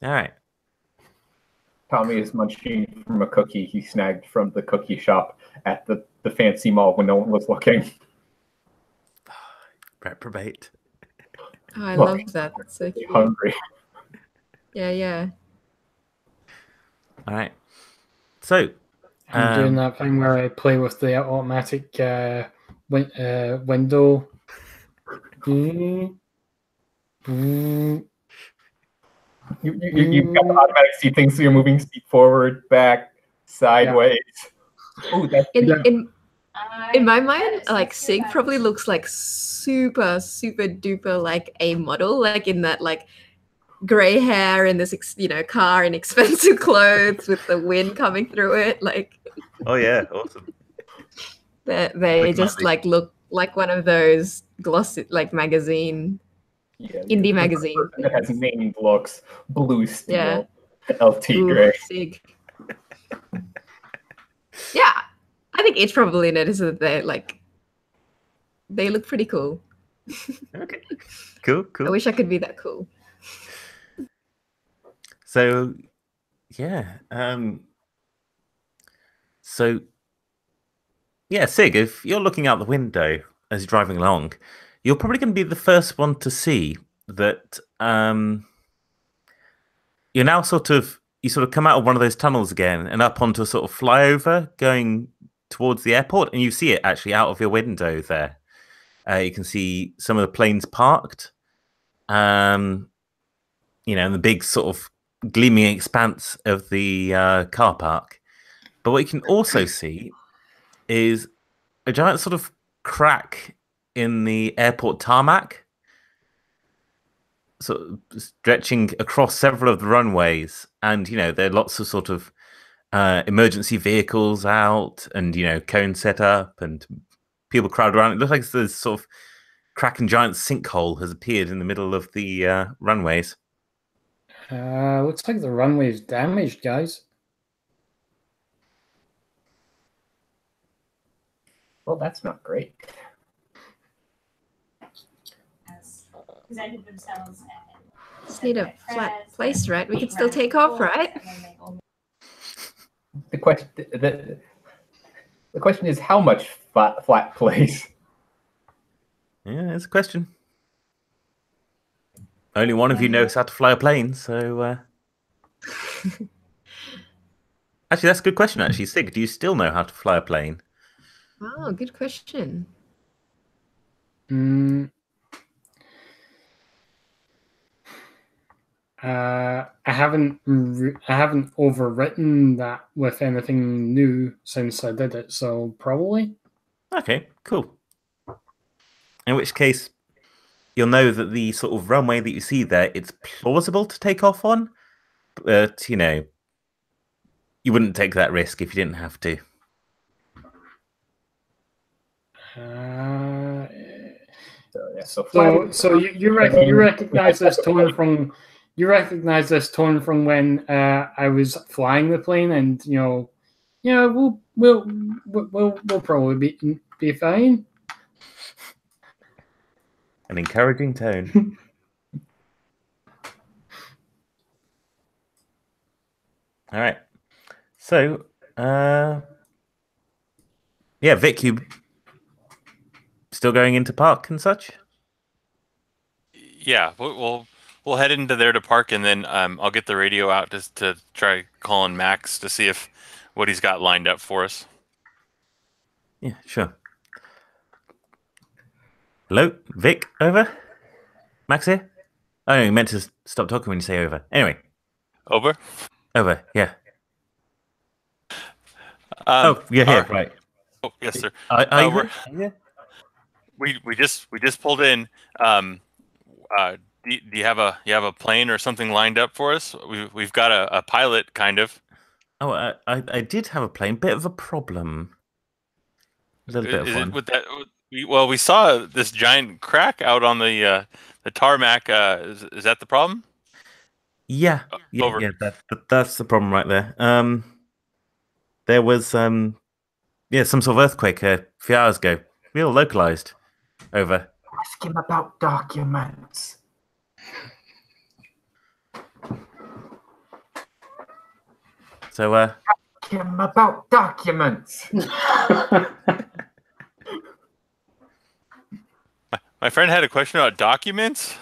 All right. Tommy is munching from a cookie he snagged from the cookie shop at the fancy mall when no one was looking. Reprobate. Oh, I Look, love that. That's so cute. Hungry. Yeah. All right. So I'm doing that thing where I play with the automatic window. You've got the automatic seat thing, so you're moving seat forward, back, sideways. Yeah. Oh, that's in my mind, like Sig probably looks like super duper like a model, like in that like gray hair and this car and expensive clothes with the wind coming through it. Like, oh yeah, awesome. They just like look like one of those glossy like magazine. Yeah, indie magazine that has named looks, blue steel, yeah. LT gray. Sig. Yeah, I think H probably noticed that they look pretty cool. Okay, cool. I wish I could be that cool. So, yeah, Sig, if you're looking out the window as you're driving along, you're probably going to be the first one to see that you're now sort of come out of one of those tunnels again and up onto a sort of flyover going towards the airport, and you see it actually out of your window there. You can see some of the planes parked, and the big sort of gleaming expanse of the car park. But what you can also see is a giant sort of crack in the airport tarmac, sort of stretching across several of the runways, and there are lots of sort of emergency vehicles out, and cones set up, and people crowd around. It looks like this sort of crack and giant sinkhole has appeared in the middle of the runways. Looks like the runway's damaged, guys. Well, that's not great. Presented themselves just need a flat place, right? We can still take off, right? The question is how much flat place? Yeah, that's a question. Only one of you knows how to fly a plane, so actually, that's a good question. Actually, Sig, do you still know how to fly a plane? Oh, good question. I haven't overwritten that with anything new since I did it, so probably. Okay, cool. In which case, you'll know that the sort of runway that you see there, it's plausible to take off on, but you wouldn't take that risk if you didn't have to. So you recognize this tone from when I was flying the plane, and we'll probably be fine. An encouraging tone. All right. So, yeah, Vic, you still going into park and such? Yeah, we'll head into there to park, and then I'll get the radio out just to try calling Max to see if what he's got lined up for us. Yeah, sure. Hello, Vic, over? Max here? Oh, no, you meant to stop talking when you say over. Anyway. Over? Over, yeah. Oh, you're here, right. Oh, yes, sir. Are you we just pulled in. Do you have a plane or something lined up for us? We've got a pilot, kind of. Oh, I did have a plane. Bit of a problem. A little bit of fun. With that? Well, we saw this giant crack out on the tarmac. Is that the problem? Yeah, Over. Yeah. That's the problem right there. There was some sort of earthquake a few hours ago. Real localized. Over. Ask him about documents. So, ask him about documents. My friend had a question about documents.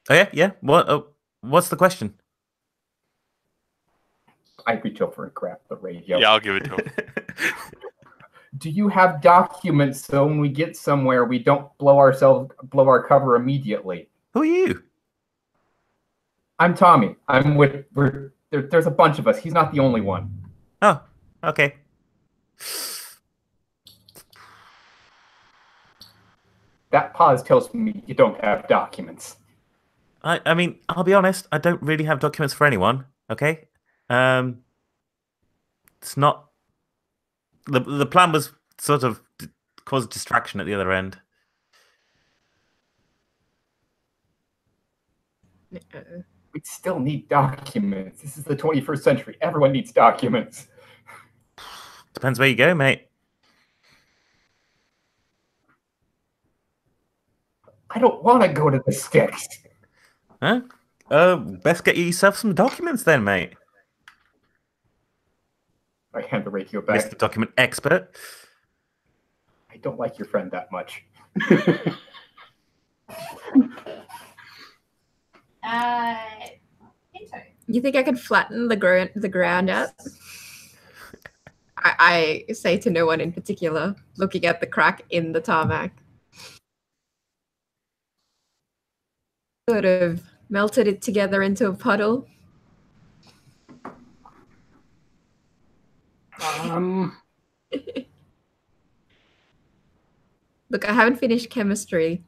Oh yeah. What's the question? I reach over and grab the radio. Yeah, I'll give it to him. Do you have documents so when we get somewhere we don't blow our cover immediately? Who are you? I'm Tommy. I'm with. There's a bunch of us. He's not the only one. Oh, okay. That pause tells me you don't have documents. I mean, I'll be honest. I don't really have documents for anyone. Okay. It's not. The plan was sort of cause distraction at the other end. We still need documents. This is the 21st century. Everyone needs documents. Depends where you go, mate. I don't want to go to the sticks. Huh? Best get yourself some documents then, mate. I hand the radio back. Yes, the document expert. I don't like your friend that much. You think I could flatten the ground out? I say to no one in particular, looking at the crack in the tarmac. Sort of melted it together into a puddle. Look, I haven't finished chemistry,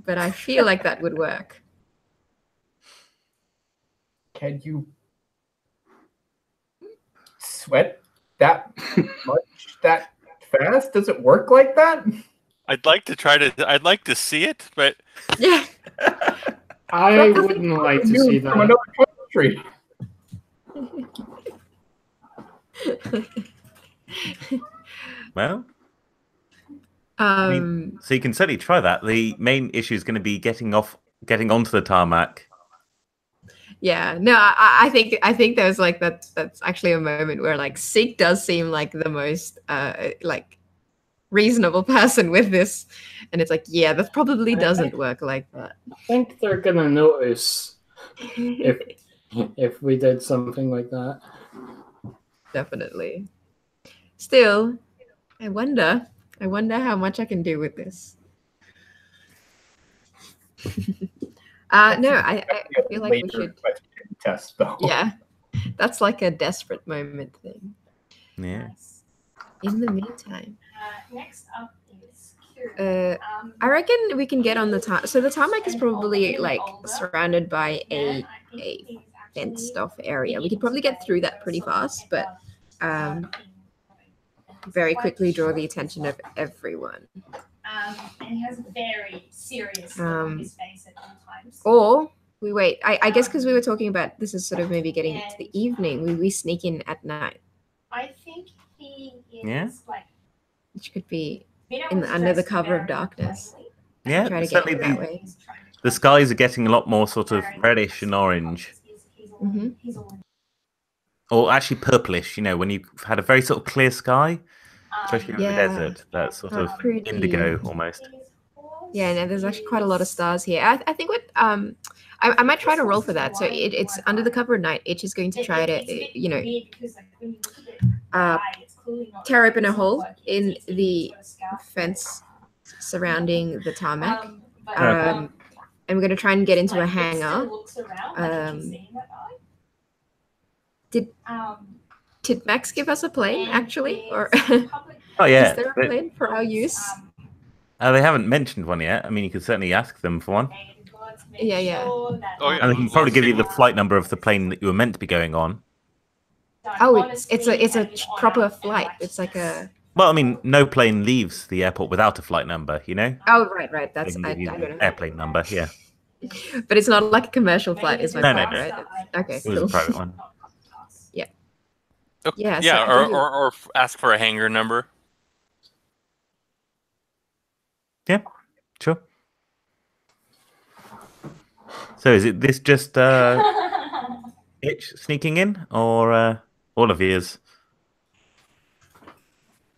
but I feel like that would work. Can you sweat that much that fast? Does it work like that? I'd like to see it, but Yeah. I wouldn't like to see From another country. Well, I mean, so you can certainly try that. The main issue is going to be getting onto the tarmac. Yeah, no, I think there's like that's actually a moment where like Sig does seem like the most like reasonable person with this, and it's like, yeah, that probably doesn't work like that. I think they're gonna notice if we did something like that. Definitely. Still, I wonder how much I can do with this. No, I feel like we should test though. Yeah, that's like a desperate moment thing. Yeah. In the meantime, next up is Kieran. I reckon we can get on the tarmac. So the tarmac is probably like surrounded by a fenced off area. We could probably get through that pretty fast, but very quickly draw the attention of everyone. And he has a very serious look on his face at all times. Or we wait. I guess because we were talking about this is sort of maybe getting to the evening. We sneak in at night. I think he is Yeah. like, Which could be under under the cover of darkness. Yeah, Try to get certainly in that way. the skies are getting a lot more sort of reddish and orange. Or actually purplish, you know, when you've had a very sort of clear sky, especially over the desert, that sort of pretty. indigo almost. Yeah, no, there's actually quite a lot of stars here. I think what I might try to roll for that. So it's under the cover of night. Itch is going to try to, you know, tear open a hole in the fence surrounding the tarmac. And we're going to try and get into a hangar. Did Max give us a plane, actually? Or Oh, yeah. is there a plane for our use? They haven't mentioned one yet. I mean, you could certainly ask them for one. Yeah. Oh, yeah. And they can probably give you the flight number of the plane that you were meant to be going on. Oh, it's a proper flight. It's like a... Well, I mean, no plane leaves the airport without a flight number, you know? Oh, right. They That's... can I give you don't the know. airplane number, yeah. But it's not like a commercial flight, is my No. point, right? Okay, It was cool. a private one. Yeah, so Yeah, I think or ask for a hangar number. Yeah, sure. So is it this just Itch sneaking in, or all of yours?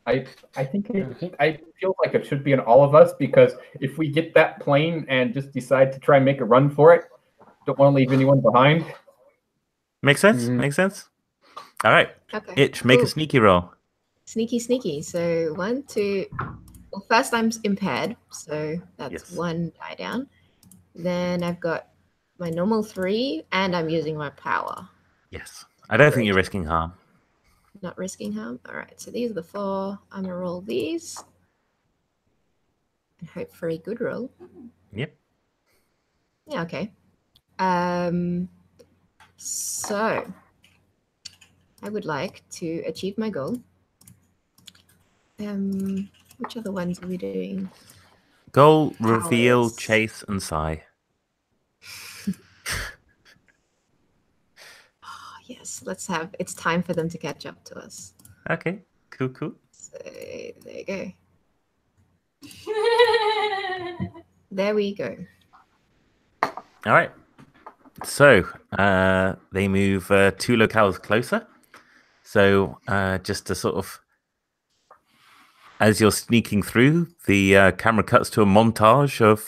I think I feel like it should be in all of us, because if we get that plane and just decide to try and make a run for it, don't want to leave anyone behind. Makes sense? Makes sense? All right. Okay, Itch, make a cool. sneaky roll. Sneaky. So 1, 2... Well, first I'm impaired, so that's Yes. 1 die down. Then I've got my normal 3, and I'm using my power. Yes. I don't think you're risking harm. Not risking harm. All right, so these are the 4. I'm going to roll these. And hope for a good roll. Yep. Yeah, okay. So I would like to achieve my goal. Which other ones are we doing? Goal, reveal, Powers. chase, and sigh. Oh, yes, let's have... It's time for them to catch up to us. Okay. Cool. So there you go. There we go. All right. So they move 2 locales closer. So just to sort of, as you're sneaking through, the camera cuts to a montage of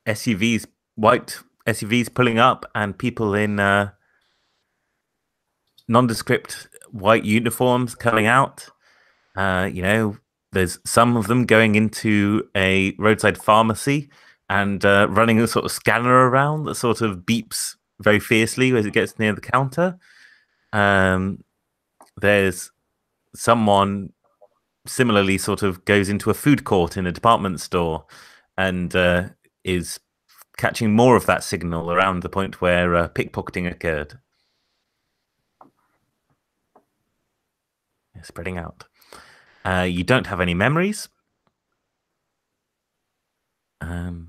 SUVs, white SUVs pulling up, and people in nondescript white uniforms coming out. You know, there's some of them going into a roadside pharmacy and running a sort of scanner around that sort of beeps very fiercely as it gets near the counter. There's someone similarly sort of goes into a food court in a department store and is catching more of that signal around the point where pickpocketing occurred. Spreading out. You don't have any memories. Do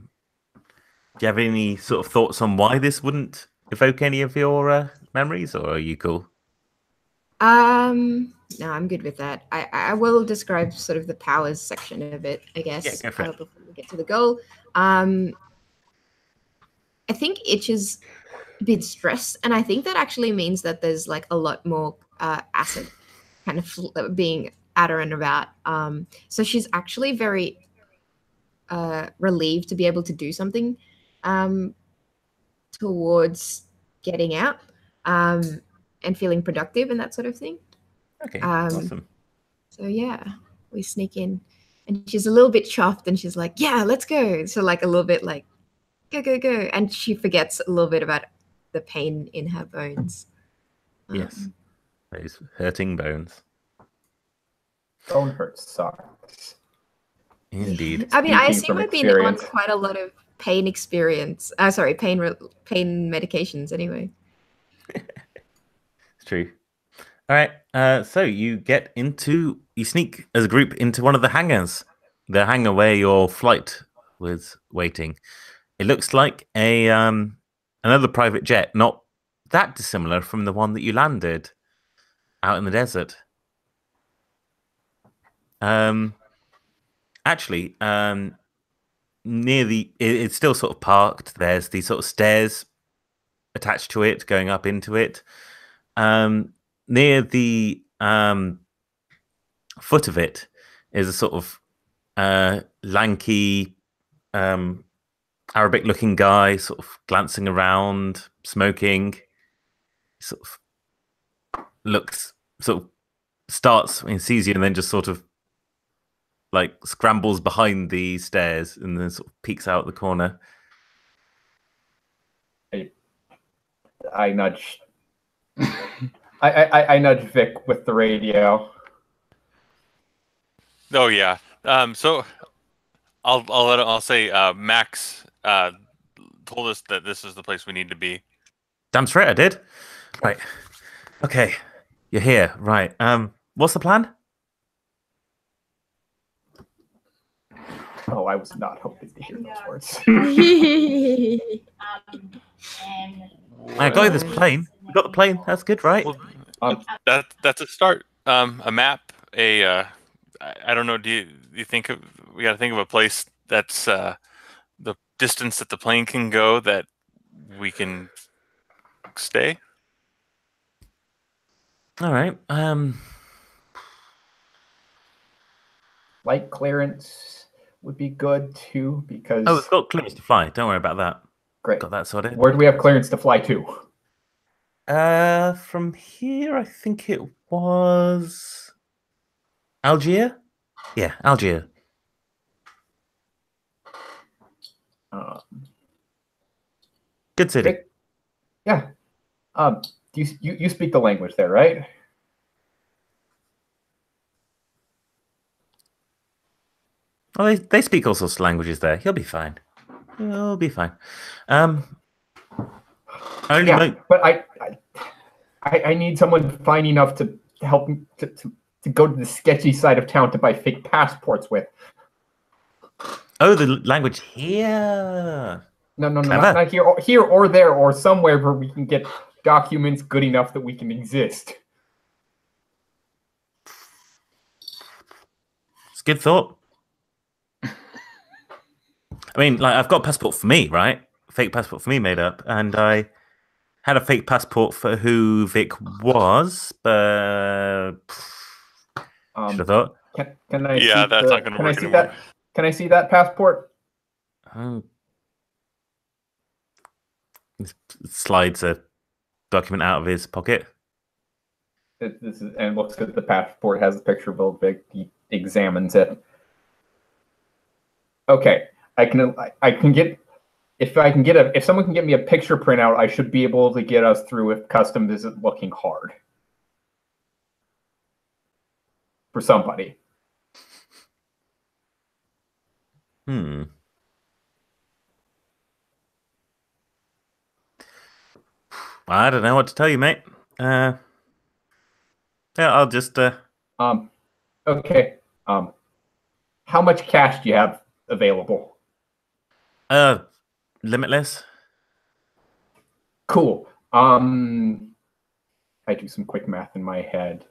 you have any sort of thoughts on why this wouldn't evoke any of your memories, or are you cool? No, I'm good with that. I will describe sort of the powers section of it, I guess, Yeah, go for it. before we get to the goal. I think Itch is a bit stressed, and I think that actually means that there's like a lot more acid kind of being at her and about. So she's actually very relieved to be able to do something towards getting out and feeling productive and that sort of thing. Okay, awesome. So yeah, we sneak in, and she's a little bit chuffed, and she's like, "Yeah, let's go." So like a little bit like, "Go, and she forgets a little bit about the pain in her bones. Yes, those hurting bones. Bone hurt sucks. Indeed. I mean, I Speaking assume from I've been on experience. quite a lot of pain experience. Pain medications anyway. It's true. All right. So you sneak as a group into one of the hangars, the hangar where your flight was waiting. It looks like another private jet, not that dissimilar from the one that you landed out in the desert. Actually, it's still sort of parked. There's these sort of stairs attached to it, going up into it. Near the foot of it is a sort of lanky, Arabic-looking guy, sort of glancing around, smoking. Sort of starts and sees you, and then just sort of like scrambles behind the stairs, and then sort of peeks out the corner. I nudge. I nudge Vic with the radio. Oh yeah. So I'll say Max told us that this is the place we need to be. Damn straight I did. Right. Okay. You're here. Right. What's the plan? Oh, I was not hoping to hear those words. I got you this plane. You got the plane. That's good, right? Well, that's a start. A map. I don't know. Do you think we got to think of a place that's the distance that the plane can go that we can stay? All right. Light clearance would be good too, because it's got clearance to fly. Don't worry about that. Great. Got that sorted. Where do we have clearance to fly to? From here, I think it was Algier. Yeah, Algier. Good city. Vic, yeah. You speak the language there, right? Well, they speak all sorts of languages there. He'll be fine. He'll be fine. But I need someone fine enough to help me to go to the sketchy side of town to buy fake passports with. Oh, the language here. No, not here or there or somewhere where we can get documents good enough that we can exist. It's a good thought. I mean, like, I've got a passport for me, right? Fake passport for me made up, and I had a fake passport for who Vic was, but should have thought. Can I? Yeah, that's not going to work anymore. Can I see that passport? He slides a document out of his pocket. And looks at the passport, has a picture of Old Vic. He examines it. Okay, I can get if someone can get me a picture printout, I should be able to get us through if customs isn't looking hard for somebody. I don't know what to tell you, mate. Yeah, I'll just Okay. How much cash do you have available? Limitless. Cool. I do some quick math in my head.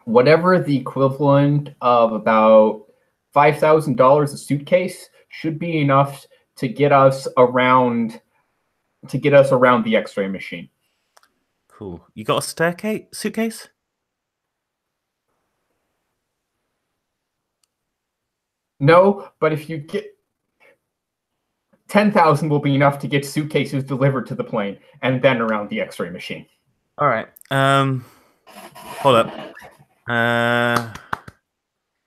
Whatever the equivalent of about $5,000 a suitcase should be enough to get us around the X-ray machine. Cool. You got a suitcase? No, but if you get 10,000 will be enough to get suitcases delivered to the plane and then around the X-ray machine. All right. Hold up.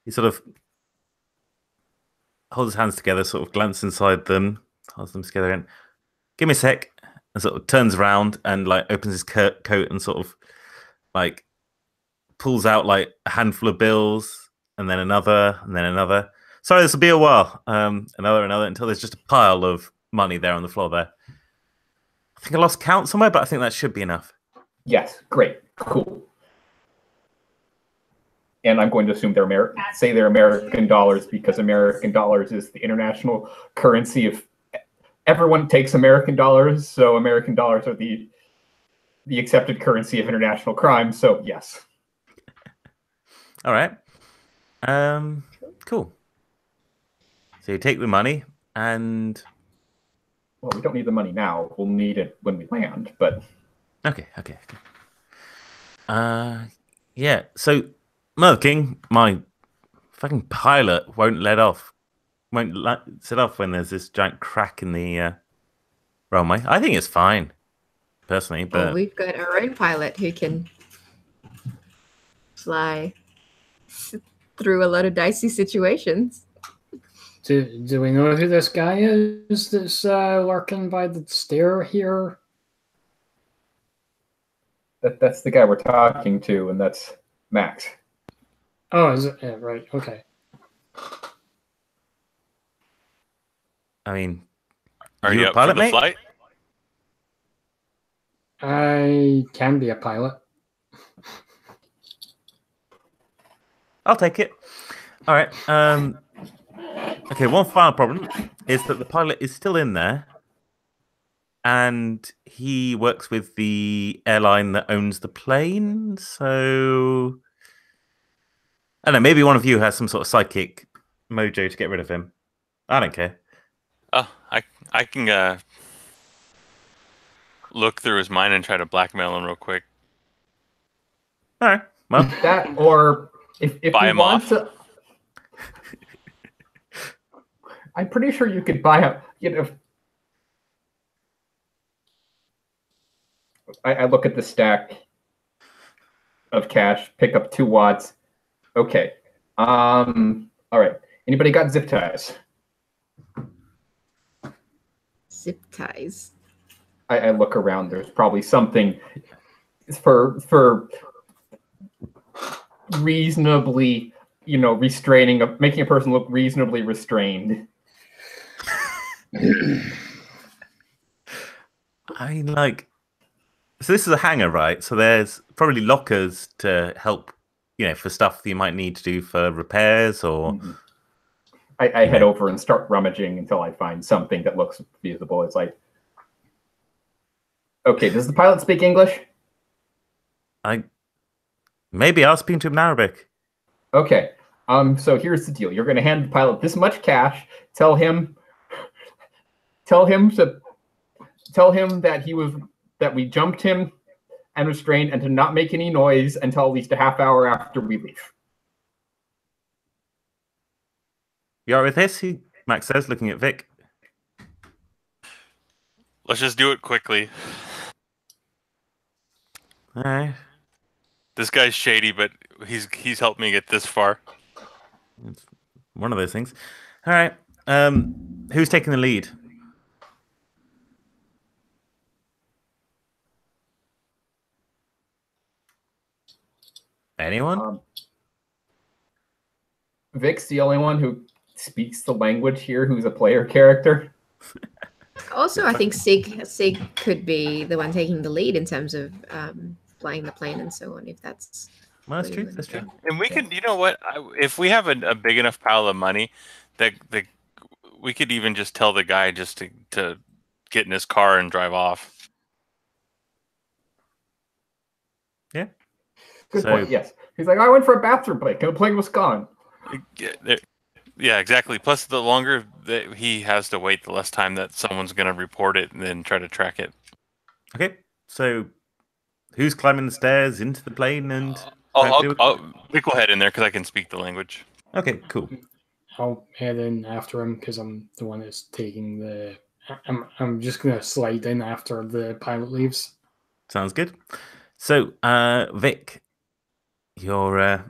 He sort of holds his hands together, sort of glances inside them, holds them together, and give me a sec, and sort of turns around and like opens his coat and sort of like pulls out like a handful of bills, and then another, and then another. Sorry, this will be a while. Another, until there's just a pile of money there on the floor there. I think I lost count somewhere, but I think that should be enough. Yes, great, cool. and I'm going to assume they're American dollars because American dollars is the international currency of everyone takes American dollars, so American dollars are the accepted currency of international crime. So yes. All right. Cool. So you take the money and. Well, we don't need the money now. We'll need it when we land. But Okay. Yeah. So, Mother King, my fucking pilot won't set off when there's this giant crack in the runway. I think it's fine, personally, but Well, we've got our own pilot who can fly through a lot of dicey situations. Do we know who this guy is that's lurking by the stair here? that's the guy we're talking to, and that's Max. Oh, is it? Yeah, right. Okay. I mean, Are you you a up pilot, for the mate? flight? I can be a pilot. I'll take it. All right. Okay, one final problem is that the pilot is still in there, and he works with the airline that owns the plane. So, I don't know. Maybe one of you has some sort of psychic mojo to get rid of him. I don't care. Oh, I can look through his mind and try to blackmail him real quick. All right. Well, That, or if Buy you him want off. to, I'm pretty sure you could buy a. I look at the stack of cash, pick up 2 watts. Okay. All right. Anybody got zip ties? Zip ties. I look around. There's probably something for reasonably, restraining, making a person look reasonably restrained. I mean, so this is a hangar, right? So there's probably lockers to help, for stuff that you might need to do for repairs or. Mm-hmm. I head over and start rummaging until I find something that looks feasible. It's like, okay, does the pilot speak English? Maybe I'll speak to him in Arabic. Okay. So here's the deal. You're going to hand the pilot this much cash. Tell him that that we jumped him and restrained, and to not make any noise until at least a half hour after we leave. You all right with this? Max says, looking at Vic. Let's just do it quickly. All right. This guy's shady, but he's helped me get this far. It's one of those things. All right. Who's taking the lead? Anyone? Vic's the only one who speaks the language here, who's a player character. Also, I think Sig could be the one taking the lead in terms of flying the plane and so on. If that's Well, that's true. And we could, you know what? If we have a big enough pile of money, that we could even just tell the guy just to get in his car and drive off. Yeah. Good point. Yes. He's like, I went for a bathroom break, and the plane was gone. Yeah, exactly. Plus, the longer that he has to wait, the less time that someone's going to report it and then try to track it. Okay. So, who's climbing the stairs into the plane and? Vic will head in there because I can speak the language. Okay, cool. I'll head in after him because I'm the one that's taking the. I'm just gonna slide in after the pilot leaves. Sounds good. So, Vic, you're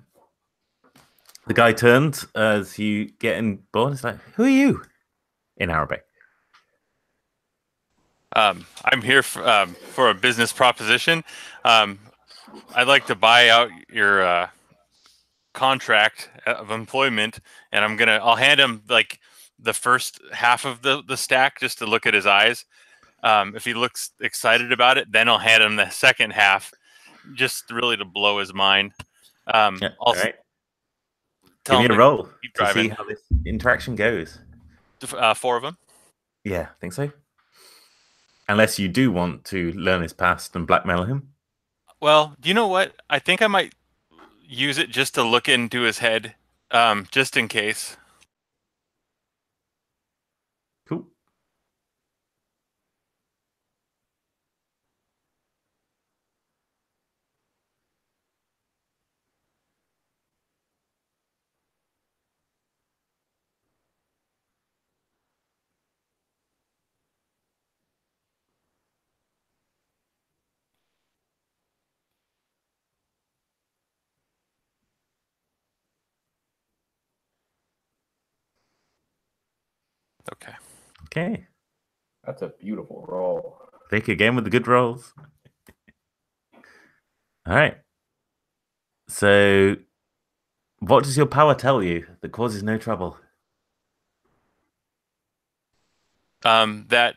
the guy turns as you get in board. It's like, who are you? In Arabic. I'm here for a business proposition. I'd like to buy out your contract of employment, and I'll hand him like the first half of the stack just to look at his eyes. If he looks excited about it, then I'll hand him the second half, just really to blow his mind. All right. Give Tell me him a to roll keep to see driving. how this interaction goes. 4 of them. Yeah, I think so. Unless you do want to learn his past and blackmail him. Well, you know what? I think I might use it just to look into his head, just in case. Cool. Okay. Okay. That's a beautiful roll. Vic again with the good rolls. All right. So, what does your power tell you that causes no trouble? That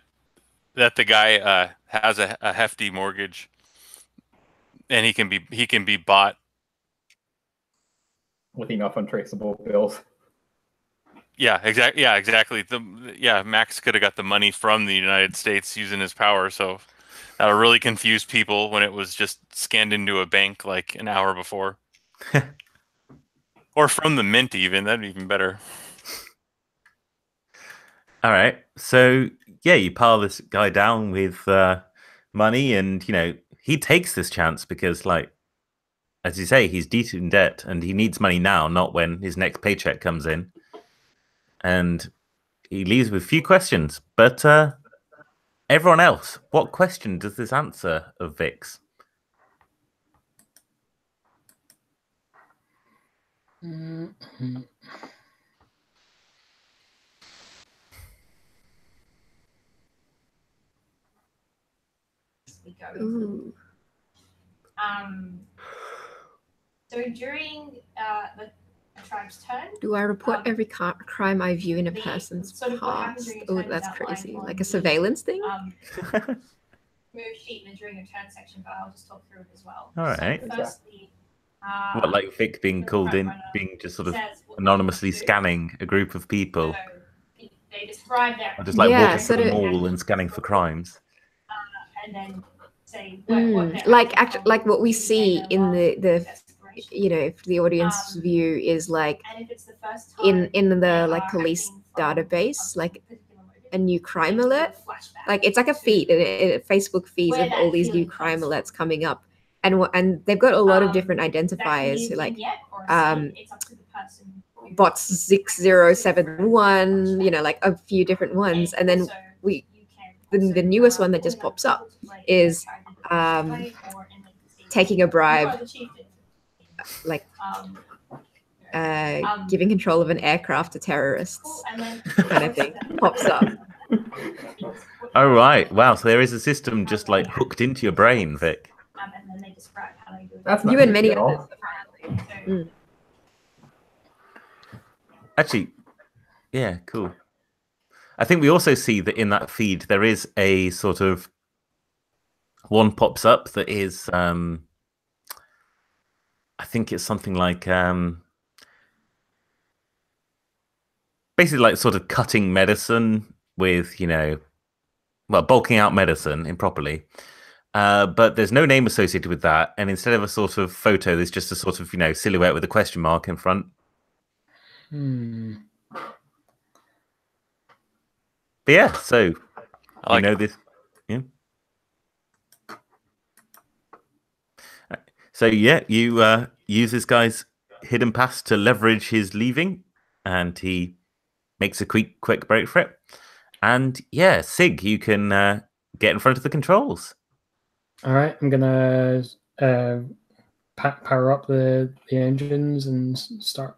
the guy has a hefty mortgage, and he can be bought. With enough untraceable bills. Yeah, exactly. Max could have got the money from the United States using his power, so that'll really confuse people when it was just scanned into a bank like an hour before. Or from the mint even, that'd be even better. All right. So, yeah, you pile this guy down with money, and, he takes this chance because, like, as you say, he's deep in debt and he needs money now, not when his next paycheck comes in. And he leaves with a few questions. But everyone else, what question does this answer of Vic's? Ooh. So during the tribe's turn, Do I report every crime I view in a person's sort of what happens past? during a Oh, turn is that's outlined crazy. on Like a the, surveillance thing? Move sheet and during a turn section, but I'll just talk through it as well. All right. So firstly, What, like Vic being called in, being just sort of anonymously scanning a group of people? So they describe their Or just like Yeah, walking so through the do- mall and scanning for crimes? and then say like what we see in the if the audience view is like and if it's the first time in the they like are police acting from database, a like particular motive, a new crime they do a alert. flashback Like it's like a feed, Facebook feeds where of that all these new feeling crime comes alerts from. coming up, and they've got a lot of different That can identifiers, be a like vignette or a scene. It's up to the person who- bots 6071, like a few different ones, and then also we you can the newest one that just pops up is taking a bribe, like giving control of an aircraft to terrorists, kind of thing pops up. Oh, right. Wow. So there is a system just like hooked into your brain, Vic. And then they describe how they do it. That's not You and creepy many at all. others. Actually, yeah, cool. I think we also see that in that feed there is a sort of one pops up that is I think it's something like basically like sort of cutting medicine with, bulking out medicine improperly. But there's no name associated with that, and instead of a sort of photo, there's just a sort of silhouette with a question mark in front. But yeah, so I like this. Yeah. So yeah, you use this guy's hidden pass to leverage his leaving, and he makes a quick break for it. And yeah, Sig, you can get in front of the controls. All right, I'm gonna power up the engines and start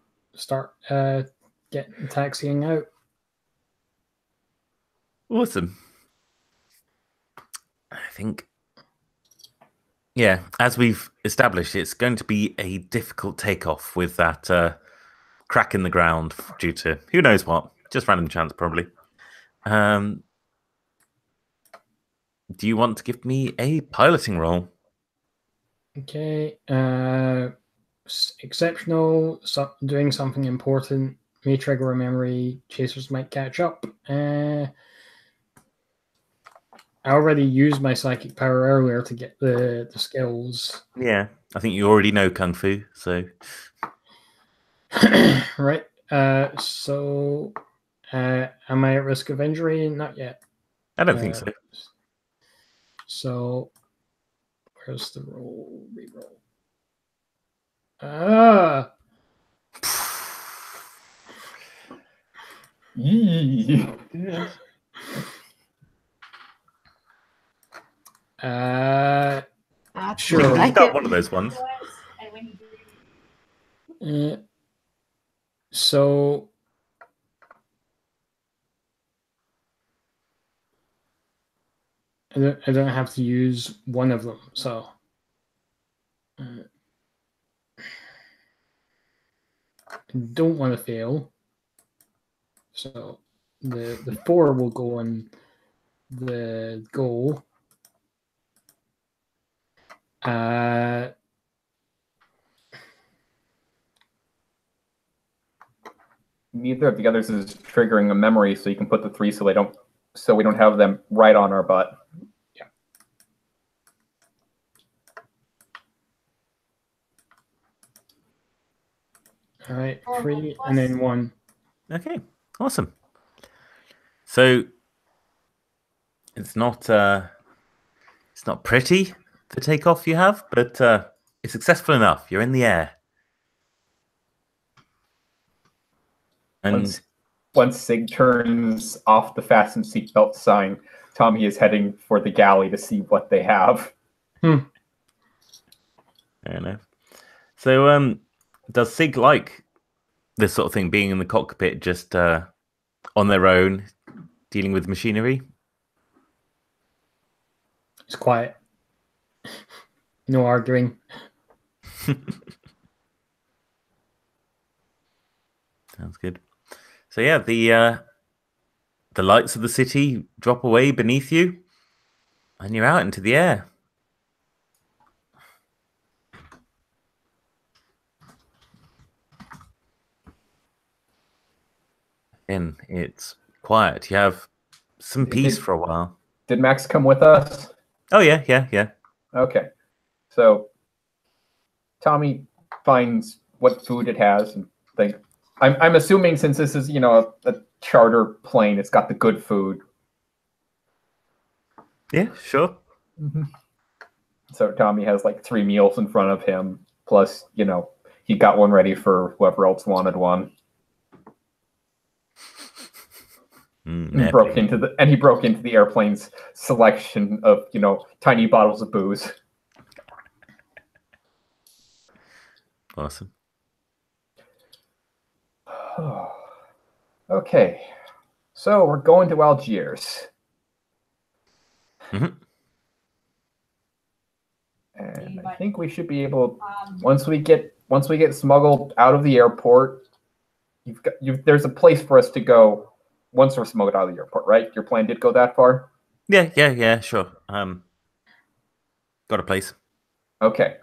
getting taxiing out. Awesome. I think, yeah, as we've established, it's going to be a difficult takeoff with that crack in the ground due to who knows what, just random chance probably. Do you want to give me a piloting roll? Okay, exceptional, doing something important, may trigger a memory, chasers might catch up. I already used my psychic power earlier to get the skills. Yeah, I think you already know Kung Fu, so... Right. So, am I at risk of injury? Not yet. I don't think so. So, where's the roll? Reroll. Ah! Yee. Sure. You like got it. one of those ones. And when you do, So, I don't have to use one of them. So, I don't want to fail. So, the 4 will go on the goal. Neither of the others is triggering a memory, so you can put the 3 so we don't have them right on our butt. Yeah. All right, 3 and then 1. Okay, awesome. So it's not pretty, the takeoff you have, but it's successful enough. You're in the air. And Once Sig turns off the fasten seatbelt sign, Tommy is heading for the galley to see what they have. fair enough. So does Sig like this sort of thing, being in the cockpit just on their own, dealing with machinery? It's quiet. No arguing. Sounds good. So yeah, the lights of the city drop away beneath you, and you're out into the air. And it's quiet. You have some peace for a while. Did Max come with us? Oh yeah. Okay. So Tommy finds what food it has, and I'm assuming, since this is a charter plane, it's got the good food. Yeah, sure. Mm-hmm. So Tommy has like 3 meals in front of him, plus he got one ready for whoever else wanted one. He broke into the airplane's selection of tiny bottles of booze. Awesome. Okay, so we're going to Algiers. Mm-hmm. And I think we should be able, once we get smuggled out of the airport, there's a place for us to go once we're smuggled out of the airport, right? Your plan did go that far? Yeah, sure. Got a place. Okay.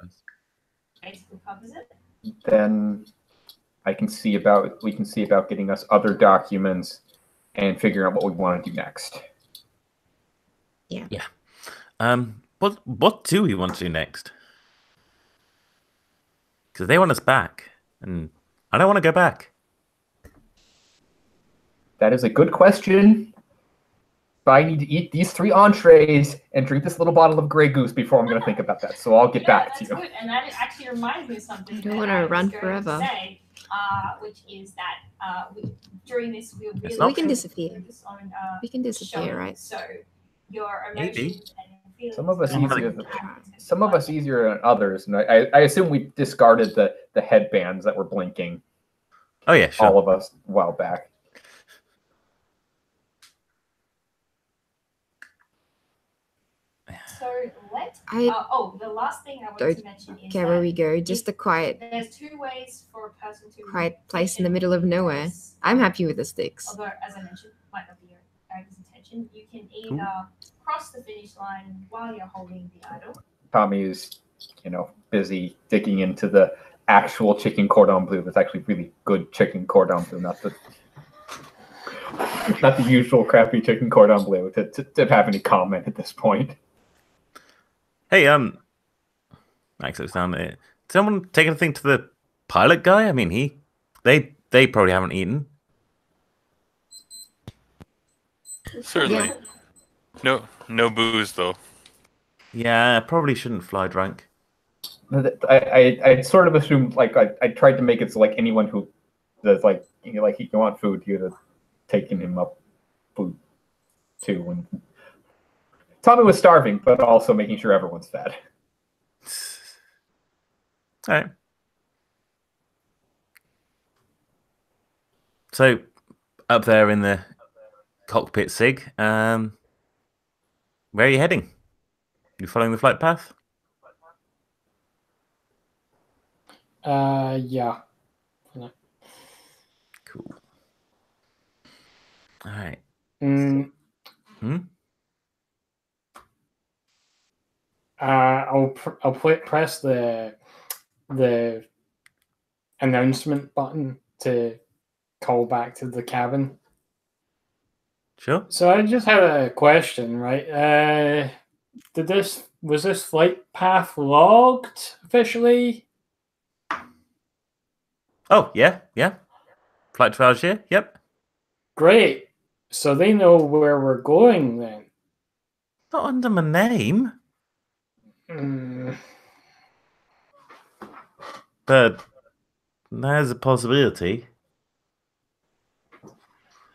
Then we can see about getting us other documents and figuring out what we want to do next. Yeah. What do we want to do next? Because they want us back, and I don't want to go back. That is a good question. But I need to eat these 3 entrees and drink this little bottle of Grey Goose before I'm going to think about that. So I'll get back to you. Good. And that actually reminds me of something. I don't want to run forever. Say, which is that during this we'll really we can disappear. focus on We can disappear, showing, right? So your Maybe. emotions and your feelings. Some of us easier than others, and I assume we discarded the headbands that were blinking. Oh yeah, sure. All of us a while back. So the last thing I wanted to mention is Okay, where we go, just a quiet there's 2 ways for a person to place in the middle of nowhere. I'm happy with the sticks. Although, as I mentioned, might not be your character's intention. You can either cross the finish line while you're holding the idol. Tommy is, busy digging into the actual chicken cordon bleu. It's actually really good chicken cordon bleu, not the usual crappy chicken cordon bleu to have any comment at this point. Hey, Max looks down there. Did someone take anything to the pilot guy? I mean, they probably haven't eaten. Certainly. Yeah. No booze though. Yeah, probably shouldn't fly drunk. I sort of assumed, like, I tried to make it so, like, anyone who does, like, you want food, you'd have taken him up food too. And Tommy was starving, but also making sure everyone's fed. All right. So, up there in the cockpit, Sig, where are you heading? You following the flight path? Yeah. Cool. All right. I'll press the announcement button to call back to the cabin. Sure. So I just had a question, right? Was this flight path logged officially? Oh, yeah. Flight 12 here? Yep. Great. So they know where we're going then. Not under my name. But there's a possibility.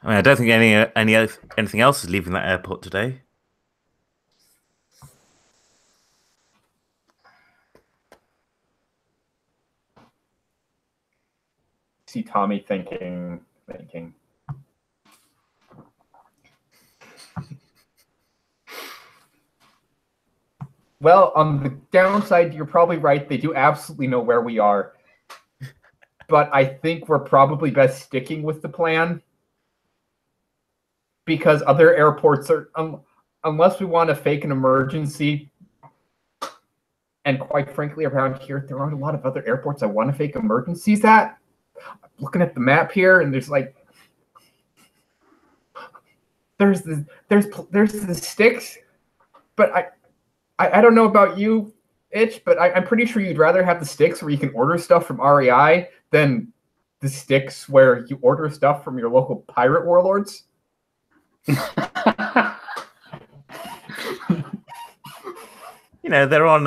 I mean, I don't think anything else is leaving that airport today. See Tommy thinking. Well, on the downside, you're probably right. They do absolutely know where we are. But I think we're probably best sticking with the plan. Because other airports are, unless we want to fake an emergency, and quite frankly, around here, there aren't a lot of other airports I want to fake emergencies at. I'm looking at the map here, and there's like, there's the sticks, but I don't know about you, Itch, but I'm pretty sure you'd rather have the sticks where you can order stuff from REI than the sticks where you order stuff from your local pirate warlords. You know, they're on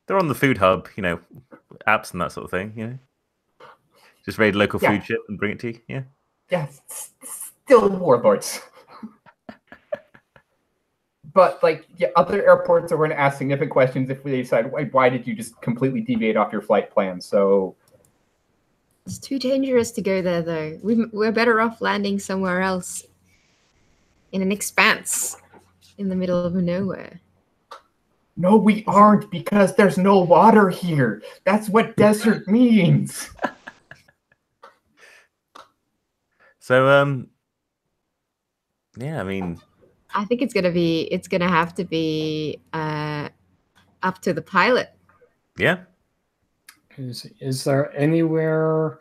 the food hub, you know, apps and that sort of thing, you know. Just raid local food ship and bring it to you, yeah. Yeah, still warlords. But, like, yeah, other airports are going to ask significant questions if they decide, why did you just completely deviate off your flight plan? So it's too dangerous to go there, though. We're better off landing somewhere else in an expanse in the middle of nowhere. No, we aren't, because there's no water here. That's what desert means. So, yeah, I mean, I think it's gonna have to be up to the pilot. Yeah. Is there anywhere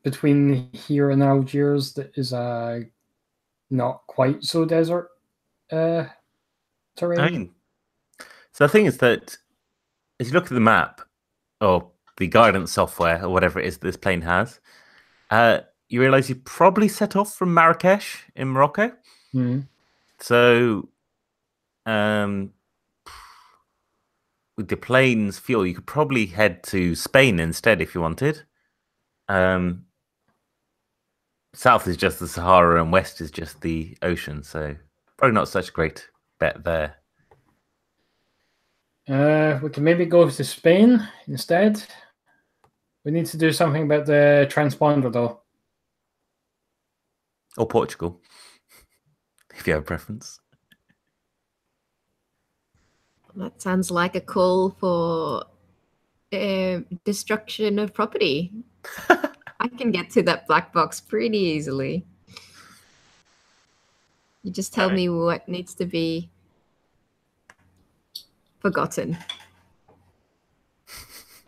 between here and Algiers that is not quite so desert terrain? I mean, so the thing is that as you look at the map or the guidance software or whatever it is this plane has, you realize you probably set off from Marrakesh in Morocco. Mm-hmm. So, with the plane's fuel, you could probably head to Spain instead if you wanted. South is just the Sahara and west is just the ocean, so probably not such a great bet there. We can maybe go to Spain instead. We need to do something about the transponder, though. Or Portugal, if you have a preference. That sounds like a call for destruction of property. I can get to that black box pretty easily. You just tell me what needs to be forgotten.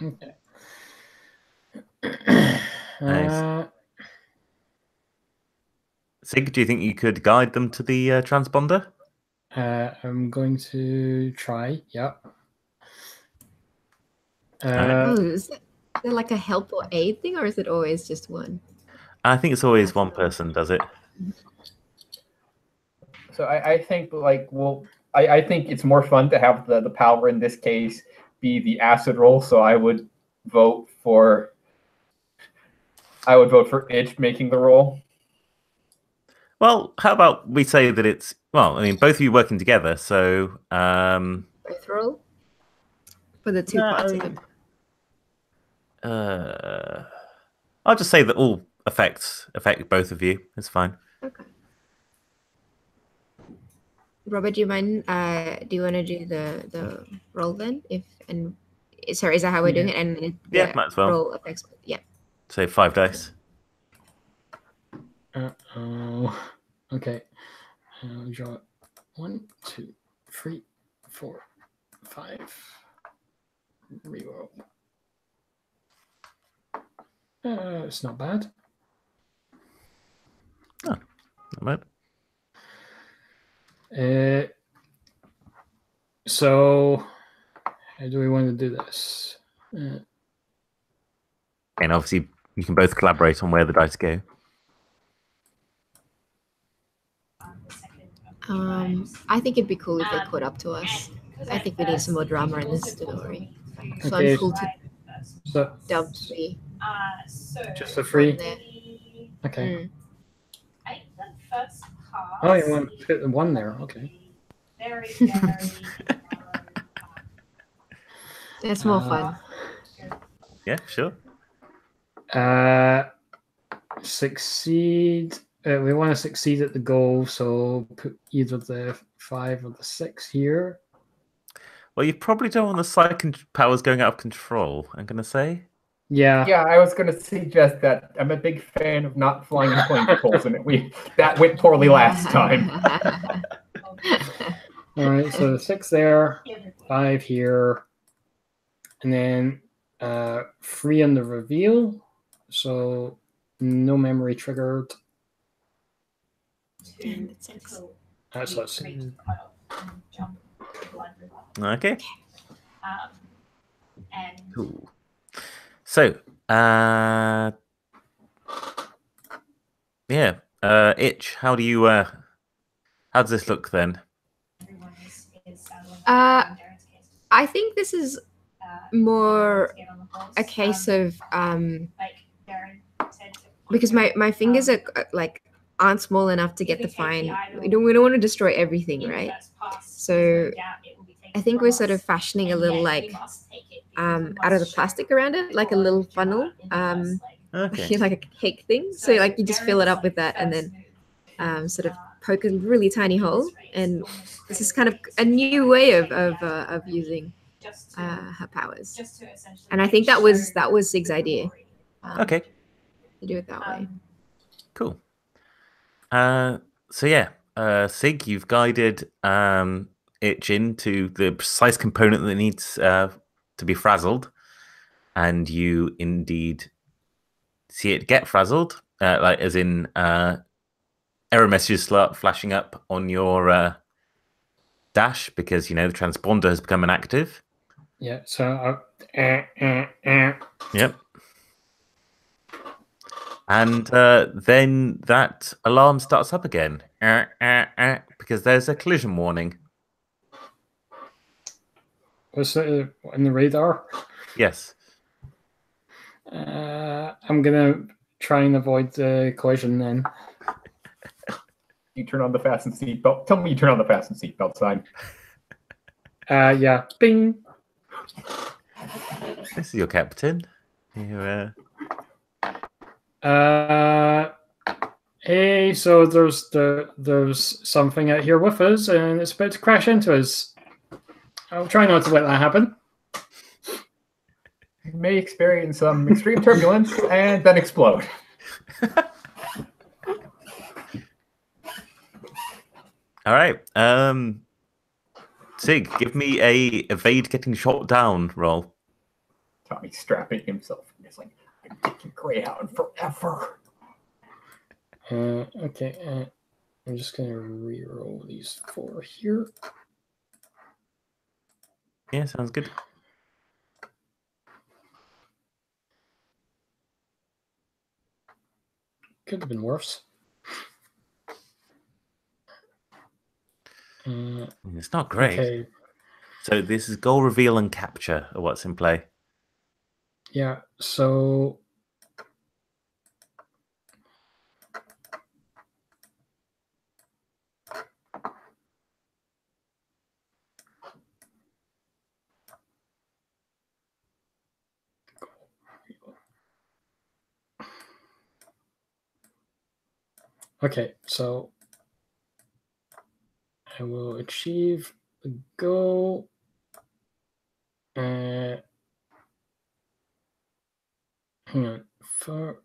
Okay. Sig, do you think you could guide them to the transponder? I'm going to try. Yeah. Oh, is there like a help or aid thing, or is it always just one? I think it's always one person does it. So I think I think it's more fun to have the power in this case be the acid roll. So I would vote for Itch making the roll. Well, how about we say that it's I mean, both of you working together, so Both roll for the two parts of it. I'll just say that all effects affect both of you. It's fine. Okay. Robert, do you mind? Do you want to do the roll then? Sorry, is that how we're doing it? And yeah, might as well. Roll affects. Yeah. Say 5 dice. Okay. I'll draw 1, 2, 3, 4, 5. Reroll. It's not bad. Oh, not bad. So, how do we want to do this? And obviously, you can both collaborate on where the dice go. I think it'd be cool if they caught up to us. I think we need some more drama in this story. So Okay. I'm cool to dump 3. Just a 3? Okay. Oh, you want to put the 1 there? Okay. It's more fun. Yeah, sure. Succeed. We want to succeed at the goal, so put either the 5 or the 6 here. Well, you probably don't want the psych powers going out of control, I'm going to say. Yeah. Yeah, I was going to suggest that. I'm a big fan of not flying in plane controls, and that went poorly last time. All right, so 6 there, 5 here, and then 3 on the reveal, so no memory triggered. That's us. Okay. Cool. So, Itch, how do you how does this look then? I think this is more a case of because my fingers are aren't small enough to get the fine. We don't want to destroy everything, right? So I think we're sort of fashioning a little out of the plastic around it, like a little funnel, Okay. like a cake thing. So you just fill it up with that, and then sort of poke a really tiny hole. And this is kind of a new way of using her powers. And I think that was Sig's idea. Okay. To do it that way. Cool. So yeah, Sig, you've guided Itch into the precise component that needs to be frazzled, and you indeed see it get frazzled, as in error messages start flashing up on your dash because the transponder has become inactive. Yeah. So. Yep. And then that alarm starts up again because there's a collision warning. Was it in the radar? Yes. I'm gonna try and avoid the collision then. You turn on the fasten seatbelt. Tell me you turn on the fasten seatbelt sign. Yeah. Bing. This is your captain. You, Hey, so there's something out here with us, and it's about to crash into us. I'll try not to let that happen. You may experience some extreme turbulence and then explode. All right. Sig, give me a evade getting shot down roll. Tommy strapping himself. It's like, I Greyhound forever. Okay. I'm just gonna re-roll these 4 here. Yeah, sounds good. Could have been worse. It's not great. Okay. So this is goal reveal and capture are what's in play. Yeah. So. Okay, so I will achieve the goal. Hang on, 4,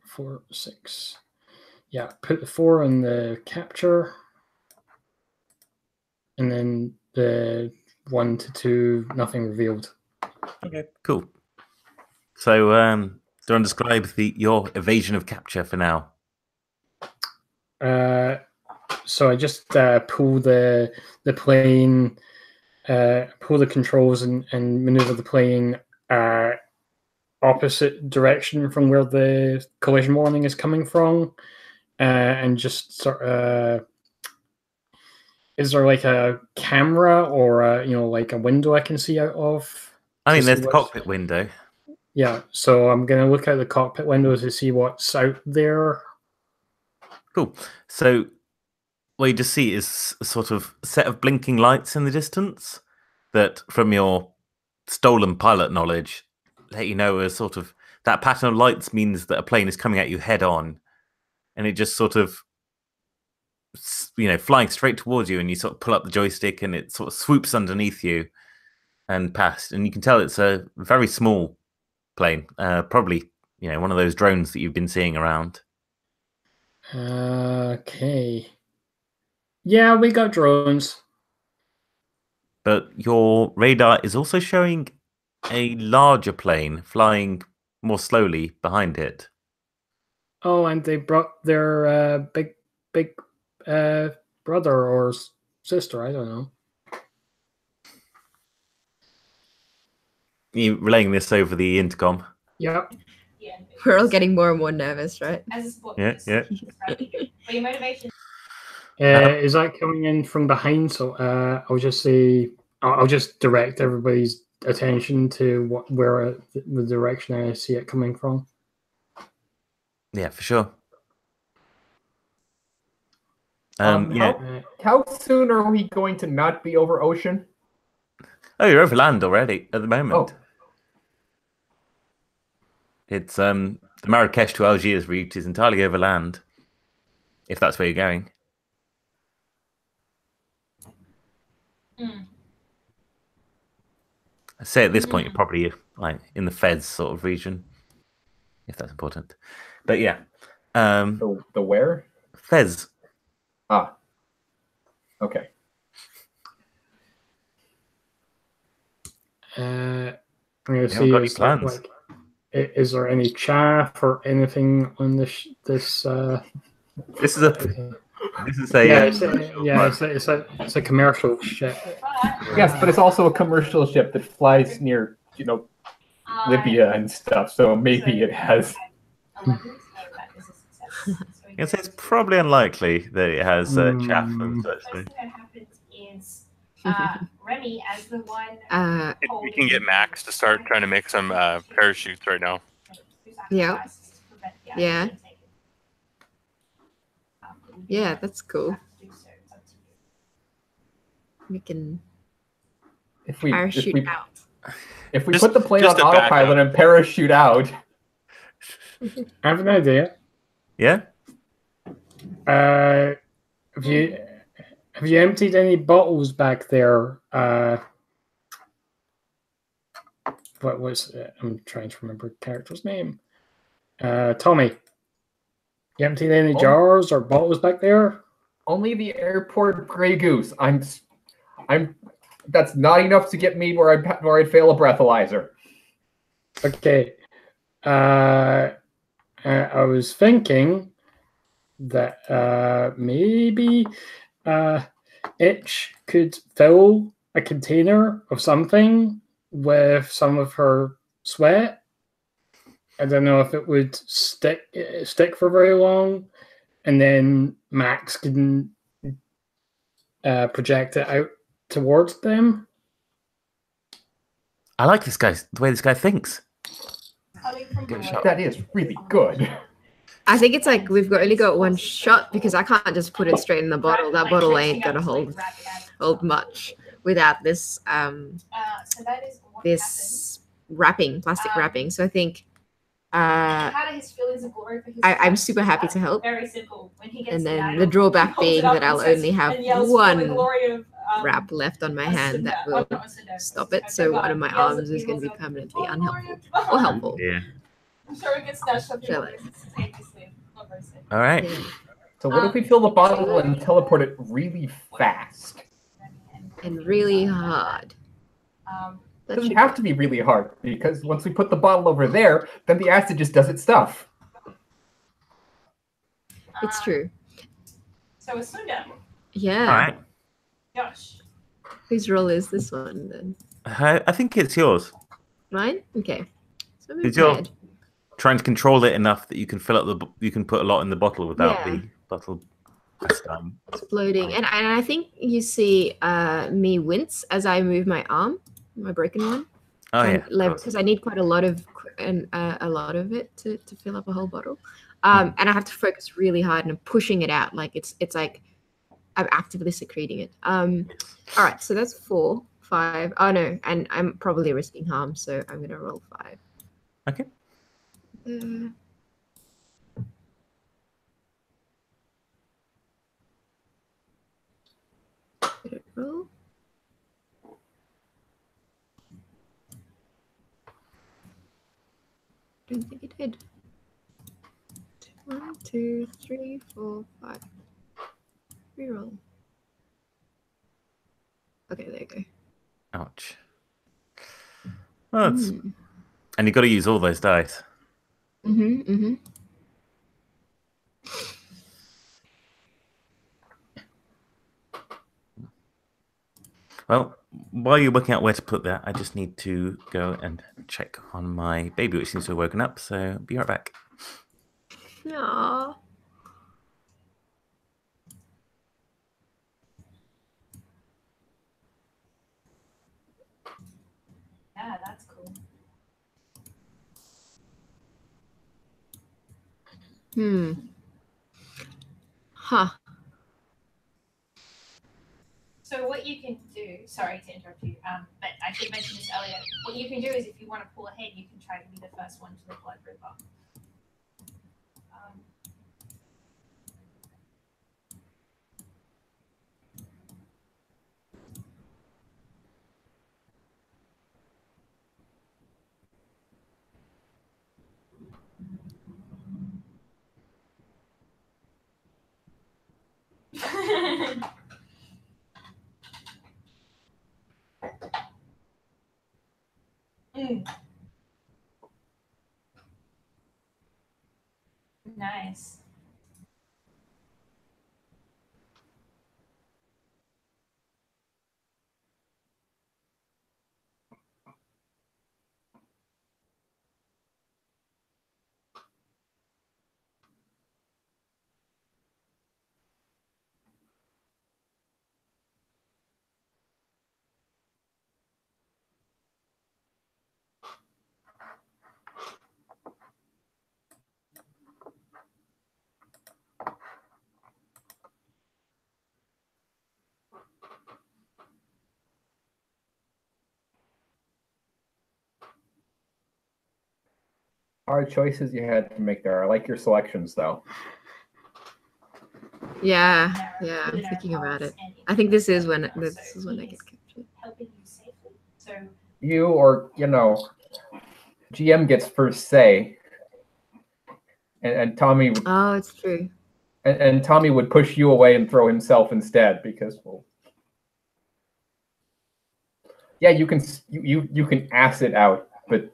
6. Yeah, put the 4 on the capture, and then the 1 to 2, nothing revealed. Okay, cool. So, do you want to describe your evasion of capture for now? So I just pull the plane, pull the controls, and maneuver the plane opposite direction from where the collision warning is coming from, and just sort of. Is there like a camera or like a window I can see out of? I mean, there's the cockpit window. Yeah, so I'm gonna look out the cockpit window to see what's out there. Cool. So what you just see is a sort of set of blinking lights in the distance that, from your stolen pilot knowledge, let you know a sort of that pattern of lights means that a plane is coming at you head on, and it just sort of flying straight towards you, and you sort of pull up the joystick and it sort of swoops underneath you and past, and you can tell it's a very small plane, probably one of those drones that you've been seeing around. Okay. Yeah, we got drones. But your radar is also showing a larger plane flying more slowly behind it. Oh, and they brought their big brother or sister, I don't know. You relaying this over the intercom? Yep. Yeah. We're all getting more and more nervous, right? As a sport, Yeah. but your motivation. Is that coming in from behind? So I'll just say I'll just direct everybody's attention to where the direction I see it coming from. Yeah, for sure. How soon are we going to not be over ocean? Oh, you're over land already at the moment. Oh. It's the Marrakesh to Algiers route is entirely over land, if that's where you're going. I say at this point you're probably like in the Fez sort of region, if that's important. But yeah. The where? Fez. Ah. Okay. I'm gonna see plans. Is there any chaff or anything on this? This is a. This is a. It's a commercial ship. Yes, but it's also a commercial ship that flies near, Libya and stuff. So maybe it has. I'd say it's probably unlikely that it has chaff and such things. What happens is Remy, as the one. We can get Max to start trying to make some parachutes right now. Yeah. Yeah. Yeah, that's cool. We can parachute out. If we put the plane on autopilot and parachute out. I have an idea. Yeah. Have you emptied any bottles back there? What was it? I'm trying to remember the character's name. Tommy. You emptied any jars or bottles back there? Only the airport Grey Goose. That's not enough to get me where I'd fail a breathalyzer. Okay. I was thinking that maybe Itch could fill a container of something with some of her sweat. I don't know if it would stick for very long, and then Max can project it out towards them. I like this guy. The way this guy thinks. Coming from Give it a below. shot. That is really good. I think it's like we've only got one shot because I can't just put it straight in the bottle. That bottle ain't gonna hold much without this So that is what this wrapping, plastic wrapping. So I think How do his feelings of glory for his I'm super happy to help. Very simple. When he gets And the then idol, the drawback he holds being it up that I'll and says- only have and yells for the one glory of, wrap left on my a hand cinder. that will not a cinder, stop a it. So one of my cigar. He yells arms at is going to be people, permanently "For the glory unhelpful of-" or helpful. Yeah. I'm sure it gets snatched up. Shall in I? Not very safe. All right. Yeah. So what if we fill the bottle and teleport it really fast? And really hard. It That doesn't should have to be really hard, because once we put the bottle over there, then the acid just does its stuff. It's true. So a cinder. Yeah. All right. Josh. Whose role is this one then? I think it's yours. Mine? Okay. So I'm It's your prepared. trying to control it enough that you can fill up you can put a lot in the bottle without Yeah. the bottle exploding. Exploding. And I think you see me wince as I move my arm, my broken one. Oh yeah, of course. Because I need quite a lot of it to fill up a whole bottle. Hmm. And I have to focus really hard and I'm pushing it out. Like it's like I'm actively secreting it. All right, so that's 4, 5. Oh no, and I'm probably risking harm, so I'm gonna roll 5. Okay. Did it roll? Don't think it did. 1, 2, 3, 4, 5. Reroll. Okay, there you go. Ouch. Well, and you've got to use all those dice. Well, while you're working out where to put that, I just need to go and check on my baby, which seems to have woken up. So be right back. Aww. Yeah, that's cool. Huh. So what you can do, sorry to interrupt you, but I should mention this earlier. What you can do is if you want to pull ahead, you can try to be the first one to the Blood River. Nice. Hard choices you had to make there. I like your selections, though. Yeah, I'm thinking about it. I think this is when I get captured. Helping you safely. So You or, GM gets first say. And Tommy would, Oh, it's true. and Tommy would push you away and throw himself instead because, well, yeah, you can acid out, but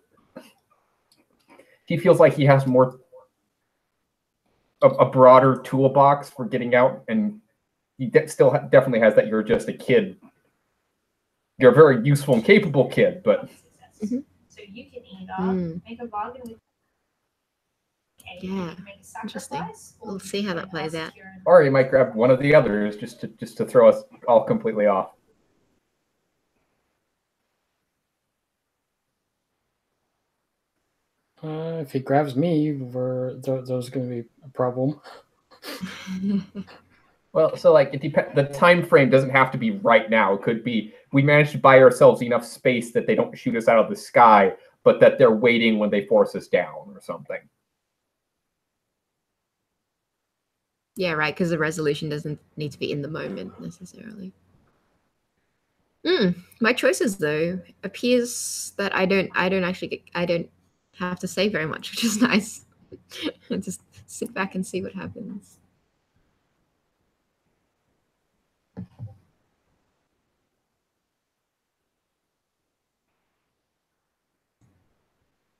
he feels like he has more a broader toolbox for getting out, and he still definitely has that you're just a kid. You're a very useful and capable kid, but Mm-hmm. So you can either make a bargain with Yeah, interesting. We'll see how that plays out. Or you might grab one of the others just to throw us all completely off. If he grabs me, there's going to be a problem. Well, so like the time frame doesn't have to be right now. It could be we managed to buy ourselves enough space that they don't shoot us out of the sky, but that they're waiting when they force us down or something. Yeah, right, because the resolution doesn't need to be in the moment necessarily. My choices though appears that I don't have to say very much, which is nice. Just sit back and see what happens.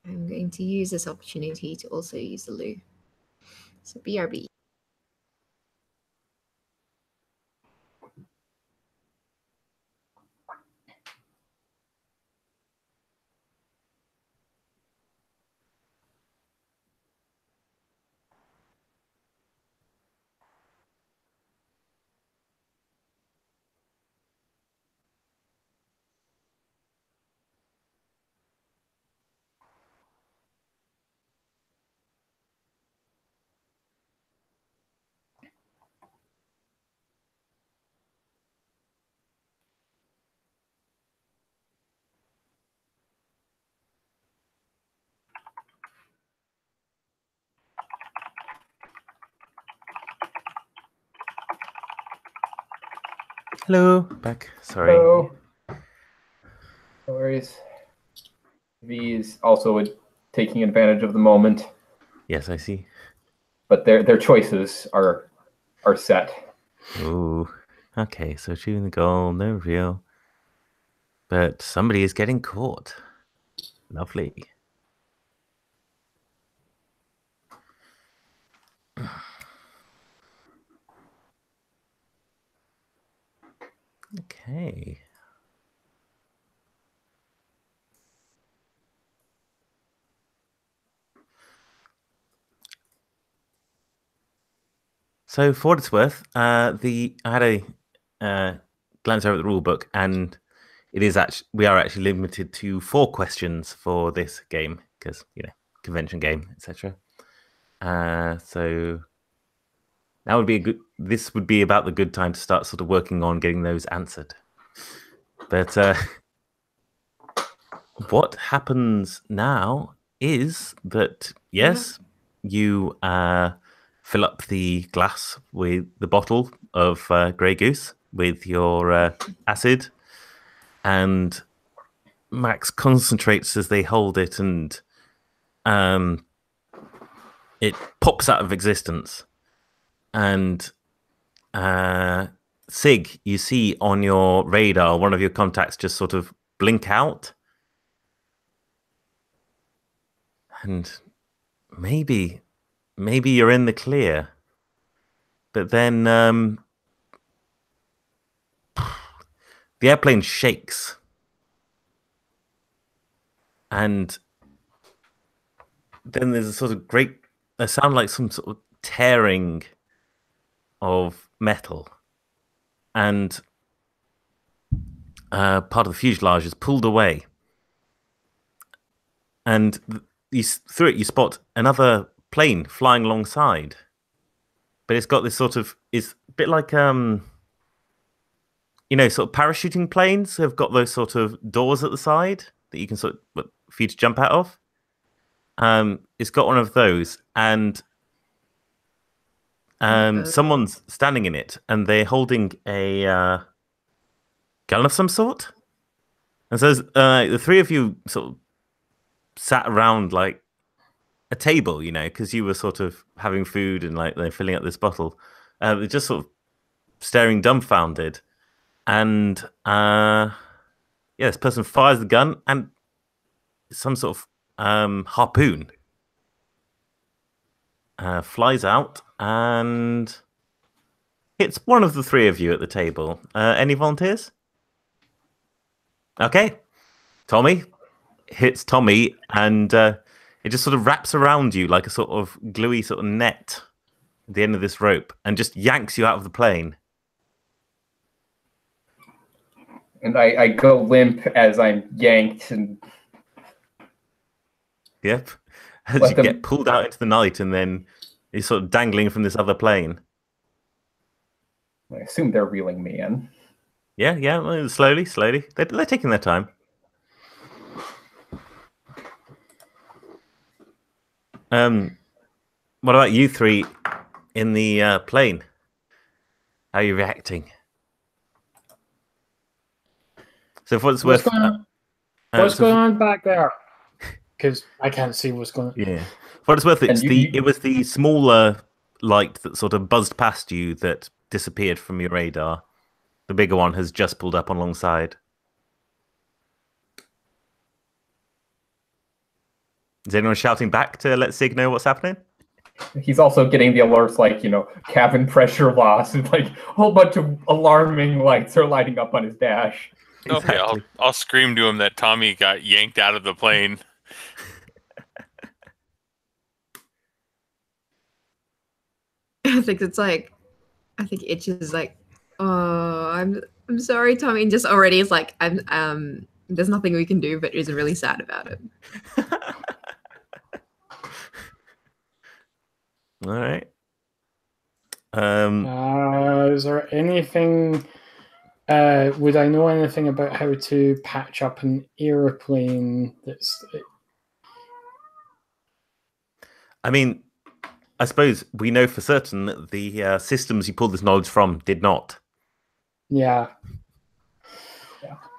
I'm going to use this opportunity to also use the loo. So BRB. Hello, back. Sorry. Hello. No worries. V is also taking advantage of the moment, Yes, I see. but their choices are set. Ooh. Okay, so shooting the goal, no real. But somebody is getting caught. Lovely. Okay. So for what it's worth, I had a glance over the rule book, and we are actually limited to 4 questions for this game because convention game, etc. So that would be this would be about the good time to start sort of working on getting those answered. But what happens now is that yes, you fill up the glass with the bottle of Grey Goose with your acid, and Max concentrates as they hold it, and it pops out of existence. And Sig, you see on your radar one of your contacts just sort of blink out, and maybe you're in the clear. But then the airplane shakes, and then there's a sort of a sound like some sort of tearing of metal, and part of the fuselage is pulled away. And through it, you spot another plane flying alongside. But it's got this sort of, it's a bit like, sort of parachuting planes have got those sort of doors at the side that you can for you to jump out of. It's got one of those, and someone's standing in it, and they're holding a gun of some sort. And so the 3 of you sort of sat around like a table, because you were sort of having food and like they're filling up this bottle. They're just sort of staring dumbfounded, and this person fires the gun, and some sort of harpoon flies out and hits one of the three of you at the table. Any volunteers? Okay. Tommy hits Tommy, and it just sort of wraps around you like a sort of gluey sort of net at the end of this rope and just yanks you out of the plane. And I go limp as I'm yanked and... Yep. As you get pulled out into the night and then you're sort of dangling from this other plane. I assume they're reeling me in. Yeah, well, slowly. They're taking their time. What about you three in the plane? How are you reacting? So for what's worth... What's going on back there? Because I can't see what's going on. Yeah. For what it's worth, it was the smaller light that sort of buzzed past you that disappeared from your radar. The bigger one has just pulled up alongside. Is anyone shouting back to let Sig know what's happening? He's also getting the alerts like, cabin pressure loss, and like a whole bunch of alarming lights are lighting up on his dash. Exactly. Okay, I'll scream to him that Tommy got yanked out of the plane. I think Itch is like, oh, I'm sorry, Tommy, and just already is like, there's nothing we can do, but is really sad about it. All right. Is there anything? Would I know anything about how to patch up an airplane? I mean, I suppose we know for certain that the systems you pulled this knowledge from did not. Yeah.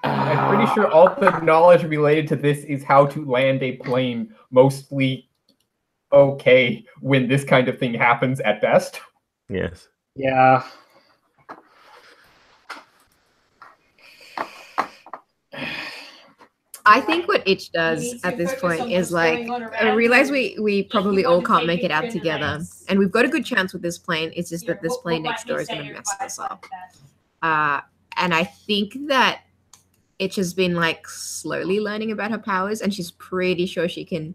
I'm pretty sure all the knowledge related to this is how to land a plane mostly okay when this kind of thing happens at best. Yes. Yeah. I think what Itch does at this point is like, I realize we probably all can't make it out together, and we've got a good chance with this plane. It's just that this plane next door is going to mess us up. And I think that Itch has been like slowly learning about her powers, and she's pretty sure she can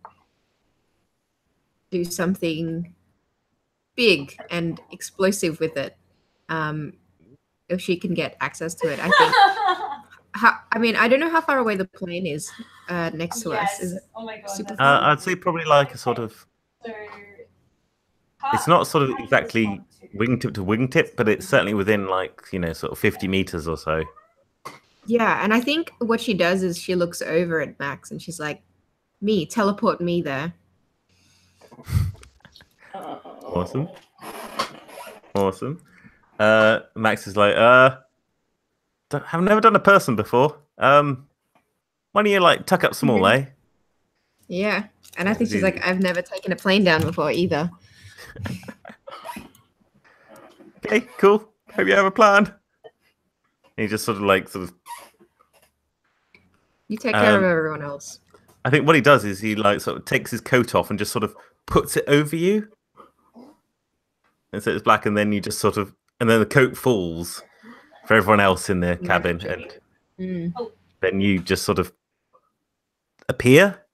do something big and explosive with it. If she can get access to it, I think. I don't know how far away the plane is next to us. Is it super far? I'd say probably like a sort of... It's not sort of exactly wingtip to wingtip, but it's certainly within like, sort of 50 meters or so. Yeah, and I think what she does is she looks over at Max and she's like, teleport me there. Awesome. Max is like, I've never done a person before. Why don't you like tuck up small, eh? Yeah, and I think she's like, I've never taken a plane down before either. Okay, cool. Hope you have a plan. And he just sort of. You take care of everyone else. I think what he does is he like sort of takes his coat off and just sort of puts it over you. And so it's black, and then you just sort of, and then the coat falls for everyone else in the cabin, and then you just sort of appear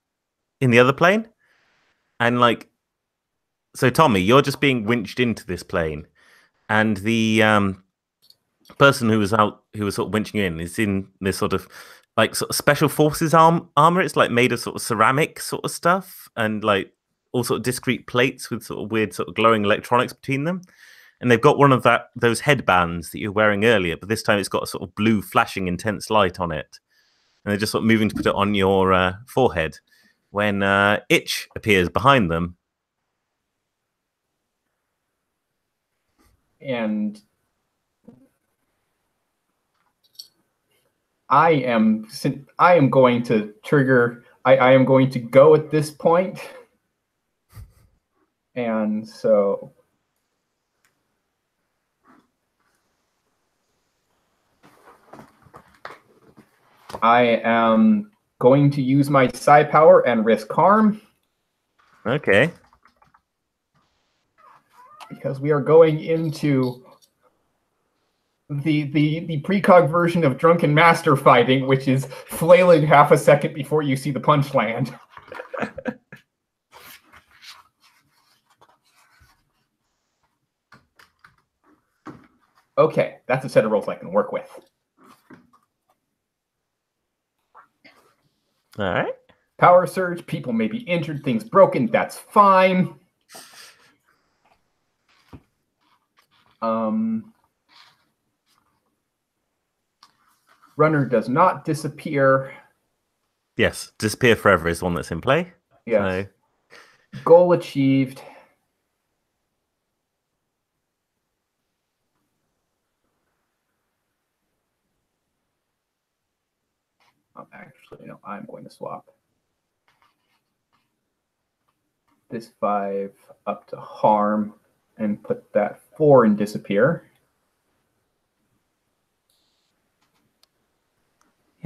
in the other plane. And like, so Tommy, you're just being winched into this plane, and the person who was sort of winching you in is in this sort of like sort of special forces armor. It's like made of sort of ceramic sort of stuff, and like all sort of discrete plates with sort of weird sort of glowing electronics between them. And they've got one of those headbands that you were wearing earlier, but this time it's got a sort of blue flashing intense light on it. And they're just sort of moving to put it on your forehead when Itch appears behind them. And I am going to trigger. I am going to go at this point. And so I am going to use my psi power and risk harm. Okay. because we are going into the precog version of drunken master fighting, which is flailing half a second before you see the punch land. Okay, that's a set of rolls I can work with. All right. Power surge, people may be injured, things broken, that's fine. Runner does not disappear. Yes, disappear forever is one that's in play. Yes. So, goal achieved. Actually, no, I'm going to swap this 5 up to harm and put that 4 in disappear.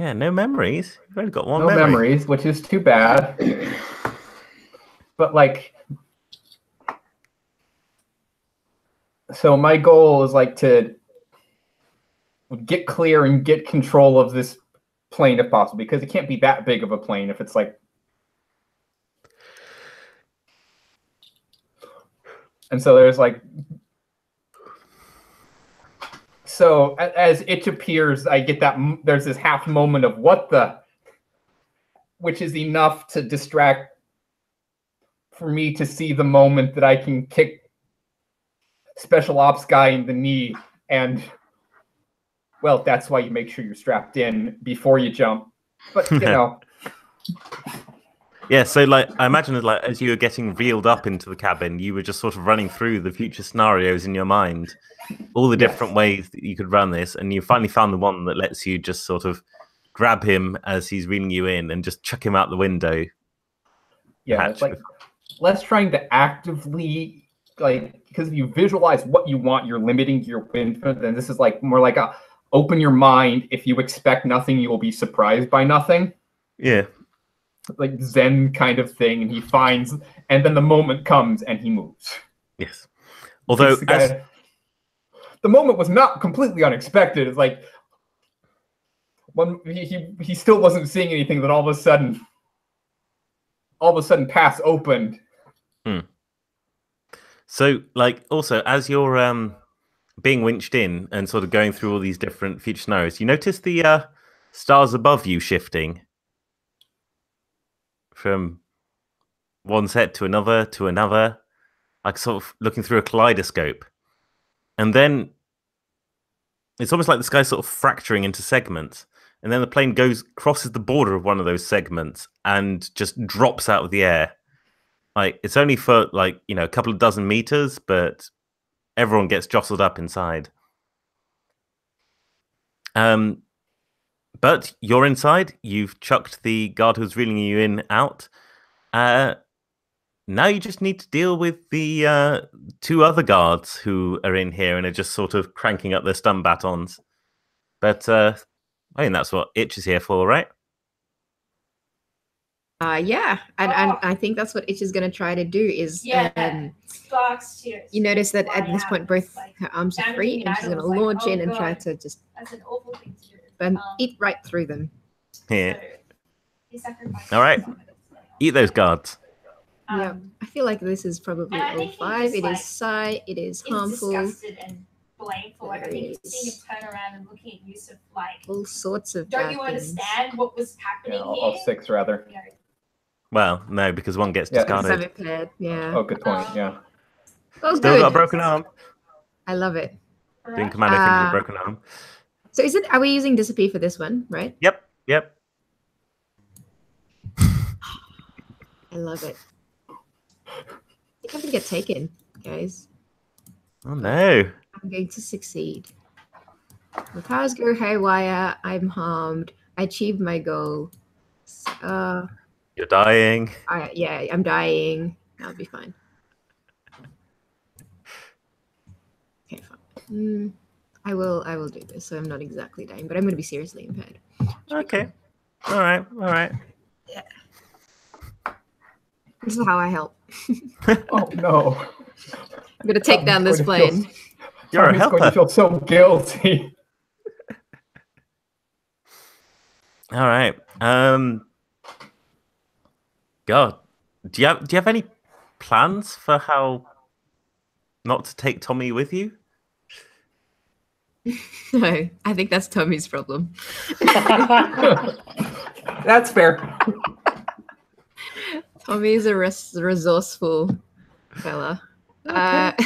yeah, no memories. You've only got one No memory. memories, which is too bad. But like, so my goal is like to get clear and get control of this plane if possible, because it can't be that big of a plane if it's like. And so there's like, so as it appears, I get that there's this half moment of what the, which is enough to distract for me to see the moment that I can kick special ops guy in the knee. And well, that's why you make sure you're strapped in before you jump. But you know. Yeah, so like I imagine that like as you were getting reeled up into the cabin, you were just sort of running through the future scenarios in your mind, all the different ways that you could run this, and you finally found the one that lets you just sort of grab him as he's reeling you in and just chuck him out the window. Yeah, it's like less trying to actively, like, because if you visualize what you want, you're limiting your infinite. And this is like more like a open your mind. If you expect nothing, you will be surprised by nothing. Yeah. Like Zen kind of thing. And he finds, and then the moment comes and he moves. Yes. Although the moment was not completely unexpected. It's like when he still wasn't seeing anything, then all of a sudden paths opened. So, like, also as you're being winched in and sort of going through all these different future scenarios, you notice the stars above you shifting from one set to another, like sort of looking through a kaleidoscope, and then it's almost like the sky's sort of fracturing into segments. And then the plane crosses the border of one of those segments and just drops out of the air. Like it's only for like, you know, a couple of dozen meters, but everyone gets jostled up inside. But you're inside. You've chucked the guard who's reeling you in out. Now you just need to deal with the 2 other guards who are in here and are just sort of cranking up their stun batons. But I think that's what Itch is here for, right? Yeah, and I think that's what Itch is going to try to do is Sparks, you notice that at this point both her arms are free and she's going to launch in and try to just that's an awful thing to do. eat right through them. Yeah. All right. Eat those guards. Yeah, I feel like this is probably all 5. It is Psy, it is harmful. Disgusted and blameful. Like, I think seeing him turn around and looking at you, of like all sorts of. Don't you understand what was happening here? All 6 rather. You know, Well, no, because one gets discarded. Yeah. Oh, good point. Yeah. Oh, Still good. got a broken arm. I love it. Doing commando things with a broken arm. So are we using disappear for this one, right? Yep. I love it. I think I'm gonna get taken, guys. Oh no. I'm going to succeed. My powers go haywire. I'm harmed. I achieved my goal. You're dying. I'm dying. That'll be fine. Okay, fine. I will do this. So I'm not exactly dying, but I'm going to be seriously impaired. Okay. All right. Yeah. This is how I help. Oh no. I'm gonna take down this plane. You're a Tommy's going to helper. feel so guilty. All right. God, do you have any plans for how not to take Tommy with you? No, I think that's Tommy's problem. That's fair. Tommy's a resourceful fella. Yeah.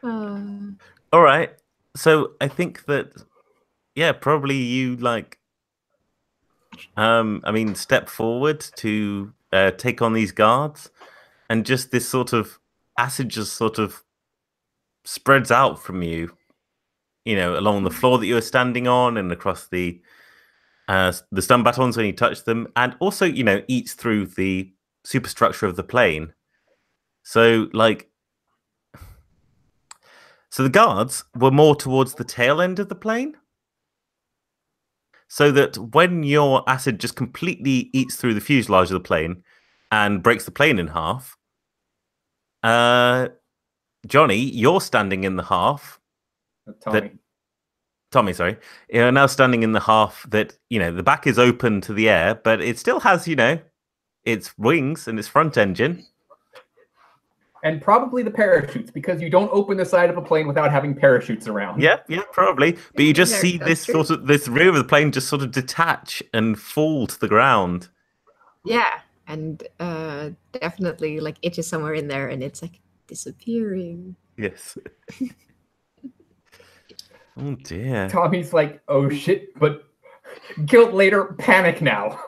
Uh, All right. So I think that, yeah, probably you step forward to take on these guards, and just this sort of acid just sort of spreads out from you, along the floor that you were standing on and across the stun batons when you touch them, and also, eats through the superstructure of the plane. So, so the guards were more towards the tail end of the plane, so that when your acid just completely eats through the fuselage of the plane and breaks the plane in half, Johnny, you're standing in the half. Tommy, sorry. You're now standing in the half that, the back is open to the air, but it still has, its wings and its front engine. And probably the parachutes, because you don't open the side of a plane without having parachutes around. Yeah, probably. But you just Yeah, see that's this true. this rear of the plane just sort of detach and fall to the ground. yeah, and definitely like itches somewhere in there, and it's like disappearing. Yes. Oh dear. Tommy's like, oh shit, but guilt later, panic now.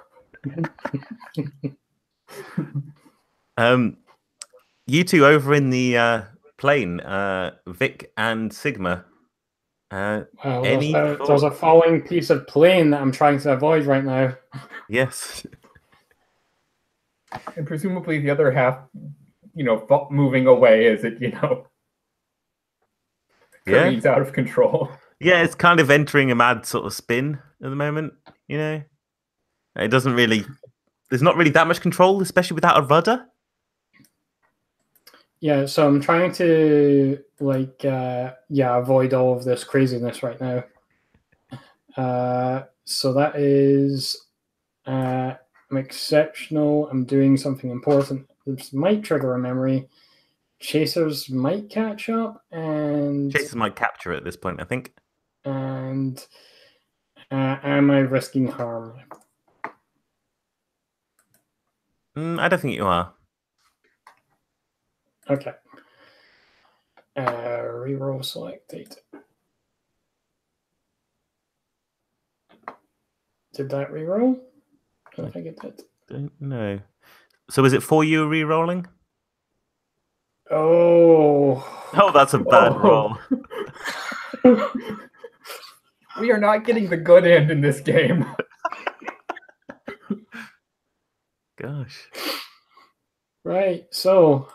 You two over in the plane, Vic and Sigma. Any there's a falling piece of plane that I'm trying to avoid right now. Yes. And presumably the other half, moving away as it, careen's out of control. Yeah, it's kind of entering a mad sort of spin at the moment, It doesn't really... There's not really that much control, especially without a rudder. Yeah, so I'm trying to avoid all of this craziness right now. So that is I'm exceptional. I'm doing something important. This might trigger a memory. Chasers might catch up, and Chasers might capture it at this point, I think. And am I risking harm? I don't think you are. Okay. Reroll selected. Did that reroll? I don't think it did. Don't know. So is it for you re-rolling? Oh, that's a bad roll. We are not getting the good end in this game. Gosh. Right. So,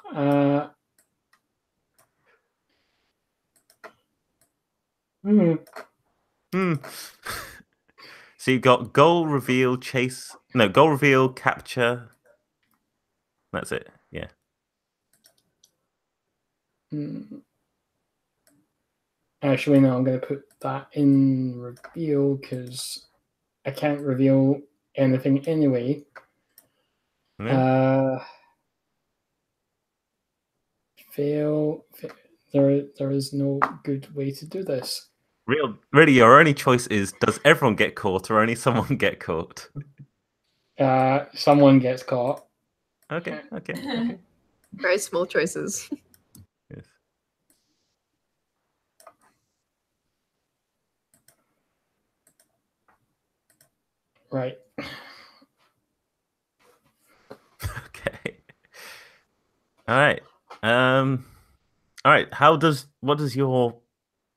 So you've got goal reveal, goal reveal, capture. That's it. Yeah. Actually, no, I'm going to put that in reveal because I can't reveal anything anyway. Yeah. Fail. There is no good way to do this. Really, your only choice is: does everyone get caught, or only someone get caught? Someone gets caught. Okay. Very small choices. Yes. Right. Okay. All right. All right. What does your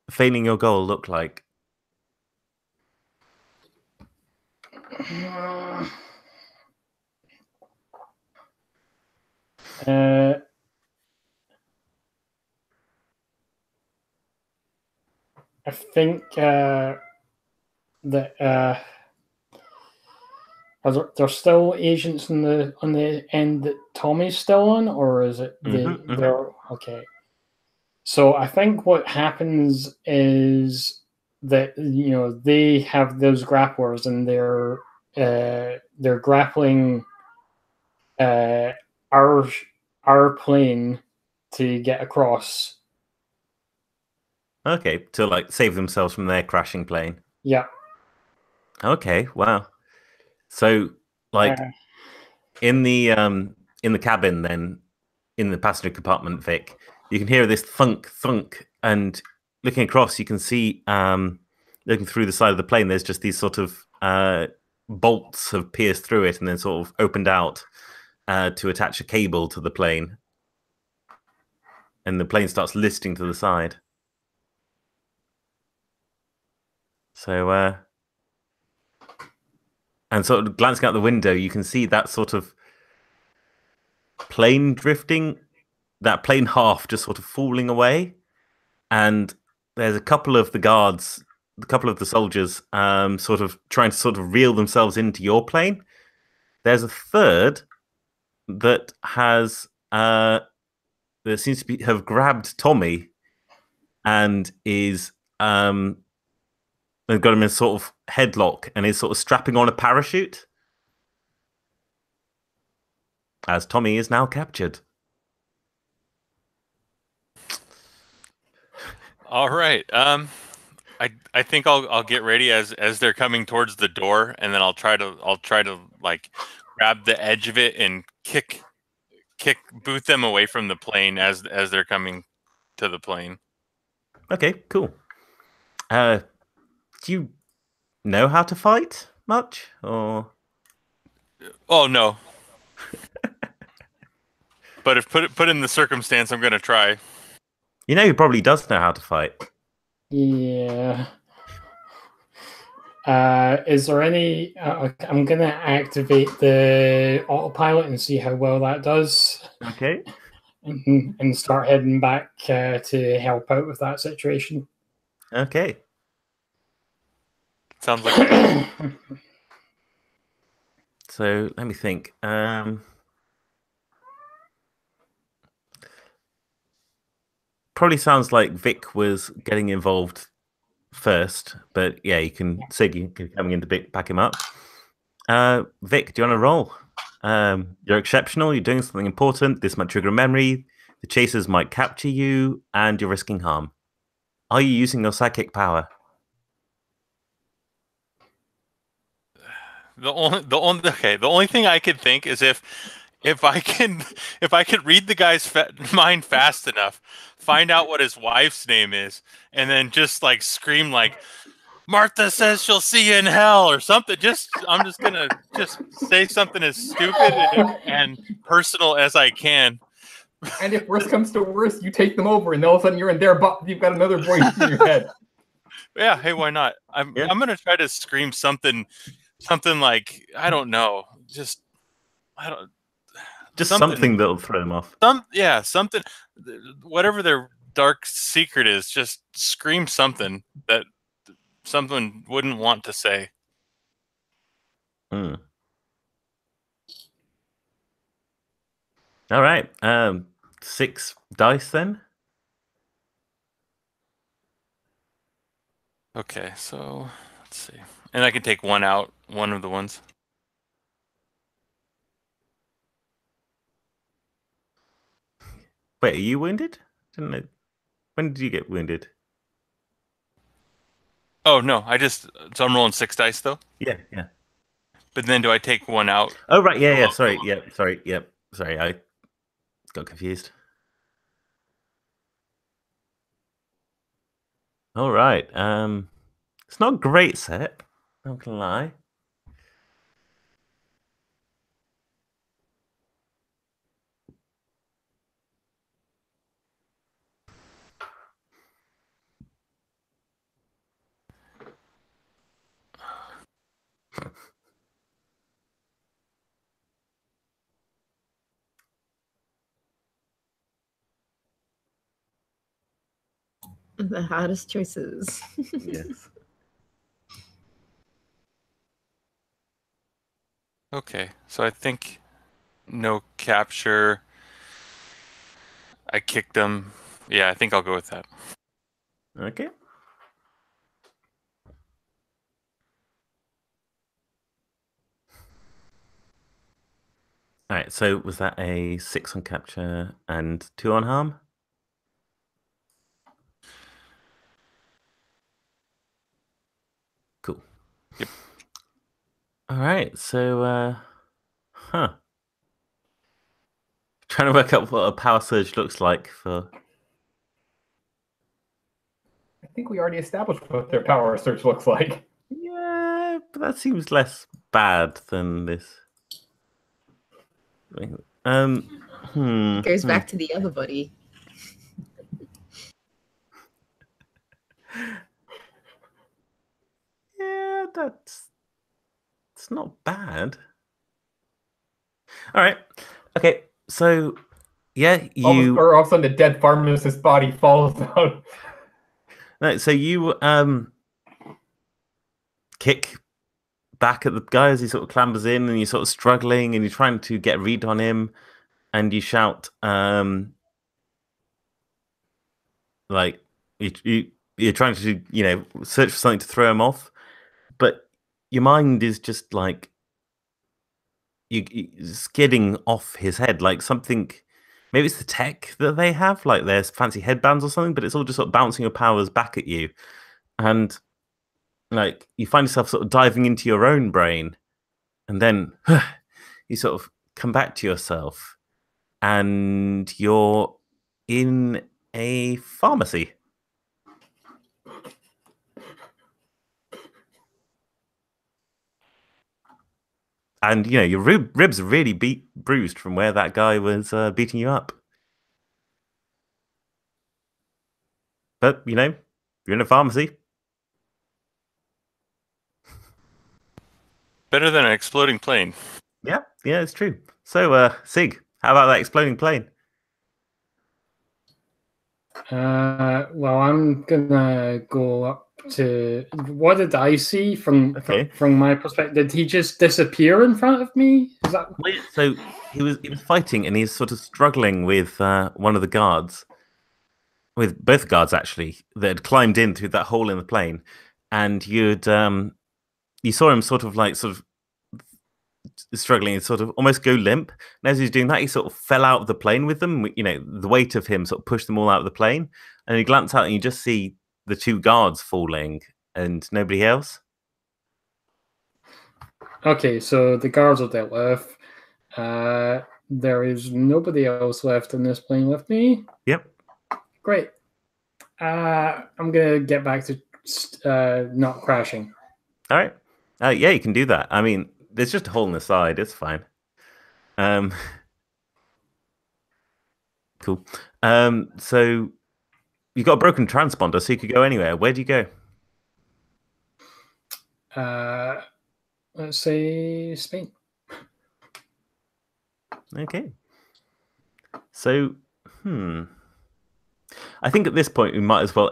failing your goal look like? I think that there still agents on the end that Tommy's still on, or is it they're okay? So I think what happens is that they have those grapplers and they're grappling our plane to get across. Okay, to like save themselves from their crashing plane. Yeah. Okay, wow. So like in the cabin, then in the passenger compartment, Vic, you can hear this thunk thunk, and looking across, you can see looking through the side of the plane, there's just these sort of bolts have pierced through it and then sort of opened out to attach a cable to the plane, and the plane starts listing to the side. So and sort of glancing out the window, you can see that sort of plane drifting, that plane half just sort of falling away. And there's a couple of the guards, a couple of the soldiers sort of trying to sort of reel themselves into your plane. There's a third that has that seems to have grabbed Tommy and is they've got him in sort of headlock and is sort of strapping on a parachute as Tommy is now captured. All right. I think I'll get ready as they're coming towards the door, and then I'll try to like grab the edge of it and boot them away from the plane as they're coming to the plane. Okay, cool. Do you know how to fight much, or? Oh no. But if put in the circumstance, I'm gonna try. You know, he probably does know how to fight. Yeah. Is there any? I'm gonna activate the autopilot and see how well that does. Okay. And start heading back to help out with that situation. Okay. Sounds like. So let me think. Probably sounds like Vic was getting involved first, but yeah, you can say you can coming in to back him up. Vic, do you want to roll? You're exceptional. You're doing something important. This might trigger a memory. The chasers might capture you, and you're risking harm. Are you using your psychic power? The only thing I could think is if I could read the guy's mind fast enough, find out what his wife's name is, and then just like scream like, Martha says she'll see you in hell or something. I'm just gonna just say something as stupid and personal as I can. And if worse comes to worse, you take them over, and all of a sudden you're in their you've got another voice in your head. Yeah, hey, why not? I'm gonna try to scream something like, I don't know, just something that'll throw them off. Something, whatever their dark secret is, just scream something that someone wouldn't want to say. All right. 6 dice then. Okay, so let's see. And I can take one out, one of the ones. Wait, are you wounded? Didn't know. When did you get wounded? Oh no, so I'm rolling 6 dice though? Yeah. But then do I take one out? Oh right, yeah. Sorry, Sorry, I got confused. All right. It's not a great set, not gonna lie. The hardest choices. Yes. Okay, so I think no capture. I kicked them. Yeah, I think I'll go with that. Okay. All right, so was that a 6 on capture and 2 on harm? Cool. Yep. All right, so, trying to work out what a power surge looks like for... I think we already established what their power search looks like. Yeah, but that seems less bad than this. Goes back to the other body. Yeah, it's not bad. All right. Okay. So, yeah, you. All of a sudden, the dead pharmacist's body falls out. No, so you kick back at the guy as he sort of clambers in, and you're sort of struggling, and you're trying to get a read on him, and you shout, like you're trying to search for something to throw him off, but your mind is just like you skidding off his head, like something. Maybe it's the tech that they have, like there's fancy headbands or something, but it's all just sort of bouncing your powers back at you, and like you find yourself sort of diving into your own brain, and then you sort of come back to yourself, and you're in a pharmacy. And your ribs are really bruised from where that guy was beating you up. But you're in a pharmacy. Better than an exploding plane. Yeah, it's true. So, Sig, how about that exploding plane? Well, I'm gonna go up to. What did I see from my perspective? Did he just disappear in front of me? Is that so? He was fighting, and he's sort of struggling with one of the guards, with both guards actually, that had climbed in through that hole in the plane, and you saw him sort of struggling and sort of almost go limp. And as he was doing that, he sort of fell out of the plane with them. The weight of him sort of pushed them all out of the plane. And you glance out and you just see the 2 guards falling and nobody else. Okay, so the guards are dealt with. There is nobody else left in this plane with me. Yep. Great. I'm gonna get back to not crashing. All right. Yeah, you can do that. I mean, there's just a hole in the side. It's fine. Cool. So you got a broken transponder, so you could go anywhere. Where do you go? Let's say Spain. Okay. So, I think at this point we might as well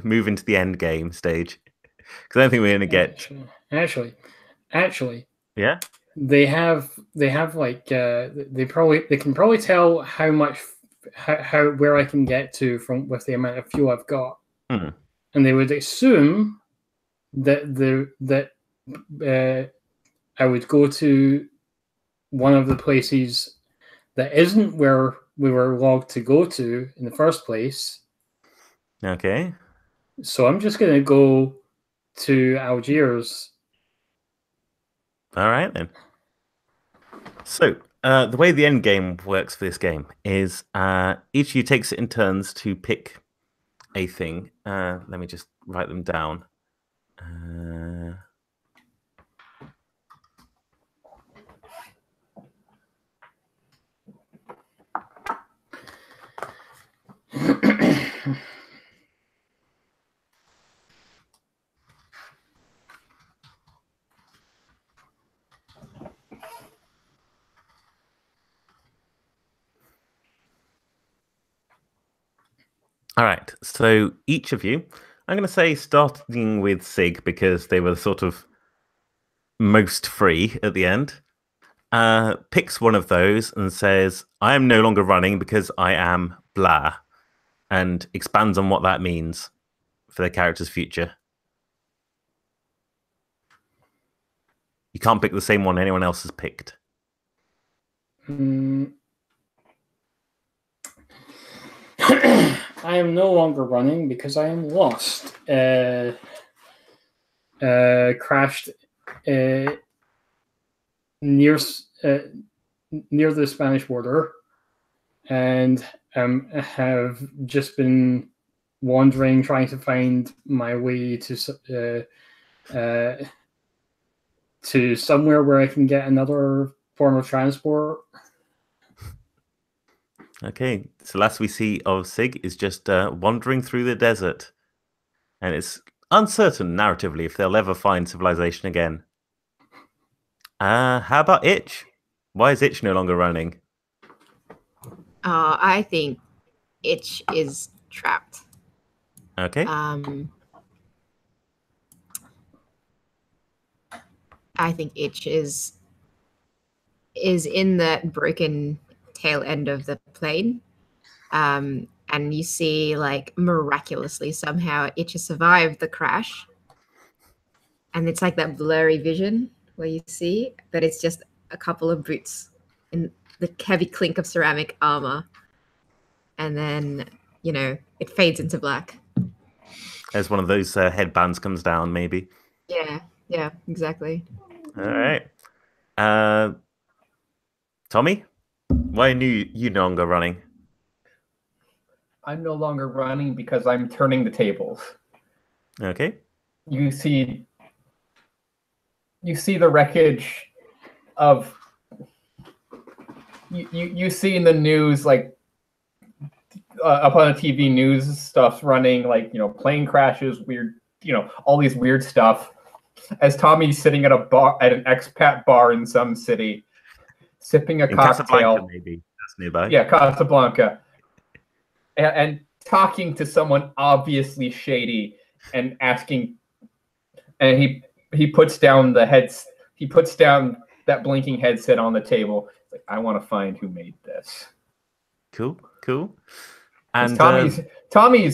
move into the end game stage, because I don't think we're going to get. Actually. Yeah. They have like they can probably tell how much where I can get to from with the amount of fuel I've got, and they would assume that I would go to one of the places that isn't where we were logged to go to in the first place. Okay. So I'm just going to go to Algiers. All right, then. So, the way the end game works for this game is each of you takes it in turns to pick a thing. Let me just write them down. All right, so each of you, I'm going to say starting with Sig, because they were sort of most free at the end. picks one of those and says, "I am no longer running because I am blah," and expands on what that means for the character's future. You can't pick the same one anyone else has picked. I am no longer running because I am lost. Crashed near the Spanish border, and have just been wandering, trying to find my way to somewhere where I can get another form of transport. Okay, so last we see of Sig is just wandering through the desert, and it's uncertain narratively if they'll ever find civilization again. How about Itch? Why is Itch no longer running? I think Itch is trapped. Okay. I think Itch is in the broken tail end of the plane. And you see, like, miraculously somehow Itch has survived the crash. And it's like that blurry vision where you see that it's just a couple of boots and the heavy clink of ceramic armor. And then, it fades into black. As one of those headbands comes down, maybe. Yeah, exactly. All right. Tommy, why are you no longer running? I'm no longer running because I'm turning the tables. Okay. You see the wreckage of you see in the news, like up on the TV news stuff running, like, plane crashes, weird, all these weird stuff. As Tommy's sitting at an expat bar in some city, sipping a cocktail. Casablanca, maybe that's nearby. Yeah, Casablanca, and talking to someone obviously shady, and asking, and he puts down that blinking headset on the table. It's like, I want to find who made this. Cool. And Tommy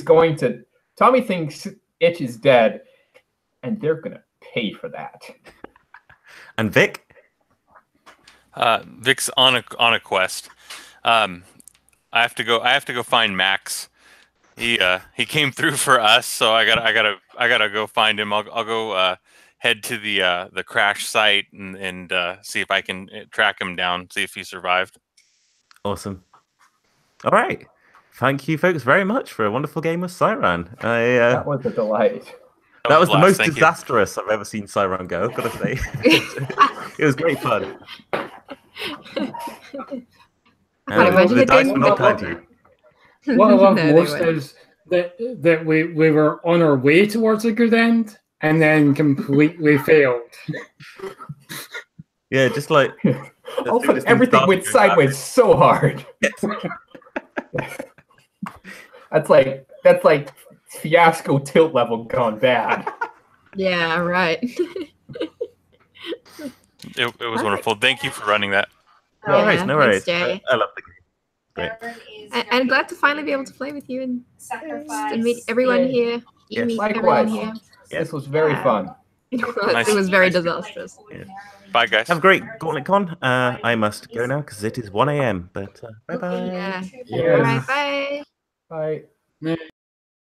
thinks Itch is dead, and they're gonna pay for that. And Vic? Vic's on a quest. I have to go find Max. He came through for us, so I gotta go find him. I'll go head to the crash site and see if I can track him down, see if he survived. Awesome. All right. Thank you, folks, very much for a wonderful game of Siren. That was a delight. That was the most disastrous I've ever seen Siren go, I've got to say. It was great fun. The dice were not kind to you. What I love most is that we were on our way towards a good end and then completely failed. Yeah, just like also, everything went sideways so hard. That's like fiasco tilt level gone bad. Yeah, right. It was wonderful. Thank you for running that. No worries. Thanks, Jay. I love the game. Great. And glad to finally be able to play with you and to meet everyone here. Yes. Meet Likewise. everyone here. This was very fun. Nice. It was very disastrous. Yeah. Bye, guys. Have a great Gauntlet Con. I must go now because it is 1 a.m. But bye-bye. Yeah. Yes. All right, bye. Bye.